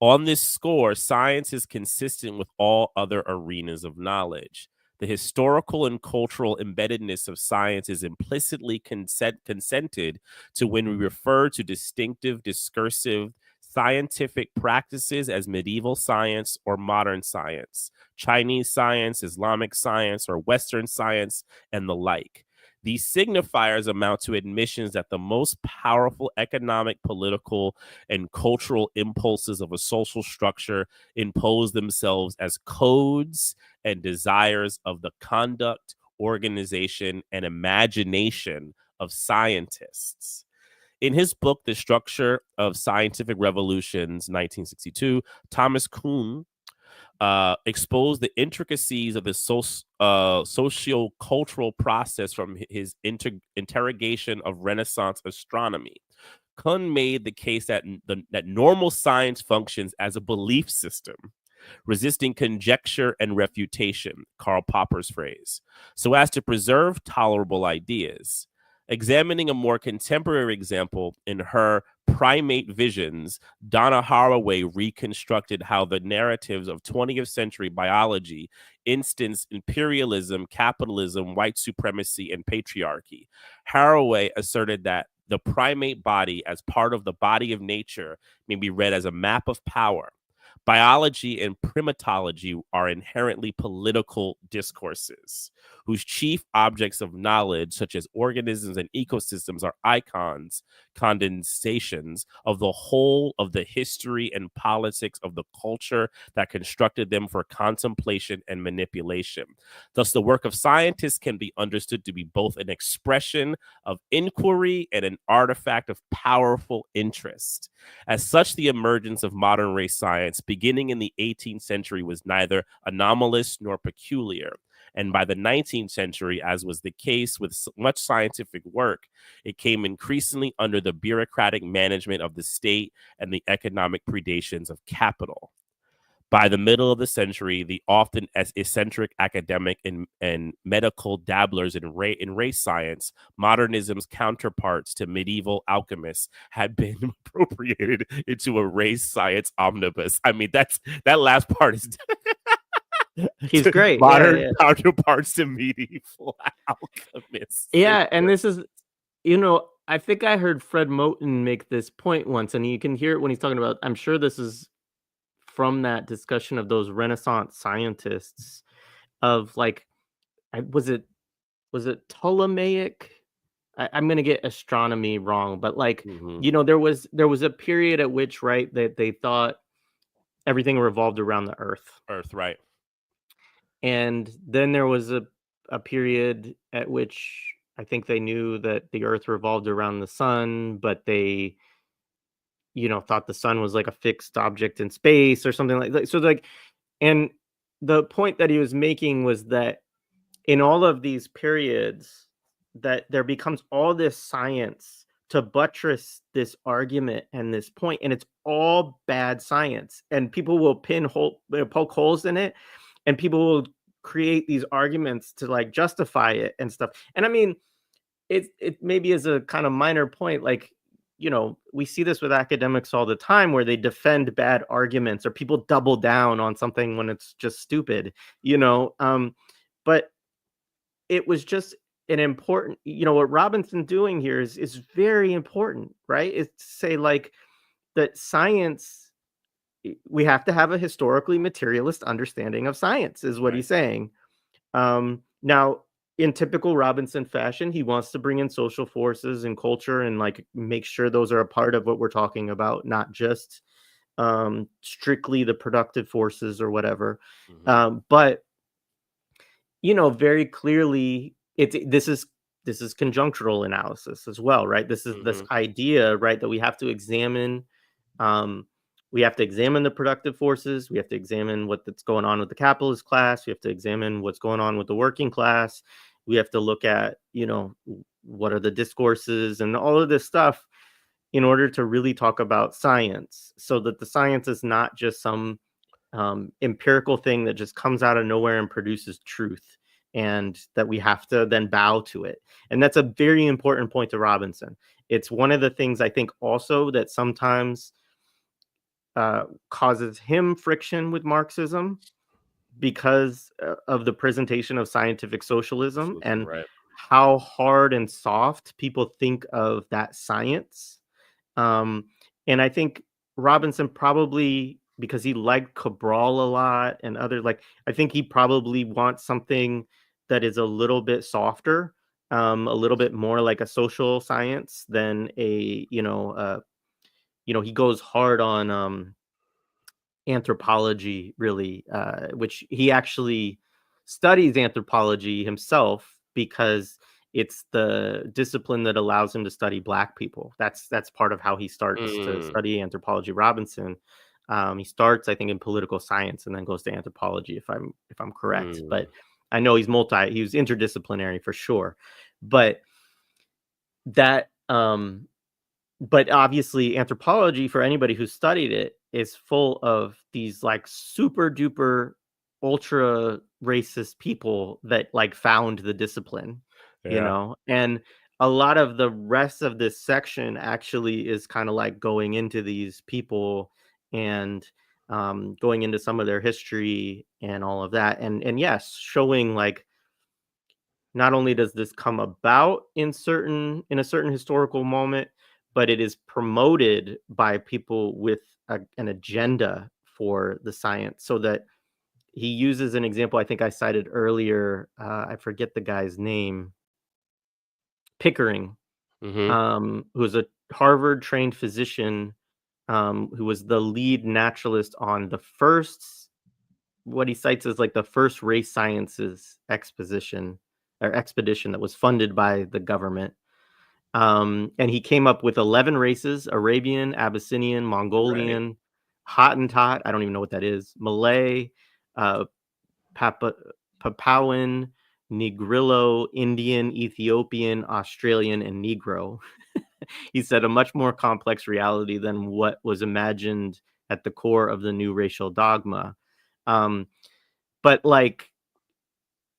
On this score, science is consistent with all other arenas of knowledge. The historical and cultural embeddedness of science is implicitly consented to when we refer to distinctive, discursive, scientific practices as medieval science or modern science, Chinese science, Islamic science, or Western science, and the like. These signifiers amount to admissions that the most powerful economic, political, and cultural impulses of a social structure impose themselves as codes and desires of the conduct, organization, and imagination of scientists. In his book, The Structure of Scientific Revolutions, 1962, Thomas Kuhn exposed the intricacies of the socio-cultural process from his interrogation of Renaissance astronomy. Kuhn made the case that normal science functions as a belief system, resisting conjecture and refutation, Karl Popper's phrase, so as to preserve tolerable ideas. Examining a more contemporary example in her Primate Visions, Donna Haraway reconstructed how the narratives of 20th century biology instance imperialism, capitalism, white supremacy, and patriarchy. Haraway asserted that the primate body, as part of the body of nature, may be read as a map of power. Biology and primatology are inherently political discourses, whose chief objects of knowledge, such as organisms and ecosystems, are icons, condensations of the whole of the history and politics of the culture that constructed them for contemplation and manipulation. Thus, the work of scientists can be understood to be both an expression of inquiry and an artifact of powerful interest. As such, the emergence of modern race science beginning in the 18th century was neither anomalous nor peculiar. And by the 19th century, as was the case with much scientific work, it came increasingly under the bureaucratic management of the state and the economic predations of capital. By the middle of the century, the often eccentric academic and medical dabblers in race science, modernism's counterparts to medieval alchemists, had been appropriated into a race science omnibus. I mean, that last part is He's great. Modern Yeah. counterparts to medieval alchemists. Yeah, and this is, I think I heard Fred Moten make this point once, and you can hear it when he's talking about, I'm sure this is from that discussion of those Renaissance scientists of like, was it Ptolemaic? I'm gonna get astronomy wrong, but like, Mhm. there was a period at which, right, that they thought everything revolved around the Earth. Earth, right. And then there was a period at which I think they knew that the Earth revolved around the sun, but they, thought the sun was like a fixed object in space or something like that. So like, and the point that he was making was that in all of these periods, that there becomes all this science to buttress this argument and this point, and it's all bad science, and people will poke holes in it, and people will create these arguments to like justify it and stuff. And I mean, it maybe is a kind of minor point, like, we see this with academics all the time where they defend bad arguments or people double down on something when it's just stupid, but it was just an important, what Robinson doing here is very important, right? It's to say like that science, we have to have a historically materialist understanding of science, is what Right. he's saying. Now, in typical Robinson fashion, he wants to bring in social forces and culture and like make sure those are a part of what we're talking about, not just strictly the productive forces or whatever. Mhm. But very clearly, this is conjunctural analysis as well, right? This is this Mhm. idea, right, that um, we have to examine the productive forces. We have to examine what's going on with the capitalist class. We have to examine what's going on with the working class. We have to look at, what are the discourses and all of this stuff in order to really talk about science, so that the science is not just some empirical thing that just comes out of nowhere and produces truth, and that we have to then bow to it. And that's a very important point to Robinson. It's one of the things I think also that sometimes causes him friction with Marxism, because of the presentation of scientific socialism Socialism, and right. how hard and soft people think of that science. Um, and I think Robinson probably, because he liked Cabral a lot and other, like, I think he probably wants something that is a little bit softer, a little bit more like a social science than he goes hard on anthropology, really, which he actually studies anthropology himself because it's the discipline that allows him to study Black people. That's part of how he starts to Mm. study anthropology. Robinson, he starts, I think, in political science and then goes to anthropology, if I'm correct. Mm. But I know he was interdisciplinary for sure. But that but obviously anthropology, for anybody who studied it, is full of these like super duper ultra racist people that like found the discipline, Yeah. and a lot of the rest of this section actually is kind of like going into these people and going into some of their history and all of that, and yes, showing like not only does this come about in a certain historical moment, but it is promoted by people with an agenda for the science. So that he uses an example I think I cited earlier. I forget the guy's name. Pickering, Mhm. who was a Harvard trained physician, who was the lead naturalist on the first, what he cites as like the first race sciences exposition or expedition that was funded by the government. And he came up with 11 races: Arabian, Abyssinian, Right. Mongolian, Hottentot, I don't even know what that is, Malay, uh, Papa, Papuan, Negrillo, Indian, Ethiopian, Australian, and Negro. He said a much more complex reality than what was imagined at the core of the new racial dogma. Um, but like,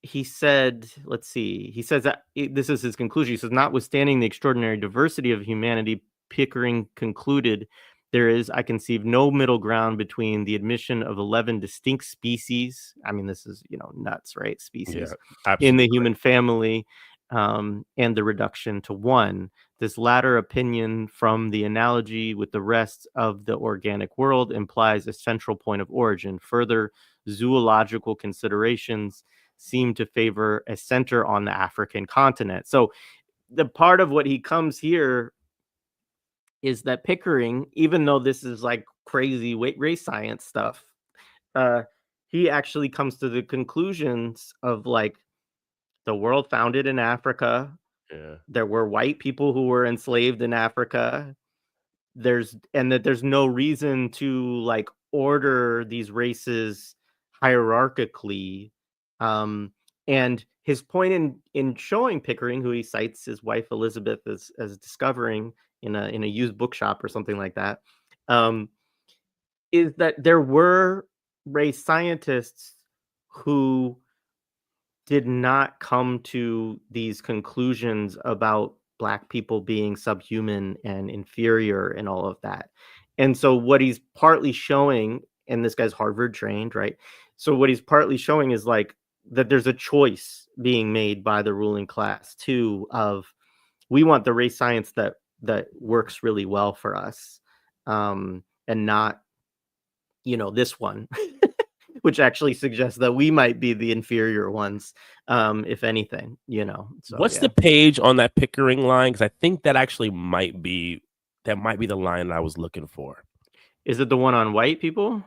he said, let's see, he says that this is his conclusion. He says, notwithstanding the extraordinary diversity of humanity, Pickering concluded There is, I conceive, no middle ground between the admission of 11 distinct species. I mean, this is, nuts, right? Species in the absolutely. human family, and the reduction to one. This latter opinion, from the analogy with the rest of the organic world, implies a central point of origin. Further zoological considerations seem to favor a center on the African continent. So the part of what he comes here is that Pickering, even though this is like crazy race science stuff, uh, he actually comes to the conclusions of like the world founded in Africa. Yeah. There were white people who were enslaved in Africa. That there's no reason to like order these races hierarchically. And his point in showing Pickering, who he cites his wife Elizabeth as discovering in a used bookshop or something like that, is that there were race scientists who did not come to these conclusions about Black people being subhuman and inferior and all of that. And so what he's partly showing, and this guy's Harvard trained, right? So what he's partly showing is like that there's a choice being made by the ruling class too, of we want the race science that works really well for us, and not, this one. Which actually suggests that we might be the inferior ones, if anything, So, What's the page on that Pickering line? Because I think that actually might be the line I was looking for. Is it the one on white people?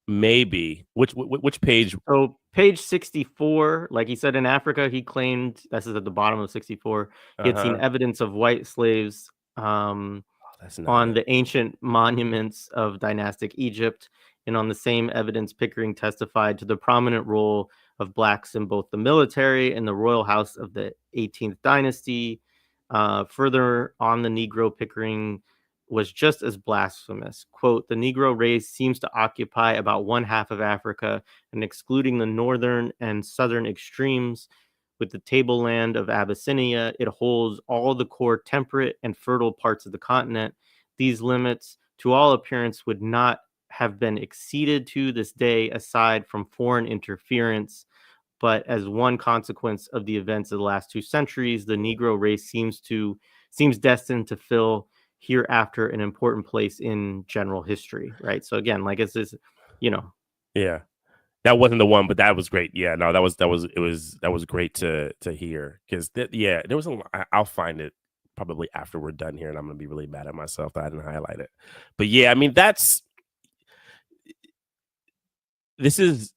Maybe. Which page? So page 64, like he said, in Africa, he claimed, this is at the bottom of 64, he had seen evidence of white slaves on the ancient monuments of dynastic Egypt. And on the same evidence, Pickering testified to the prominent role of Blacks in both the military and the royal house of the 18th dynasty. Further on the Negro, Pickering was just as blasphemous. Quote, the Negro race seems to occupy about one half of Africa, and excluding the northern and southern extremes, with the tableland of Abyssinia, it holds all the core temperate and fertile parts of the continent. These limits, to all appearance, would not have been exceeded to this day, aside from foreign interference. But as one consequence of the events of the last 2 centuries, the Negro race seems destined to fill hereafter an important place in general history, right? So again, like it's this, Yeah, that wasn't the one, but that was great. Yeah, no, that was great to hear, because there was a. I'll find it probably after we're done here, and I'm gonna be really mad at myself that I didn't highlight it. But yeah, I mean this is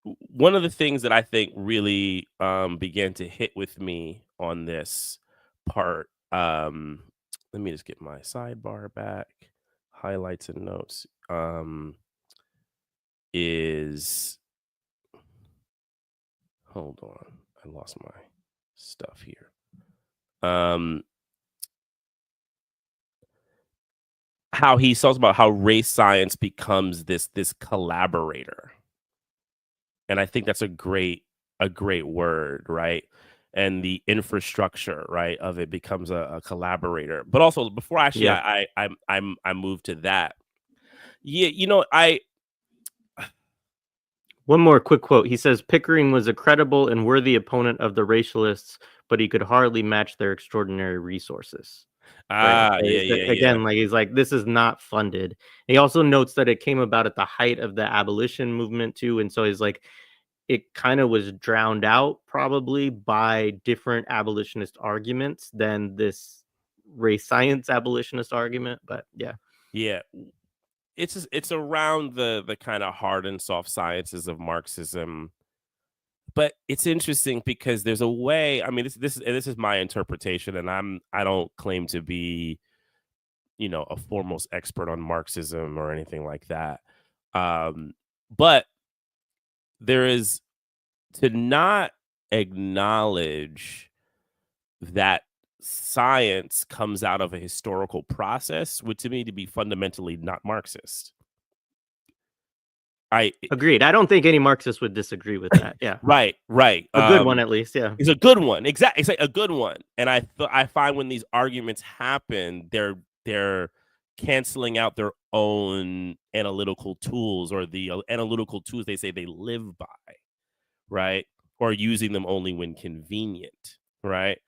one of the things that I think really began to hit with me on this part. Let me just get my sidebar back. Highlights and notes is, hold on, I lost my stuff here. How he talks about how race science becomes this collaborator. And I think that's a great word, right? And the infrastructure, right, of it becomes a collaborator. But also, before actually I move to that, one more quick quote. He says, Pickering was a credible and worthy opponent of the racialists, but he could hardly match their extraordinary resources. Right? Again, like he's like, this is not funded. He also notes that it came about at the height of the abolition movement too, and so he's like, it kind of was drowned out probably by different abolitionist arguments than this race science abolitionist argument. But yeah, it's around the kind of hard and soft sciences of Marxism. But it's interesting because there's a way. I mean, this is my interpretation, and I don't claim to be, a foremost expert on Marxism or anything like that. But there is, to not acknowledge that science comes out of a historical process would, to me, to be fundamentally not Marxist. I agreed. I don't think any Marxist would disagree with that. Yeah. Right. A good one, at least. Yeah. It's a good one. Exactly. It's like a good one. And I find when these arguments happen, they're canceling out their own analytical tools, or the analytical tools they say they live by, right? Or using them only when convenient, right?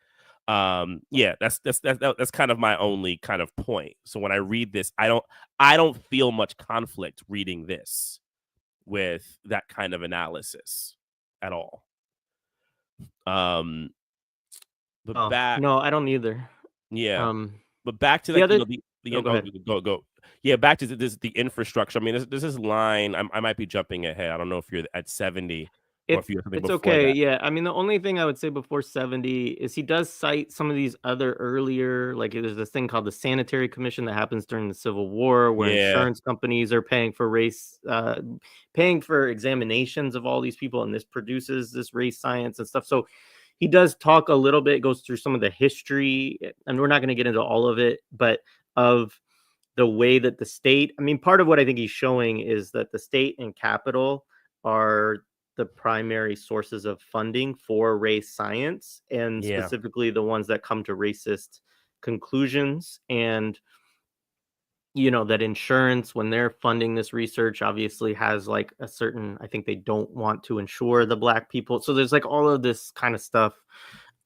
Yeah, that's kind of my only kind of point. So when I read this, I don't feel much conflict reading this with that kind of analysis at all. But Oh, back, no, I don't either. yeah, Um, but back to the like, other the oh, go ahead. go. Yeah, back to the infrastructure. I mean, this is line. I might be jumping ahead. I don't know if you're at 70 or if you have something It's before okay, that. yeah, I mean, the only thing I would say before 70 is he does cite some of these other earlier like, there's this thing called the Sanitary Commission that happens during the Civil War, where Yeah, insurance companies are paying for examinations of all these people, and this produces this race science and stuff, so he does talk a little bit, goes through some of the history, and we're not gonna get into all of it, but of the way that the state I mean, part of what I think he's showing is that the state and capital are the primary sources of funding for race science, and yeah. specifically the ones that come to racist conclusions. And that insurance, when they're funding this research, obviously has like a certain, I think they don't want to insure the black people, so there's like all of this kind of stuff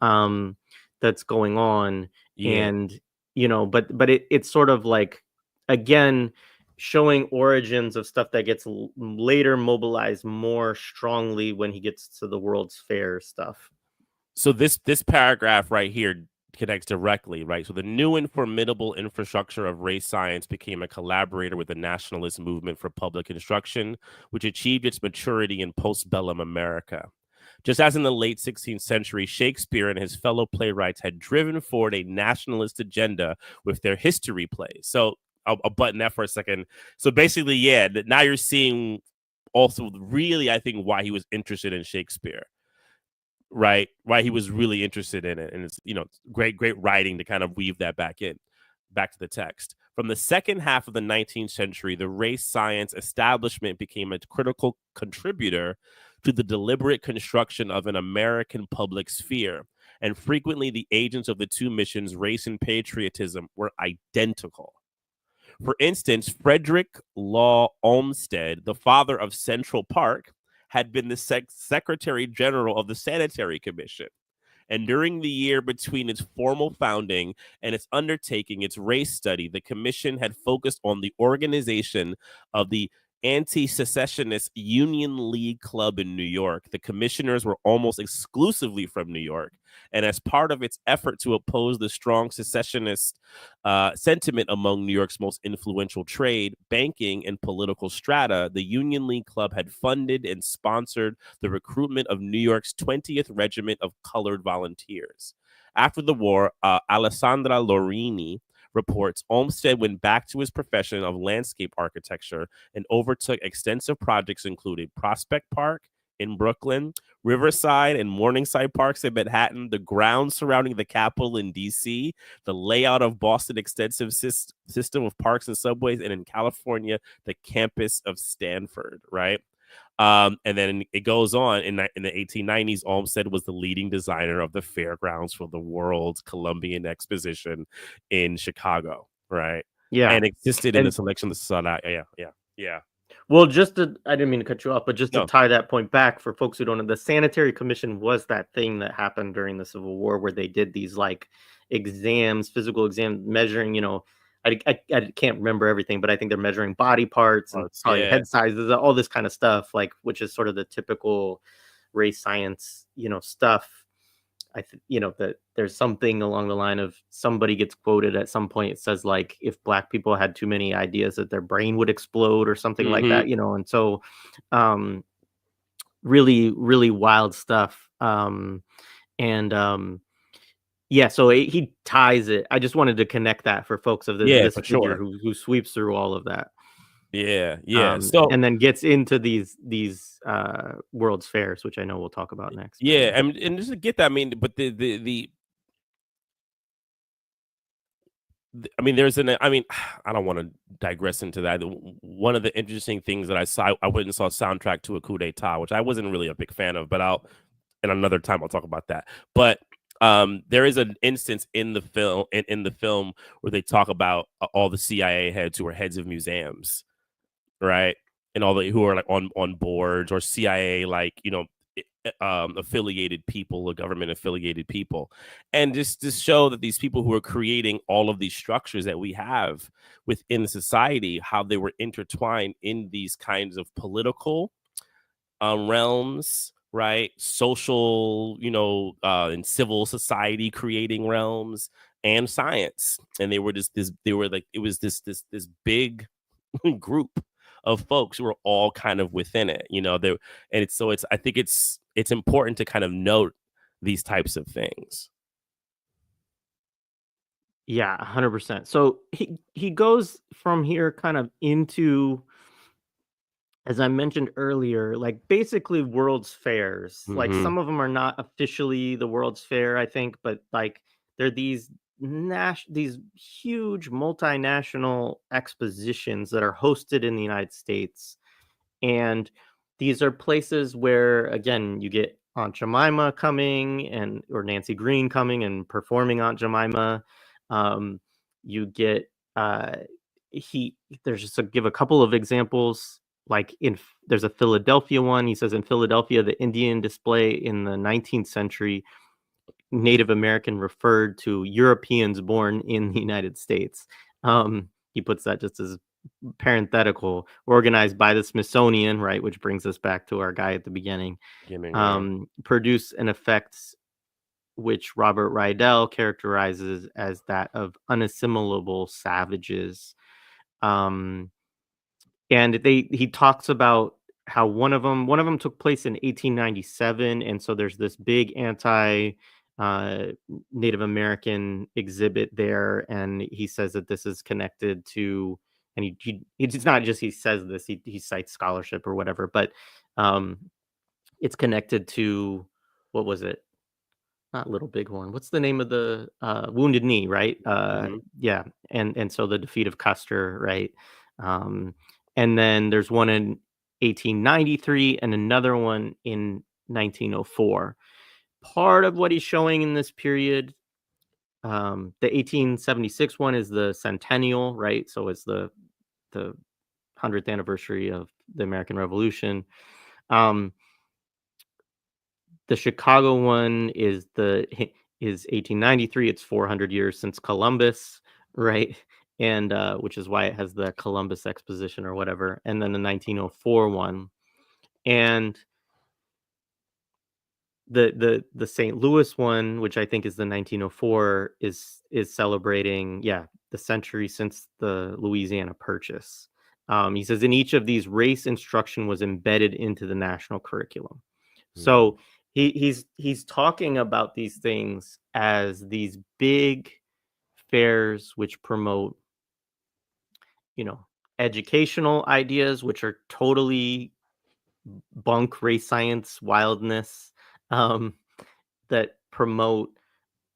um that's going on. Yeah. And but it's sort of like, again, showing origins of stuff that gets later mobilized more strongly when he gets to the World's Fair stuff. So this paragraph right here connects directly, right? So the new and formidable infrastructure of race science became a collaborator with the nationalist movement for public instruction, which achieved its maturity in postbellum America. Just as in the late 16th century, Shakespeare and his fellow playwrights had driven forward a nationalist agenda with their history plays. So I'll button that for a second. So basically, yeah, now you're seeing also really, I think, why he was interested in Shakespeare, right? Why he was really interested in it. And it's, great writing to kind of weave that back to the text. From the second half of the 19th century, the race science establishment became a critical contributor to the deliberate construction of an American public sphere. And frequently, the agents of the two missions, race and patriotism, were identical. For instance, Frederick Law Olmsted, the father of Central Park, had been the Secretary General of the Sanitary Commission. And during the year between its formal founding and its undertaking its race study, the commission had focused on the organization of the anti-secessionist Union League Club in New York. The commissioners were almost exclusively from New York. And as part of its effort to oppose the strong secessionist sentiment among New York's most influential trade, banking, and political strata, the Union League Club had funded and sponsored the recruitment of New York's 20th Regiment of Colored Volunteers. After the war, Alessandra Lorini reports Olmsted went back to his profession of landscape architecture and overtook extensive projects including Prospect Park in Brooklyn, Riverside and Morningside Parks in Manhattan, the grounds surrounding the Capitol in D.C., the layout of Boston extensive system of parks and subways, and in California, the campus of Stanford, right? And then it goes on in the 1890s. Olmsted was the leading designer of the fairgrounds for the World's Columbian Exposition in Chicago, right? Yeah. And existed in the And selection of the yeah. well, I didn't mean to cut you off, but just to No, tie that point back for folks who don't know, the Sanitary Commission was that thing that happened during the Civil War where they did these like exams, physical exams, measuring, I can't remember everything, but I think they're measuring body parts and probably yeah, head sizes, all this kind of stuff, like, which is sort of the typical race science, stuff. I think, that there's something along the line of somebody gets quoted at some point. It says like, if black people had too many ideas that their brain would explode or something like mm-hmm. that, and so um, really, really wild stuff. And yeah, so he ties it. I just wanted to connect that for folks of Yeah, this for figure sure. who sweeps through all of that. Yeah. So And then gets into these World's Fairs, which I know we'll talk about next. But yeah, yeah. and just to get that, I mean, but I mean, I don't want to digress into that. One of the interesting things that I saw, I went and saw a soundtrack to a coup d'etat, which I wasn't really a big fan of, but and another time I'll talk about that. But There is an instance in the film where they talk about all the CIA heads who are heads of museums, right? And all the who are like on boards or CIA, like, affiliated people or government affiliated people, and just to show that these people who are creating all of these structures that we have within society, how they were intertwined in these kinds of political realms, right? Social, and civil society creating realms, and science. And they were just this, they were like, it was this big group of folks who are all kind of within it, they and it's I think it's important to kind of note these types of things. Yeah, 100%. So he goes from here kind of into, as I mentioned earlier, like basically World's Fairs. Like Mm-hmm. some of them are not officially the World's Fair, I think, but like they're these huge multinational expositions that are hosted in the United States. And these are places where, again, you get Aunt Jemima coming or Nancy Green coming and performing Aunt Jemima. Um, you get he there's just to give a couple of examples. Like there's a Philadelphia one. He says in Philadelphia, the Indian display in the 19th century, Native American referred to Europeans born in the United States. He puts that just as parenthetical, organized by the Smithsonian, right, which brings us back to our guy at the beginning, Beginning, yeah. produce an effect which Robert Rydell characterizes as that of unassimilable savages. Um, and he talks about how one of them took place in 1897, and so there's this big anti uh, Native American exhibit there, and he says that this is connected to, and it's not just he says this, he cites scholarship or whatever, but um, it's connected to, what was it? Not Little Bighorn. What's the name of the Wounded Knee, right? Mm-hmm. Yeah, and so the defeat of Custer, right? Um, and then there's one in 1893 and another one in 1904. Part of what he's showing in this period, the 1876 one is the centennial, right? So it's the 100th anniversary of the American Revolution. Um, The Chicago one is 1893. It's 400 years since Columbus, right? And which is why it has the Columbus Exposition or whatever. And then the 1904 one, and the St. Louis one, which I think is the 1904, is celebrating, yeah, the century since the Louisiana Purchase. He says in each of these, race instruction was embedded into the national curriculum. Mm-hmm. So he's talking about these things as these big fairs which promote, you know, educational ideas, which are totally bunk race science wildness, um, that promote,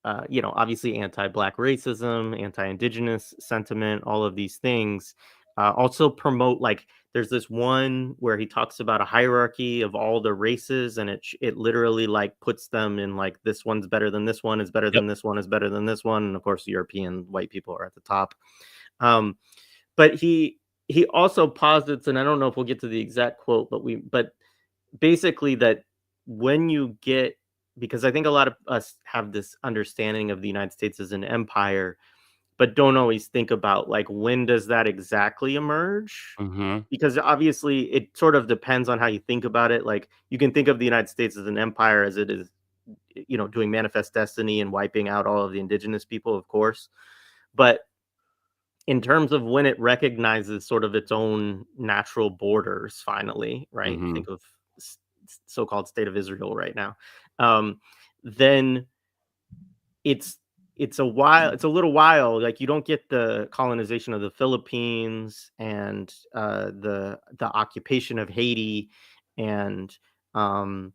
obviously anti-black racism, anti-indigenous sentiment, all of these things. Also promote, like, there's this one where he talks about a hierarchy of all the races, and it literally like puts them in like, this one's better than this one, is better Yep. than this one, is better than this one, and of course European white people are at the top. Um, but he also posits, and I don't know if we'll get to the exact quote, but basically that when you get, because I think a lot of us have this understanding of the United States as an empire, but don't always think about like, when does that exactly emerge? Mm-hmm. Because obviously it sort of depends on how you think about it. Like, you can think of the United States as an empire as it is, doing manifest destiny and wiping out all of the indigenous people, of course. But in terms of when it recognizes sort of its own natural borders, finally, right? Mm-hmm. Think of so-called state of Israel right now. Um, then it's it's a little while. Like, you don't get the colonization of the Philippines and the occupation of Haiti, and um,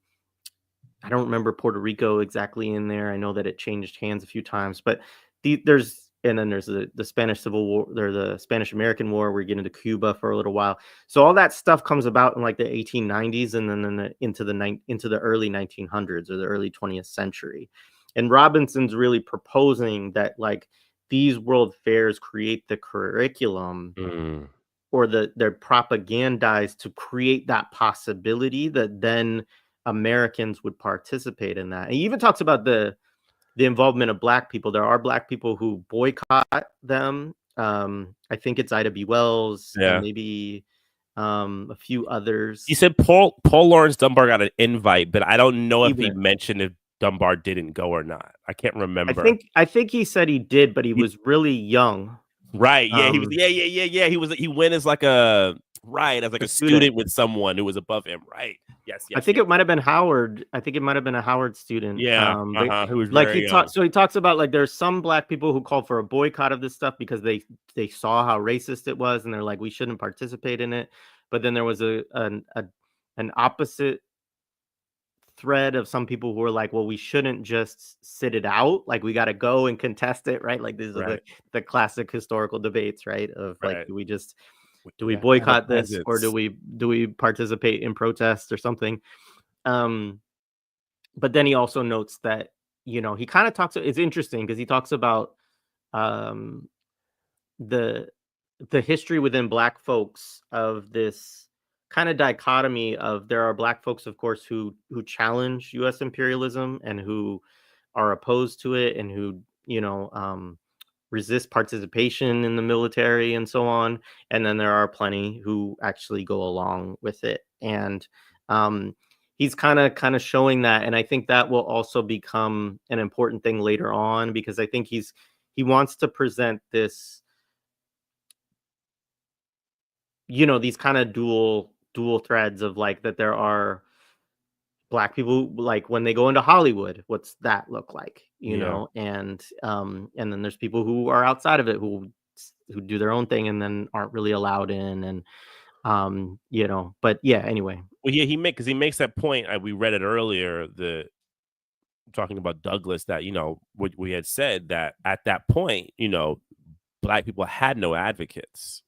I don't remember Puerto Rico exactly in there. I know that it changed hands a few times, but there's the Spanish Civil War, or the Spanish American War. We get into Cuba for a little while. So all that stuff comes about in like the 1890s, and then into the early 1900s or the early 20th century. and Robinson's really proposing that like these world fairs create the curriculum or they're propagandized to create that possibility that then Americans would participate in that. And he even talks about the involvement of Black people. There are Black people who boycott them. I think it's Ida B. Wells and maybe a few others. He said Paul Laurence Dunbar got an invite, but I don't know if he mentioned if Dunbar didn't go or not. I can't remember. I think he said he did, but he was really young. Right. Yeah. He was. Yeah. He went as like a student with someone who was above him. Right. Yes. I think it might have been Howard. I think it might have been a Howard student. Yeah. Who was like he talks about like there's some Black people who called for a boycott of this stuff because they saw how racist it was and they're like we shouldn't participate in it. But then there was an opposite thread of some people who were like, well, we shouldn't just sit it out. Like we got to go and contest it. Right. Like these are the classic historical debates, right? Of like, do we boycott this or do we participate in protest or something? But then he also notes that, you know, he kind of talks, it's interesting because he talks about the history within Black folks of this kind of dichotomy of there are Black folks, of course, who challenge U.S. imperialism and who are opposed to it and who, you know, resist participation in the military and so on. And then there are plenty who actually go along with it. And he's kind of showing that. And I think that will also become an important thing later on, because I think he wants to present this, you know, these kind of dual threads of like that there are Black people, like when they go into Hollywood, what's that look like, you know? And then there's people who are outside of it who do their own thing and then aren't really allowed in. And you know, but yeah, anyway. Well, yeah, he makes that point. We read it earlier, talking about Douglas, that, you know, what we had said that at that point, you know, Black people had no advocates.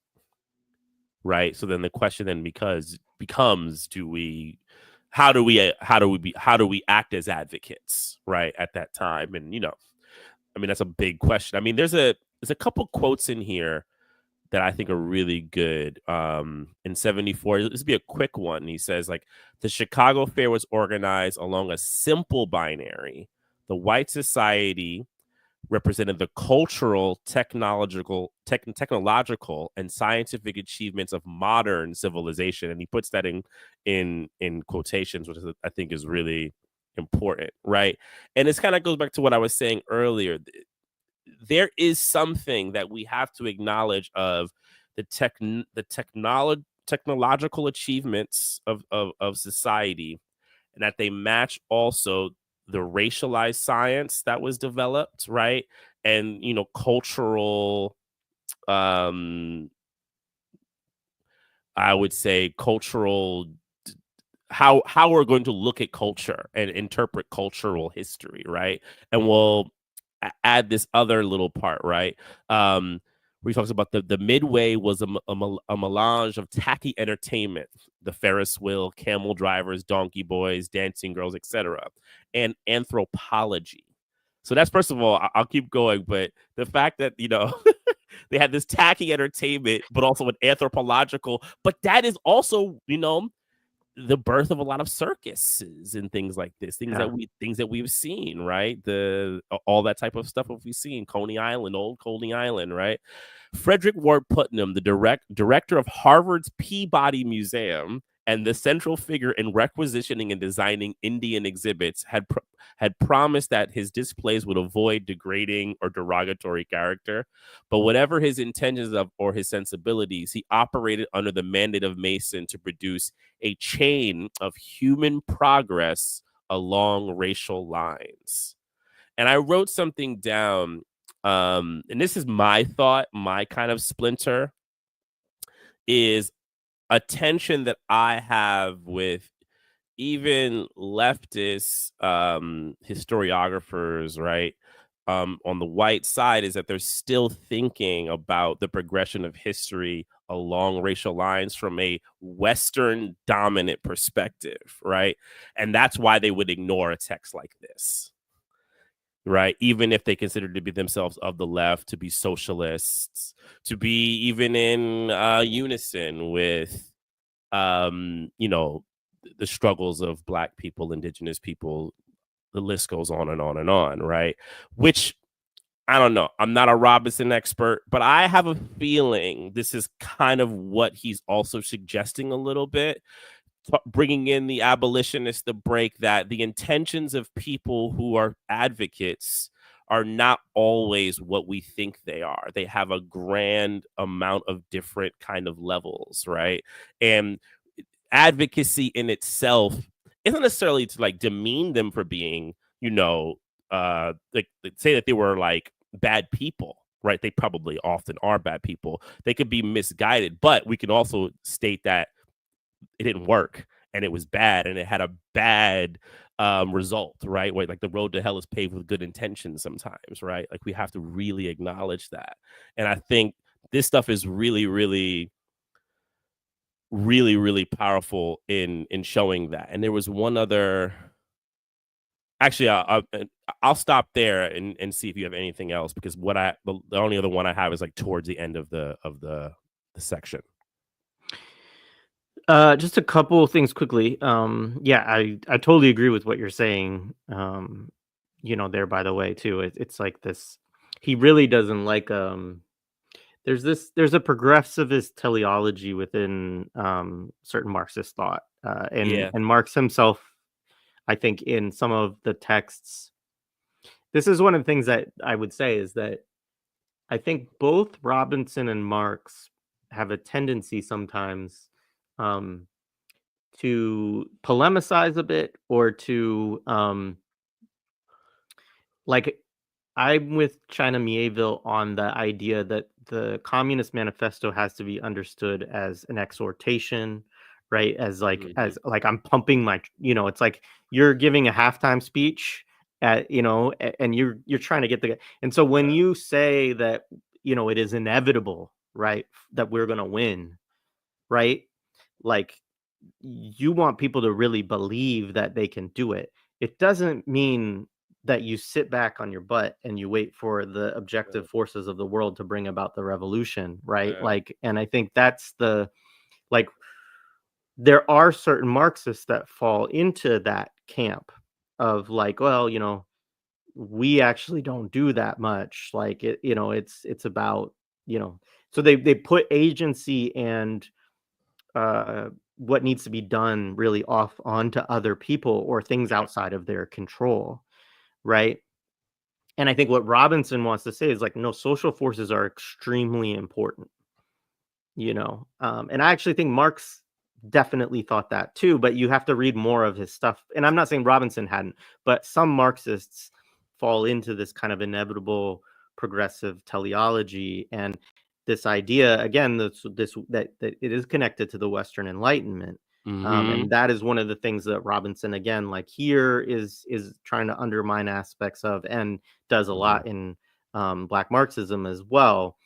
Right. So then the question then becomes, how do we act as advocates, right, at that time? And, you know, I mean, that's a big question. I mean, there's a couple quotes in here that I think are really good. In 74, this would be a quick one. He says, like, the Chicago Fair was organized along a simple binary. The white society represented the cultural, technological, and scientific achievements of modern civilization, and he puts that in quotations, which I think is really important, right? And this kind of goes back to what I was saying earlier. There is something that we have to acknowledge of the technological achievements of society, and that they match also the racialized science that was developed, right? And, you know, cultural, I would say cultural, how we're going to look at culture and interpret cultural history, right? And we'll add this other little part, right? Where he talks about the midway was a melange of tacky entertainment, the Ferris wheel, camel drivers, donkey boys, dancing girls, etc., and anthropology. So that's, first of all, I'll keep going, but the fact that, you know, they had this tacky entertainment, but also an anthropological, but that is also, you know, the birth of a lot of circuses and things like this, things that we've seen, right? All that type of stuff we've seen, old Coney Island, right? Frederick Ward Putnam, the director of Harvard's Peabody Museum and the central figure in requisitioning and designing Indian exhibits, had promised that his displays would avoid degrading or derogatory character. But whatever his intentions or his sensibilities, he operated under the mandate of Mason to produce a chain of human progress along racial lines. And I wrote something down, and this is my thought, my kind of splinter, is a tension that I have with even leftist historiographers, right? On the white side, is that they're still thinking about the progression of history along racial lines from a Western dominant perspective, right? And that's why they would ignore a text like this. right? Even if they consider to be themselves of the left, to be socialists, to be even in unison with, the struggles of Black people, Indigenous people. The list goes on and on and on, right? Which, I don't know. I'm not a Robinson expert, but I have a feeling this is kind of what he's also suggesting a little bit, bringing in the abolitionist, the break, that the intentions of people who are advocates are not always what we think they are. They have a grand amount of different kind of levels, right? And advocacy in itself isn't necessarily to like demean them for being, like say that they were like bad people, right? They probably often are bad people. They could be misguided, but we can also state that it didn't work and it was bad and it had a bad result, right? Where like the road to hell is paved with good intentions sometimes, right? Like we have to really acknowledge that. And I think this stuff is really, really, really, really powerful in showing that. And there was one other. Actually, I'll stop there and see if you have anything else, because the only other one I have is like towards the end of the section. Just a couple of things quickly. Yeah, I totally agree with what you're saying. There, by the way, too. It's like this. He really doesn't like. There's a progressivist teleology within certain Marxist thought, and Yeah. Marx himself, I think, in some of the texts. This is one of the things that I would say is that I think both Robinson and Marx have a tendency sometimes um, to polemicize a bit, or to like, I'm with China Mieville on the idea that the Communist Manifesto has to be understood as an exhortation, right? Mhm. As like I'm pumping my, it's like you're giving a halftime speech and you're trying to get and so when Yeah. you say that, it is inevitable, right, that we're gonna win, right? Like, you want people to really believe that they can do it. It doesn't mean that you sit back on your butt and you wait for the objective forces of the world to bring about the revolution, right? Yeah. Like, and I think that's like, there are certain Marxists that fall into that camp of like, well, we actually don't do that much. Like it's about, you know, so they put agency and uh, what needs to be done really off onto other people or things Yeah. outside of their control, right? And I think what Robinson wants to say is like, no, social forces are extremely important, and I actually think Marx definitely thought that too, but you have to read more of his stuff. And I'm not saying Robinson hadn't, but some Marxists fall into this kind of inevitable progressive teleology and this idea again, that it is connected to the Western Enlightenment. And Mhm. that is one of the things that Robinson, again, like here, is trying to undermine aspects of, and does a Mhm. lot in Black Marxism as well,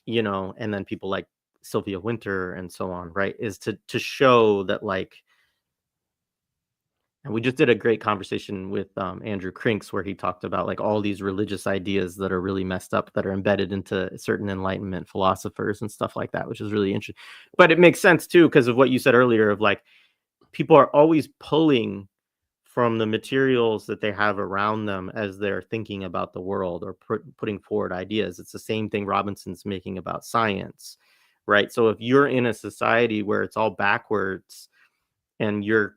and then people like Sylvia Winter and so on, right? Is to show that, like, and we just did a great conversation with Andrew Crinks where he talked about like all these religious ideas that are really messed up that are embedded into certain Enlightenment philosophers and stuff like that, which is really interesting. But it makes sense too because of what you said earlier of like people are always pulling from the materials that they have around them as they're thinking about the world or putting forward ideas. It's the same thing Robinson's making about science, right? So if you're in a society where it's all backwards and you're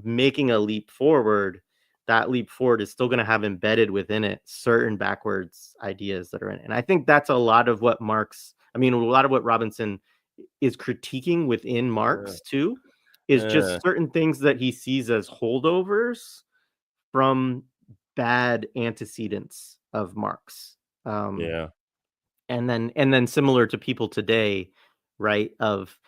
making a leap forward, that leap forward is still going to have embedded within it certain backwards ideas that are in it. And I think that's a lot of what a lot of what Robinson is critiquing within Yeah. Marx too, is Yeah. just certain things that he sees as holdovers from bad antecedents of Marx. Um, Yeah. and then similar to people today, right? Of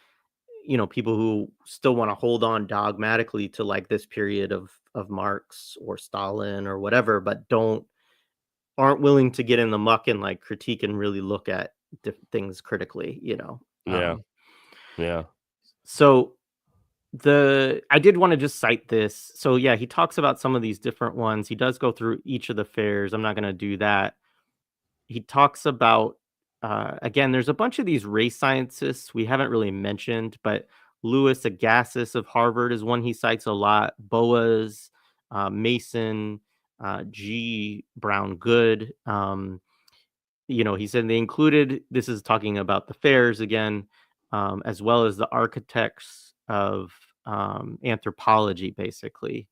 people who still want to hold on dogmatically to like this period of Marx or Stalin or whatever, but aren't willing to get in the muck and like critique and really look at things critically. Yeah. Yeah. So I did want to just cite this. So yeah, he talks about some of these different ones. He does go through each of the fairs. I'm not going to do that. He talks about again, there's a bunch of these race scientists we haven't really mentioned, but Louis Agassiz of Harvard is one he cites a lot. Boas, Mason, G. Brown Good. He said they included, this is talking about the fairs again, as well as the architects of anthropology, basically.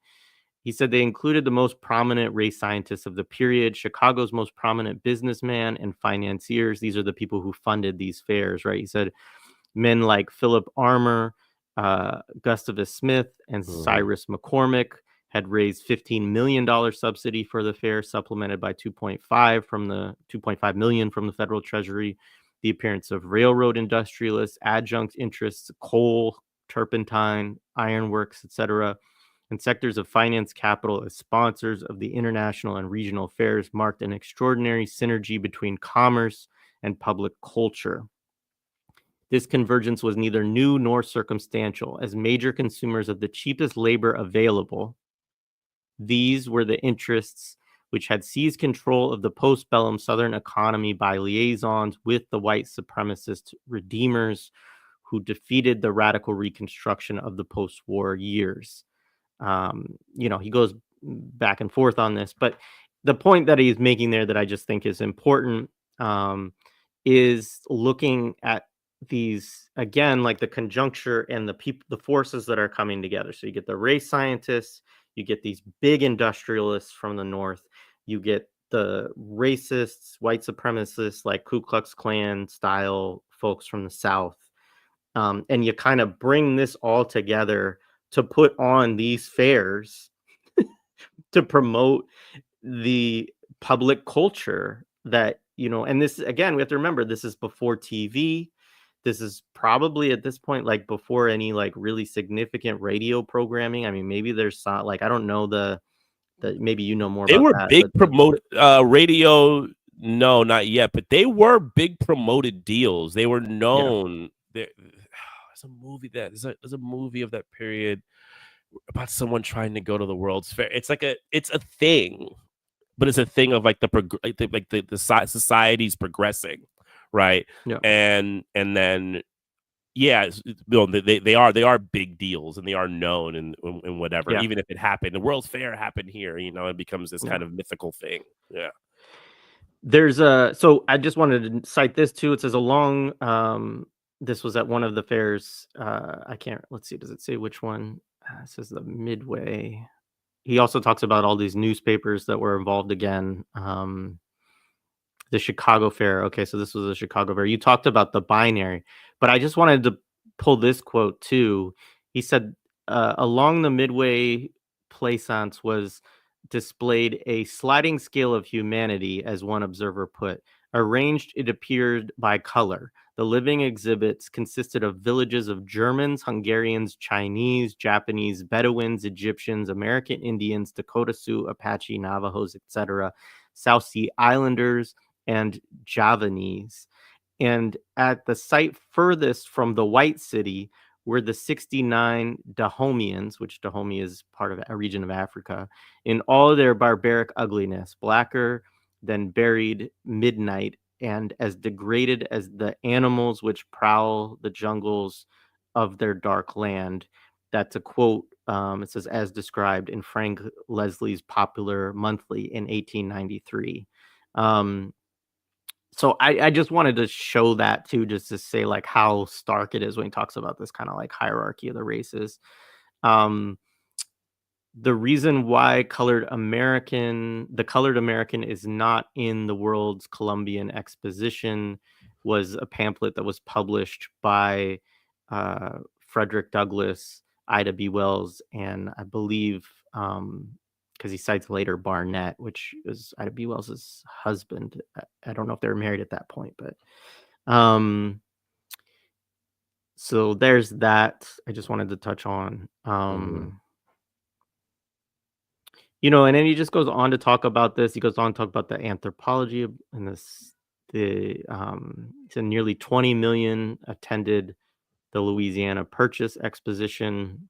He said they included the most prominent race scientists of the period, Chicago's most prominent businessman and financiers. These are the people who funded these fairs, right? He said men like Philip Armour, Gustavus Smith, and Mhm. Cyrus McCormick had raised $15 million subsidy for the fair, supplemented by 2.5 million from the federal treasury. The appearance of railroad industrialists, adjunct interests, coal, turpentine, ironworks, etc., and sectors of finance capital as sponsors of the international and regional fairs marked an extraordinary synergy between commerce and public culture. This convergence was neither new nor circumstantial. As major consumers of the cheapest labor available, these were the interests which had seized control of the postbellum Southern economy by liaisons with the white supremacist redeemers who defeated the radical reconstruction of the post-war years. He goes back and forth on this, but the point that he's making there that I just think is important um, is looking at these again, like the conjuncture and the forces that are coming together. So you get the race scientists, you get these big industrialists from the north, you get the racists, white supremacists, like Ku Klux Klan style folks from the south, and you kind of bring this all together to put on these fairs to promote the public culture that, and this again, we have to remember this is before TV. This is probably at this point like before any like really significant radio programming. I mean, maybe there's some, like, I don't know the maybe you know more They about were that, big but promote radio. No, not yet, but they were big promoted deals. They were yeah, known. There's a movie there's a movie of that period about someone trying to go to the World's Fair. It's a thing, but it's a thing of like the society's progressing, right? yeah, And then yeah, no, they are big deals and they are known and whatever. yeah, Even if it happened, the World's Fair happened here, it becomes this yeah. kind of mythical thing. Yeah. So I just wanted to cite this too. It says along this was at one of the fairs. I can't, let's see, does it say which one? It says the Midway. He also talks about all these newspapers that were involved again. The Chicago Fair. Okay, so this was a Chicago Fair. You talked about the binary, but I just wanted to pull this quote too. He said, along the Midway plaisance was displayed a sliding scale of humanity, as one observer put. Arranged, it appeared by color. The living exhibits consisted of villages of Germans, Hungarians, Chinese, Japanese, Bedouins, Egyptians, American Indians, Dakota Sioux, Apache, Navajos, etc., South Sea Islanders, and Javanese. And at the site furthest from the White City were the 69 Dahomians, which Dahomey is part of a region of Africa, in all their barbaric ugliness, blacker than buried midnight, and as degraded as the animals which prowl the jungles of their dark land. That's a quote. It says, as described in Frank Leslie's Popular Monthly in 1893. So I just wanted to show that too, just to say like how stark it is when he talks about this kind of like hierarchy of the races. Um, the reason why the colored American is not in the World's Columbian Exposition was a pamphlet that was published by Frederick Douglass, Ida B. Wells, and I believe because he cites later Barnett, which is Ida B. Wells's husband. I don't know if they were married at that point, but um, so there's that. I just wanted to touch on. Mhm. And then he just goes on to talk about this. He goes on to talk about the anthropology and he said nearly 20 million attended the Louisiana Purchase Exposition.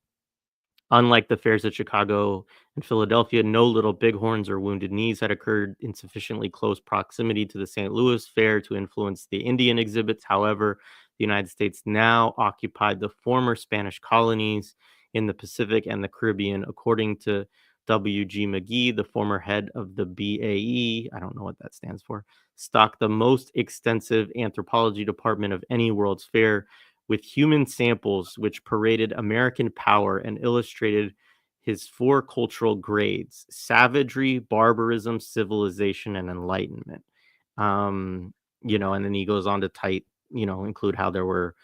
Unlike the fairs at Chicago and Philadelphia, no little bighorns or wounded knees had occurred in sufficiently close proximity to the St. Louis Fair to influence the Indian exhibits. However, the United States now occupied the former Spanish colonies in the Pacific and the Caribbean, according to W.G. McGee, the former head of the BAE. I don't know what that stands for. Stocked the most extensive anthropology department of any World's Fair, with human samples which paraded American power and illustrated his four cultural grades: savagery, barbarism, civilization, and enlightenment. Um, and then he goes on to include how there were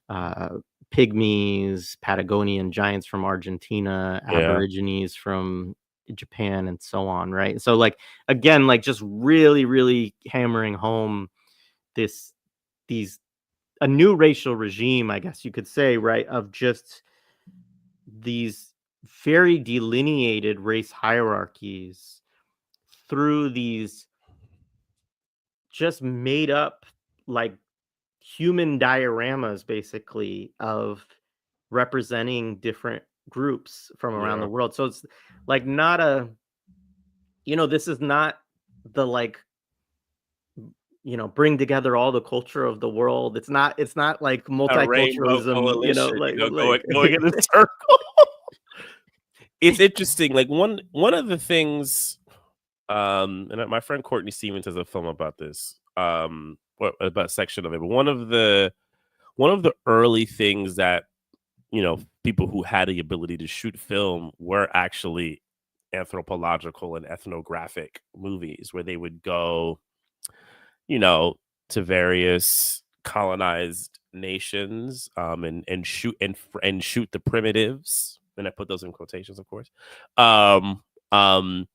uh, pygmies, Patagonian giants from Argentina, Yeah. Aborigines from Japan, and so on, right? So, like, again, like, just really, really hammering home this, these, a new racial regime, I guess you could say, right, of just these very delineated race hierarchies through these just made up, like, human dioramas, basically, of representing different groups from around the Yeah. world. So it's like not a, this is not the, like, bring together all the culture of the world. It's not like A rainbow multiculturalism, coalition, like going in a circle. It's interesting. Like one of the things, and my friend Courtney Stevens has a film about this, about a section of it. But one of the early things that people who had the ability to shoot film were actually anthropological and ethnographic movies, where they would go, to various colonized nations, and shoot the primitives, and I put those in quotations, of course. Um, um,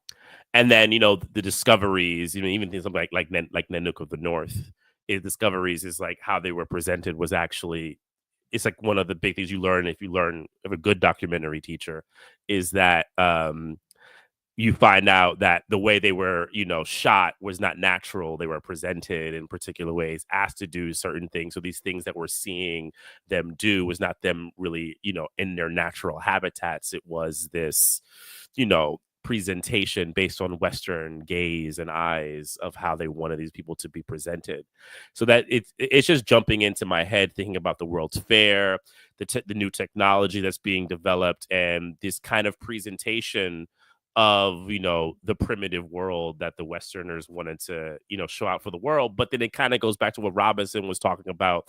and then the discoveries, even things like Nanook of the North, discoveries is like how they were presented was actually, it's like one of the big things you learn if you learn of a good documentary teacher, is that you find out that the way they were, shot was not natural. They were presented in particular ways, asked to do certain things. So these things that we're seeing them do was not them really, in their natural habitats. It was this, presentation based on Western gaze and eyes of how they wanted these people to be presented. So that it's just jumping into my head, thinking about the World's Fair, the new technology that's being developed, and this kind of presentation of the primitive world that the Westerners wanted to show out for the world. But then it kind of goes back to what Robinson was talking about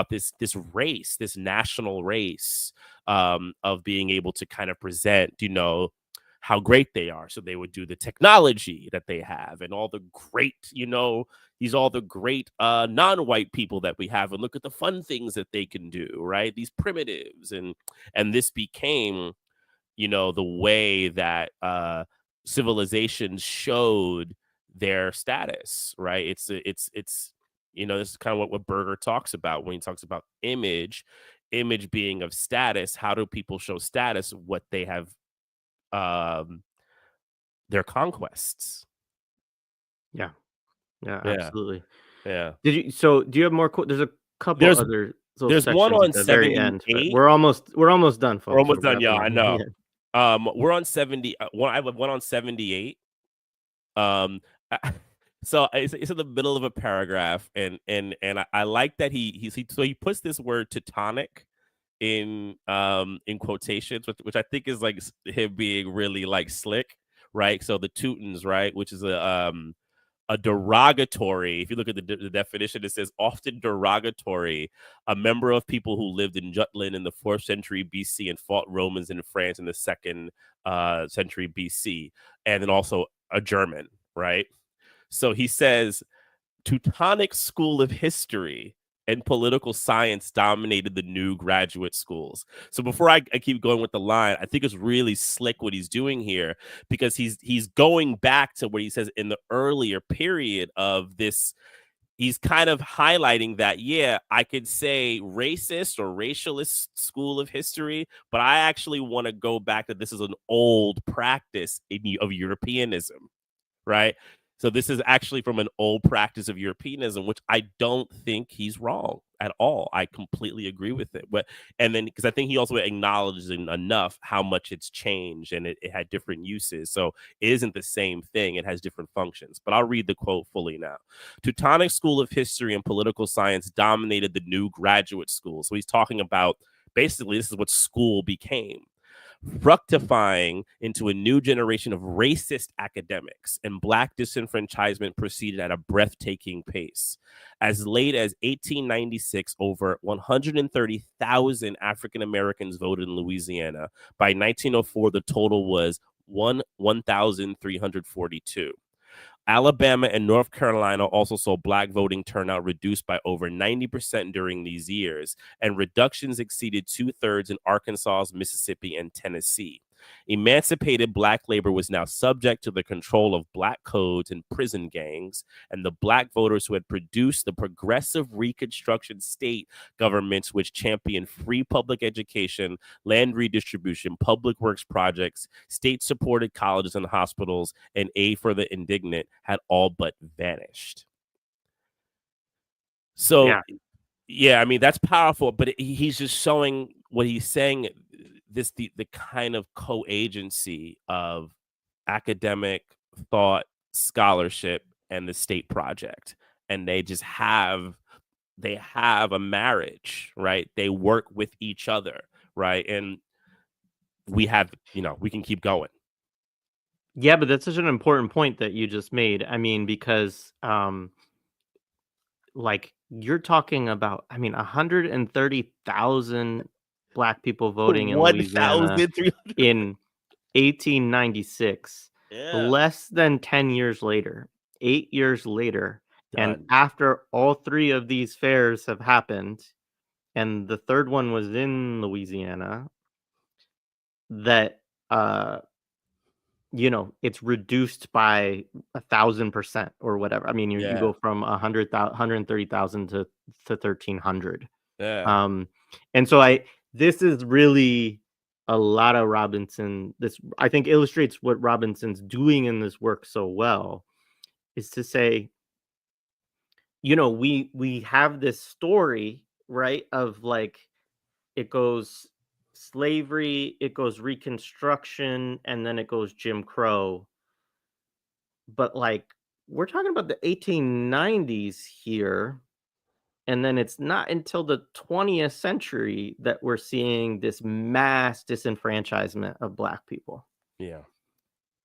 this race, this national race, of being able to kind of present how great they are. So they would do the technology that they have and all the great all the great non-white people that we have, and look at the fun things that they can do, right? These primitives, and this became the way that civilizations showed their status, right? It's this is kind of what Berger talks about when he talks about image being of status. How do people show status? What they have, their conquests. Yeah. Yeah, Yeah, absolutely. yeah. Do you have more there's a couple There's other little there's one sections at on the very end, but 78. we're almost done, We're folks. We're almost done, wrapping y'all. up. I know. Yeah. We're on 70. I have one on 78. Um, so it's in the middle of a paragraph, and I like that he puts this word Teutonic in quotations, which I think is like him being really like slick, right? So the Teutons, right, which is a derogatory. If you look at the definition, it says often derogatory, a member of people who lived in Jutland in the 4th century BC and fought Romans in France in the 2nd century BC, and then also a German, right? So he says Teutonic school of history and political science dominated the new graduate schools. So before I keep going with the line, I think it's really slick what he's doing here, because he's going back to what he says in the earlier period of this. He's kind of highlighting that, yeah, I could say racist or racialist school of history, but I actually want to go back that this is an old practice of Europeanism, right? So this is actually from an old practice of Europeanism, which I don't think he's wrong at all. I completely agree with it. But and then because I think he also acknowledges enough how much it's changed and it had different uses. So it isn't the same thing. It has different functions. But I'll read the quote fully now. Teutonic school of history and political science dominated the new graduate school. So he's talking about basically this is what school became, fructifying into a new generation of racist academics, and Black disenfranchisement proceeded at a breathtaking pace. As late as 1896, over 130,000 African Americans voted in Louisiana. By 1904, the total was 1,342. Alabama and North Carolina also saw Black voting turnout reduced by over 90% during these years, and reductions exceeded 2/3 in Arkansas, Mississippi, and Tennessee. Emancipated Black labor was now subject to the control of Black codes and prison gangs, and the Black voters who had produced the progressive Reconstruction state governments, which championed free public education, land redistribution, public works projects, state-supported colleges and hospitals, and aid for the indigent, had all but vanished. So, yeah, I mean, that's powerful, but he's just showing what he's saying, the kind of co-agency of academic thought, scholarship, and the state project. And they just have a marriage, right? They work with each other, right? And we have, we can keep going. Yeah, but that's such an important point that you just made. I mean, because like you're talking about, 130,000 Black people voting in Louisiana in 1896, less than 10 years later, 8 years later, and after all three of these fairs have happened, and the third one was in Louisiana, that it's reduced by 1,000% or whatever. I mean, you go from 130,000 to 1,300. Yeah. And so this is really a lot of Robinson. This, I think, illustrates what Robinson's doing in this work so well, is to say, we have this story, right, of like it goes slavery, it goes Reconstruction, and then it goes Jim Crow. But like we're talking about the 1890s here, and then it's not until the 20th century that we're seeing this mass disenfranchisement of Black people. Yeah.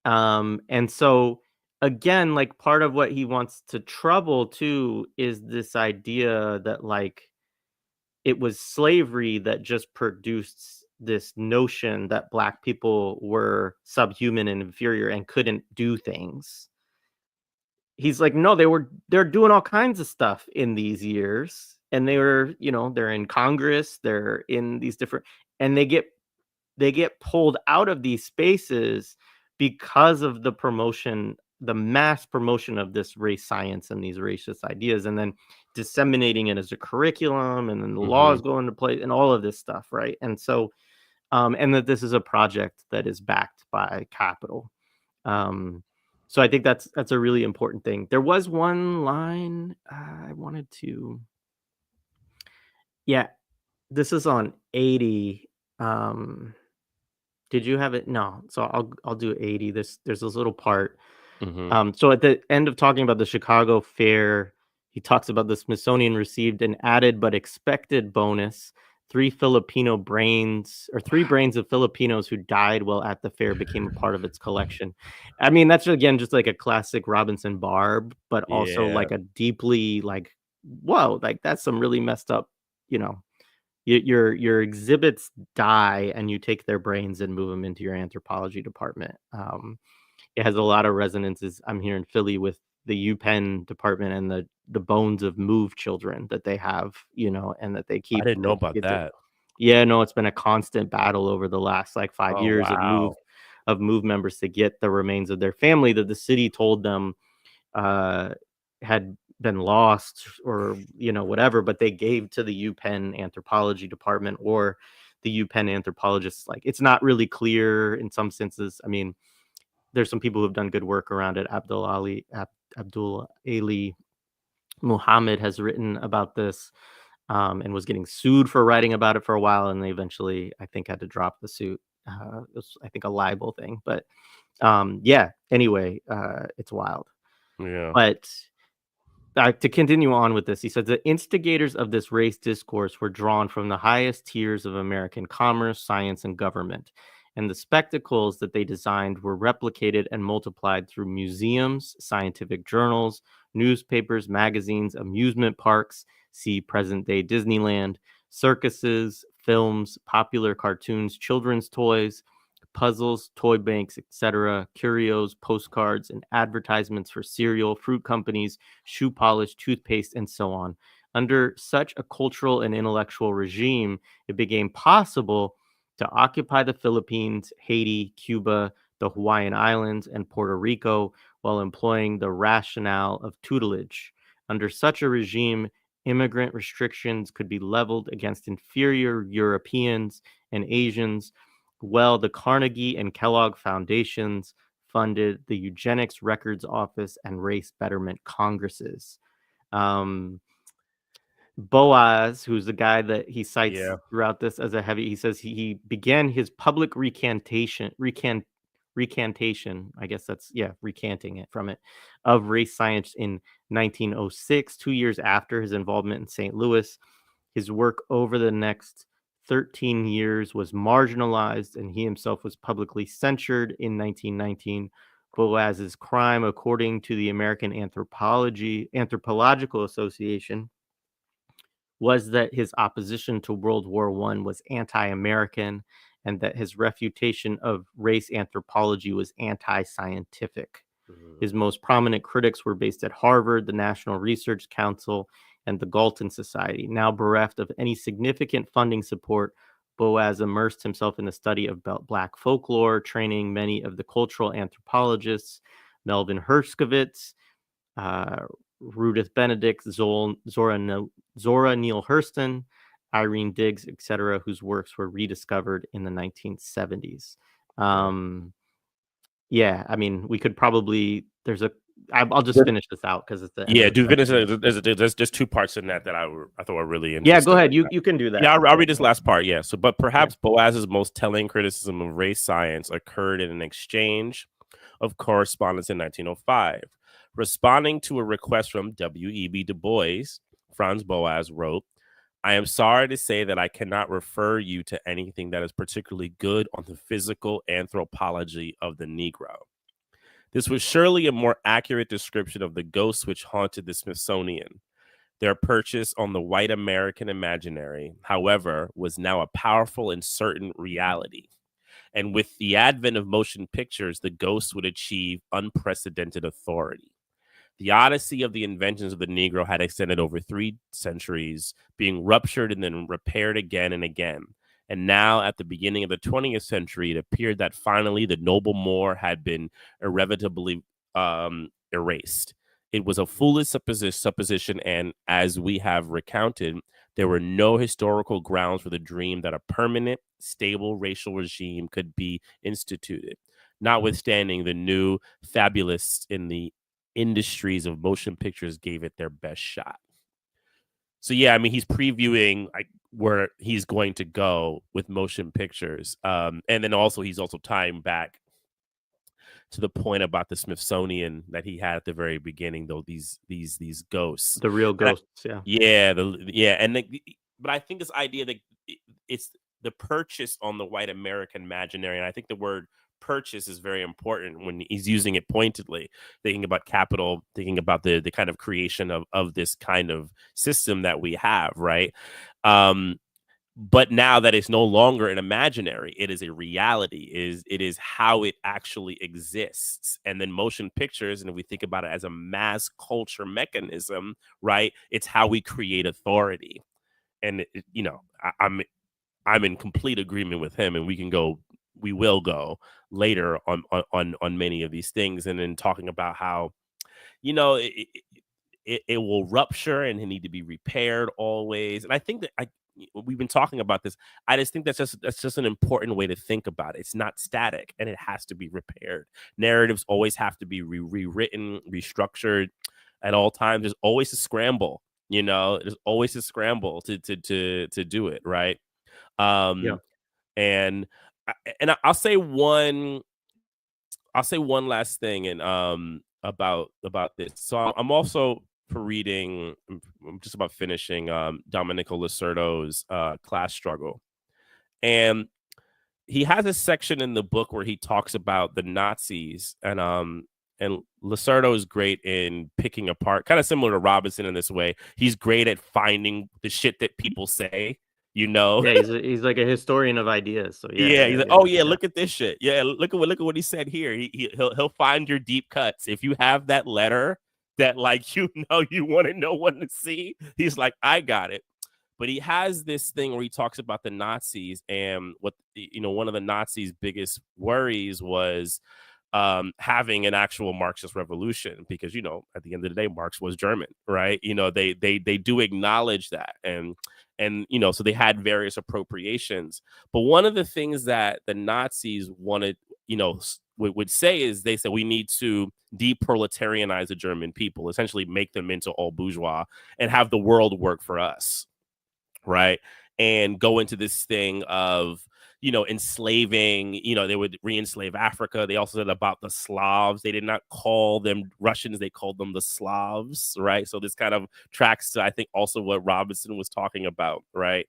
And so again, like part of what he wants to trouble too is this idea that like it was slavery that just produced this notion that Black people were subhuman and inferior and couldn't do things. He's like, no, they're doing all kinds of stuff in these years, and they were, they're in Congress, they're in these different, and they get pulled out of these spaces because of the mass promotion of this race science and these racist ideas, and then disseminating it as a curriculum, and then the laws go into place and all of this stuff, right? And so, and that this is a project that is backed by capital. So I think that's a really important thing. There was one line I wanted to. Yeah, this is on 80. Did you have it? No. So I'll do 80. There's this little part. So at the end of talking about the Chicago Fair, he talks about the Smithsonian received an added but expected bonus. Three brains of Filipinos who died while at the fair became a part of its collection. I mean, that's again just like a classic Robinson barb, but also like a deeply like, whoa, like that's some really messed up, your exhibits die and you take their brains and move them into your anthropology department. It has a lot of resonances. I'm here in Philly with the UPenn department and the bones of moved children that they have, and that they keep. I didn't know about that. Yeah, no, it's been a constant battle over the last like 5 years of move members to get the remains of their family that the city told them had been lost or whatever, but they gave to the UPenn anthropology department or the UPenn anthropologists. Like it's not really clear in some senses. I mean, there's some people who've done good work around it. Abdul Ali Muhammad has written about this, and was getting sued for writing about it for a while, and they eventually, I think, had to drop the suit. It was, I think, a libel thing, but yeah. Anyway, it's wild. Yeah. But to continue on with this, he says the instigators of this race discourse were drawn from the highest tiers of American commerce, science, and government. And the spectacles that they designed were replicated and multiplied through museums, scientific journals, newspapers, magazines, amusement parks, see present day Disneyland, circuses, films, popular cartoons, children's toys, puzzles, toy banks, etc., curios, postcards, and advertisements for cereal, fruit companies, shoe polish, toothpaste, and so on. Under such a cultural and intellectual regime, it became possible to occupy the Philippines, Haiti, Cuba, the Hawaiian Islands, and Puerto Rico while employing the rationale of tutelage. Under such a regime, immigrant restrictions could be leveled against inferior Europeans and Asians. Well, the Carnegie and Kellogg Foundations funded the Eugenics Records Office and Race Betterment Congresses. Um, Boaz, who's the guy that he cites Yeah. throughout this as a heavy, he says he began his public recantation, I guess that's, yeah, recanting it from it, of race science in 1906, 2 years after his involvement in St. Louis. His work over the next 13 years was marginalized, and he himself was publicly censured in 1919. Boaz's crime, according to the American Anthropological Association, was that his opposition to World War I was anti-American, and that his refutation of race anthropology was anti-scientific. Mhm. His most prominent critics were based at Harvard, the National Research Council, and the Galton Society. Now bereft of any significant funding support, Boaz immersed himself in the study of Black folklore, training many of the cultural anthropologists, Melvin Herskovitz, uh, Rudith Benedict, Zora Neale Hurston, Irene Diggs, etc., whose works were rediscovered in the 1970s. Yeah, I mean, we could probably. I'll just finish this out because it's the end Yeah, of the do finish section. it. There's just two parts in that I thought were really Yeah, interesting. go ahead. You can do that. Yeah, I'll read this last part. Yeah. So, but perhaps Boaz's most telling criticism of race science occurred in an exchange of correspondence in 1905. Responding to a request from W.E.B. Du Bois, Franz Boas wrote, I am sorry to say that I cannot refer you to anything that is particularly good on the physical anthropology of the Negro. This was surely a more accurate description of the ghosts which haunted the Smithsonian. Their purchase on the white American imaginary, however, was now a powerful and certain reality. And with the advent of motion pictures, the ghosts would achieve unprecedented authority. The odyssey of the inventions of the Negro had extended over 3 centuries, being ruptured and then repaired again and again. And now, at the beginning of the 20th century, it appeared that finally the noble Moor had been irrevocably erased. It was a foolish supposition, and as we have recounted, there were no historical grounds for the dream that a permanent, stable racial regime could be instituted, notwithstanding the new fabulists in the industries of motion pictures gave it their best shot. So yeah, I mean, he's previewing where he's going to go with motion pictures, and then also he's also tying back to the point about the Smithsonian that he had at the very beginning, though these ghosts, The real ghosts, yeah. but I think this idea that it's the purchase on the white American imaginary, and I think the word purchase is very important when he's using it pointedly, thinking about capital, thinking about the kind of creation of this kind of system that we have, right? But now that it's no longer an imaginary, it is a reality. It is how it actually exists. And then motion pictures, and if we think about it as a mass culture mechanism, right? It's how we create authority. And I'm in complete agreement with him, and we will go later on many of these things, and then talking about how it will rupture and need to be repaired always. And I think that we've been talking about this. I just think that's just an important way to think about it. It's not static, and it has to be repaired. Narratives always have to be rewritten, restructured at all times. There's always a scramble. There's always a scramble to do it right. Yeah. And I'll say one last thing and about this. So I'm also reading. I'm just about finishing Domenico Lacerdo's Class Struggle, and he has a section in the book where he talks about the Nazis, and Lacerdo is great in picking apart, kind of similar to Robinson in this way. He's great at finding the shit that people say. Yeah, he's like a historian of ideas. So Yeah, he's yeah, like, yeah, oh yeah, yeah. look at this shit. Yeah, look at what he said here. He'll find your deep cuts. If you have that letter that like you want to know what to see, he's like, I got it. But he has this thing where he talks about the Nazis, and what one of the Nazis' biggest worries was having an actual Marxist revolution, because at the end of the day, Marx was German, right? They do acknowledge that, and so they had various appropriations. But one of the things that the Nazis wanted, would say is, they said we need to deproletarianize the German people, essentially make them into all bourgeois and have the world work for us, right? And go into this thing of enslaving. They would re-enslave Africa. They also said about the Slavs. They did not call them Russians, they called them the Slavs, right? So this kind of tracks to, I think, also what Robinson was talking about, right?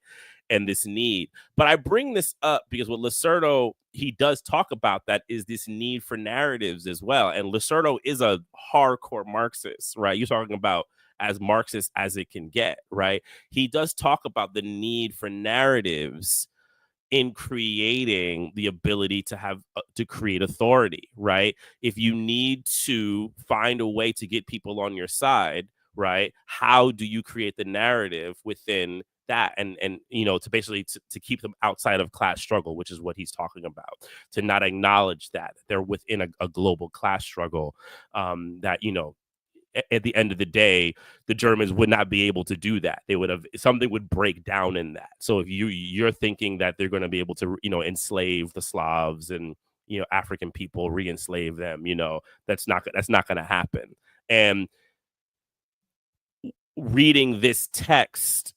And this need. But I bring this up because what Lacerdo, he does talk about, that is this need for narratives as well. And Lacerdo is a hardcore Marxist, right? You're talking about as Marxist as it can get, right? He does talk about the need for narratives in creating the ability to have to create authority, right? If you need to find a way to get people on your side, right, how do you create the narrative within that, and to basically to keep them outside of class struggle, which is what he's talking about, to not acknowledge that they're within a global class struggle, that at the end of the day, the Germans would not be able to do that. They would have, something would break down in that. So if you're thinking that they're going to be able to, enslave the Slavs and, African people, re-enslave them, that's not going to happen. And reading this text,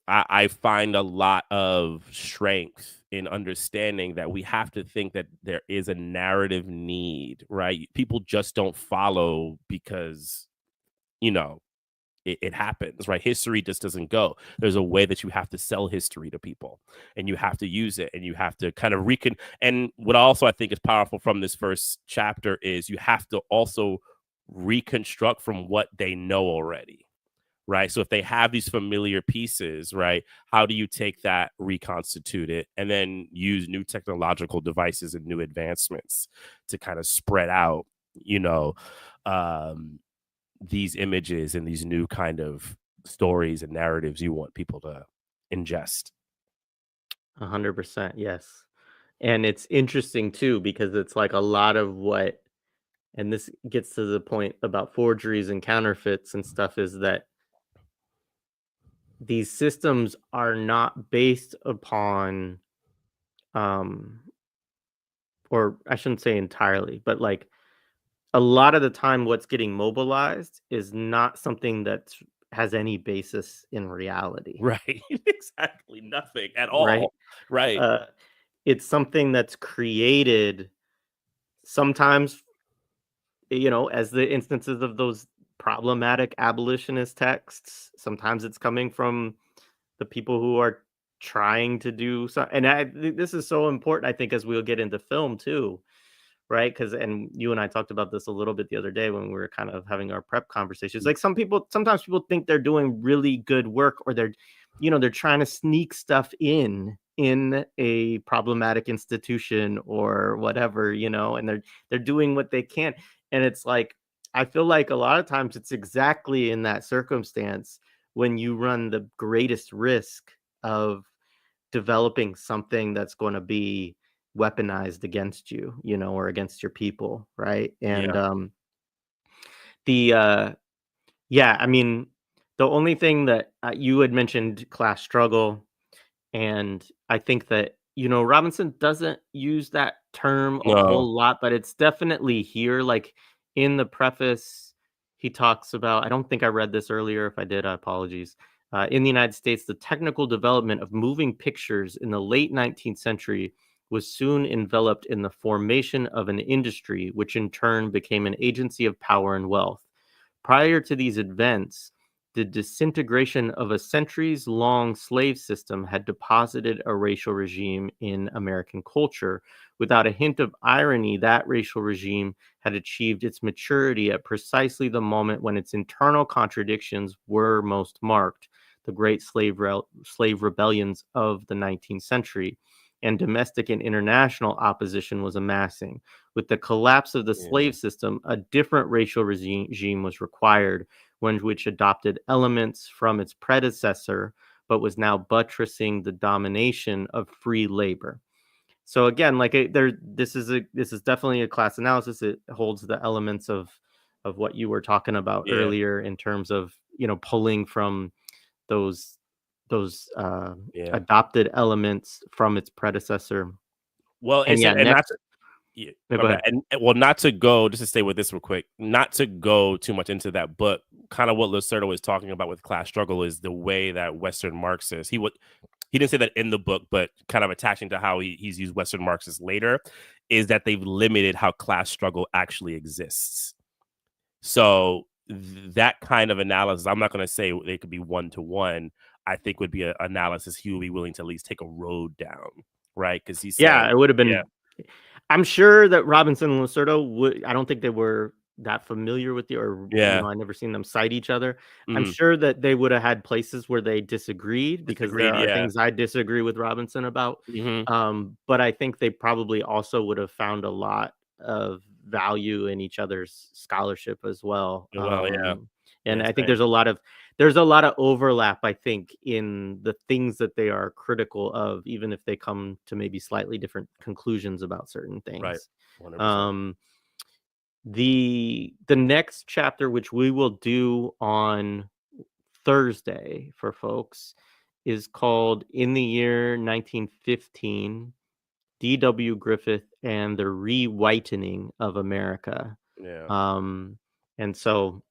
I find a lot of strength in understanding that we have to think that there is a narrative need, right? People just don't follow because, it happens, right? History just doesn't go. There's a way that you have to sell history to people, and you have to use it, and you have to kind of and what also I think is powerful from this first chapter is you have to also reconstruct from what they know already, right? So if they have these familiar pieces, right, how do you take that, reconstitute it, and then use new technological devices and new advancements to kind of spread out, these images and these new kind of stories and narratives you want people to ingest. 100%, yes. And it's interesting too, because it's like a lot of what, and this gets to the point about forgeries and counterfeits and stuff, is that these systems are not based upon, um, or I shouldn't say entirely, but like a lot of the time, what's getting mobilized is not something that has any basis in reality, Right. Exactly. Nothing at right? all. Right. Uh, it's something that's created sometimes, as the instances of those problematic abolitionist texts. Sometimes it's coming from the people who are trying to do so. And this is so important, I think, as we'll get into film too, right? Because, and you and I talked about this a little bit the other day when we were kind of having our prep conversations. Like sometimes people think they're doing really good work, or they're trying to sneak stuff in a problematic institution or whatever, and they're doing what they can. And it's like, I feel like a lot of times it's exactly in that circumstance when you run the greatest risk of developing something that's going to be weaponized against you, or against your people, right? And Yeah. the yeah, I mean, The only thing that you had mentioned class struggle, and I think that, Robinson doesn't use that term a No. whole lot, but it's definitely here. Like in the preface, he talks about, I don't think I read this earlier. If I did, apologies. In the United States, the technical development of moving pictures in the late 19th century was soon enveloped in the formation of an industry, which in turn became an agency of power and wealth. Prior to these events, the disintegration of a centuries-long slave system had deposited a racial regime in American culture. Without a hint of irony, that racial regime had achieved its maturity at precisely the moment when its internal contradictions were most marked, the great slave rebellions of the 19th century, and domestic and international opposition was amassing. With the collapse of the Yeah. slave system, a different racial regime was required, one which adopted elements from its predecessor, but was now buttressing the domination of free labor. So again, like this is definitely a class analysis. It holds the elements of what you were talking about Yeah. earlier in terms of pulling from those those Yeah. adopted elements from its predecessor. Well, And it's yeah, and not next, to, yeah, no, my go bad. ahead. And well, not to go just to stay with this real quick, not to go too much into that, but kind of what Lacerda was talking about with class struggle is the way that Western Marxists, he didn't say that in the book, but kind of attaching to how he's used Western Marxists later, is that they've limited how class struggle actually exists. So that kind of analysis, I'm not going to say they could be one to one. I think would be an analysis he would be willing to at least take a road down, right? Because he said, Yeah, it would have yeah, been. I'm sure that Robinson and Lacerda would. I don't think they were that familiar with or yeah, I never seen them cite each other. I'm mm, sure that they would have had places where they disagreed because there disagreed, are yeah, things I disagree with Robinson about. hmm, But I think they probably also would have found a lot of value in each other's scholarship as well. well, yeah, And yeah, I think same, there's a lot of overlap, I think, in the things that they are critical of, even if they come to maybe slightly different conclusions about certain right, things. 100%, Um, the next chapter, which we will do on Thursday for folks, is called "In the Year 1915: D.W. Griffith and the Re-Whitening of America." yeah, Um, and so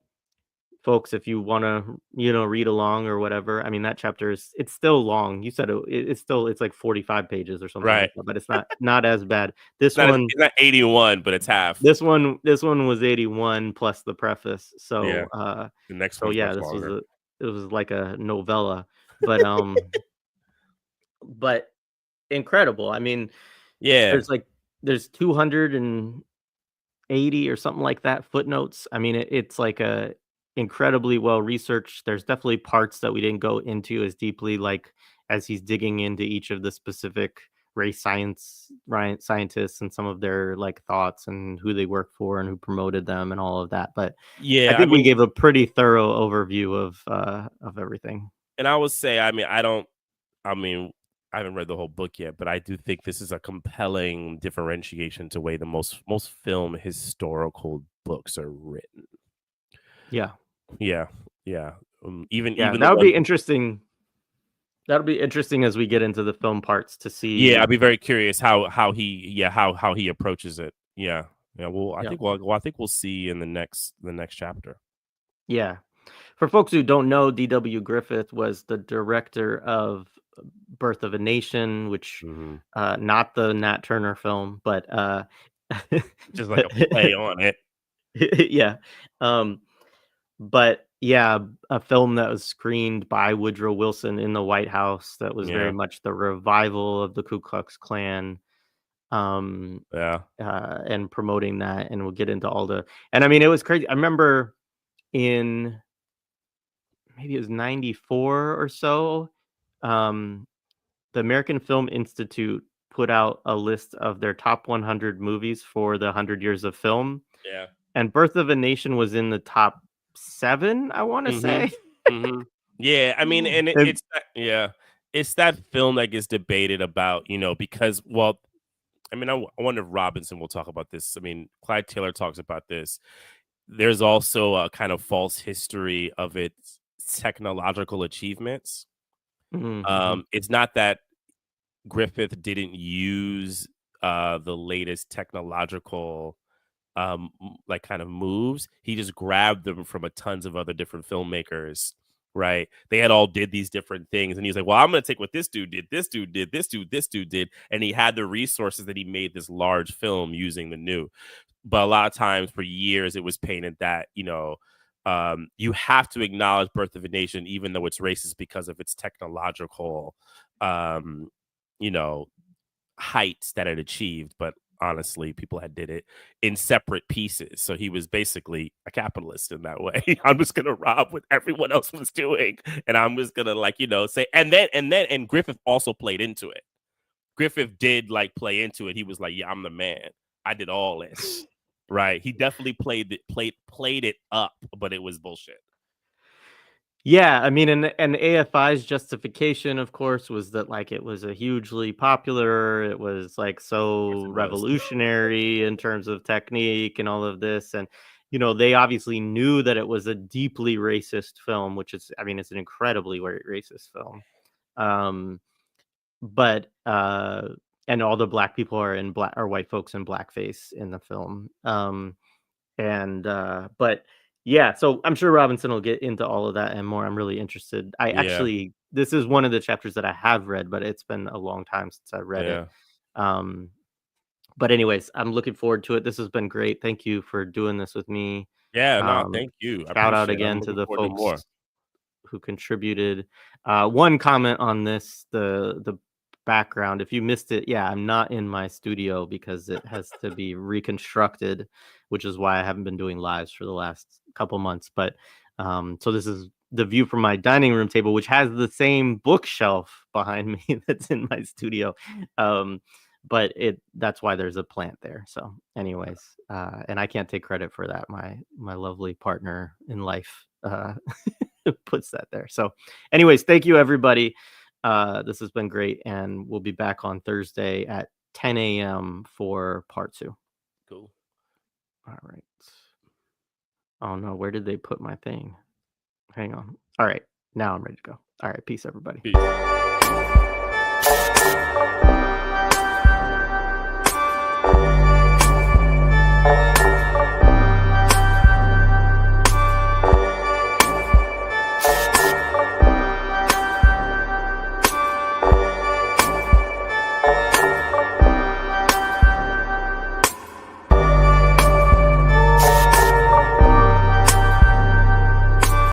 folks, if you want to, read along or whatever, I mean, that chapter it's still long. You said it's like 45 pages or something right. like that, but it's not as bad. It's not 81, but it's half. This one was 81 plus the preface. Yeah, the next So one's yeah, much longer. it was like a novella, but but incredible. I mean, Yeah, there's like there's 280 or something like that footnotes. I mean, it's like a incredibly well researched. There's definitely parts that we didn't go into as deeply, like as he's digging into each of the specific scientists and some of their like thoughts and who they work for and who promoted them and all of that. But I yeah. I think we mean, gave a pretty thorough overview of everything. and I would say, I mean, I don't. I mean, I haven't read the whole book yet, but I do think this is a compelling differentiation to way the most film historical books are written. Yeah. Yeah, yeah. Even Yeah, even the ones. that'll be interesting as we get into the film parts to Yeah, see. I'd be very curious how he approaches it. Yeah, yeah. Well, Yeah. I think we'll see in the next chapter. Yeah. For folks who don't know, D.W. Griffith was the director of Birth of a Nation, which Hmm. not the Nat Turner film, but Just like but a play on it. yeah. Um, but yeah, a film that was screened by Woodrow Wilson in the White House that was very Yeah, much the revival of the Ku Klux Klan, yeah, and promoting that, and we'll get into all the. And I mean, it was crazy. I remember in maybe it was 94 or so, um, the American Film Institute put out a list of their top 100 movies for the 100 years of film, yeah. and Birth of a Nation was in the top 7, I wanna Hmm. say. Hmm. Yeah, I mean, and And yeah, it's that film that gets debated about, because well, I mean, I wonder if Robinson will talk about this. I mean, Clyde Taylor talks about this. There's also a kind of false history of it latest technological achievements. Mhm. It's not that Griffith didn't use the latest technological like kind of moves. He just grabbed them from a tons of other different filmmakers, right? They had all did these different things, and he's like, well, I'm gonna take what this dude did, this dude did, this dude did, and he had the resources that he made this large film using the new. But a lot of times for years it was painted that, you have to acknowledge Birth of a Nation even though it's racist because of its technological um you know heights that it achieved. But honestly, people had did it in separate pieces, so he was basically a capitalist in that way. I'm just gonna rob what everyone else was doing, and I'm just gonna say, and Griffith also played into it. Griffith did play into it. He was like, yeah, I'm the man, I did all this. Right, he definitely played it up, but it was bullshit. Yeah, I mean, and AFI's justification, of course, was that it was a hugely popular, it was Of course so it was. revolutionary in terms of technique and all of this, and they obviously knew that it was a deeply racist film, which is, I mean, it's an incredibly racist film. Um, but and all the black people are in black, or white folks in blackface in the film. And but yeah, so I'm sure Robinson will get into all of that and more. I'm really interested. I Yeah, actually, this is one of the chapters that I have read, but it's been a long time since I read it. yeah, Um, but anyways, I'm looking forward to it. This has been great. Thank you for doing this with me. yeah. No, Um, thank you. I Shout out appreciate it. I'm again to looking the forward to folks more. who contributed. One comment on this, the background. If you missed it, yeah, I'm not in my studio because it has to be reconstructed, which is why I haven't been doing lives for the last couple months. But so this is the view from my dining room table, which has the same bookshelf behind me that's in my studio. But that's why there's a plant there. So anyways, and I can't take credit for that. My lovely partner in life puts that there. So anyways, thank you everybody. This has been great, and we'll be back on Thursday at 10 a.m. for part 2. Cool. All right. Oh no, where did they put my thing? Hang on. All right, now I'm ready to go. All right, peace everybody. Peace.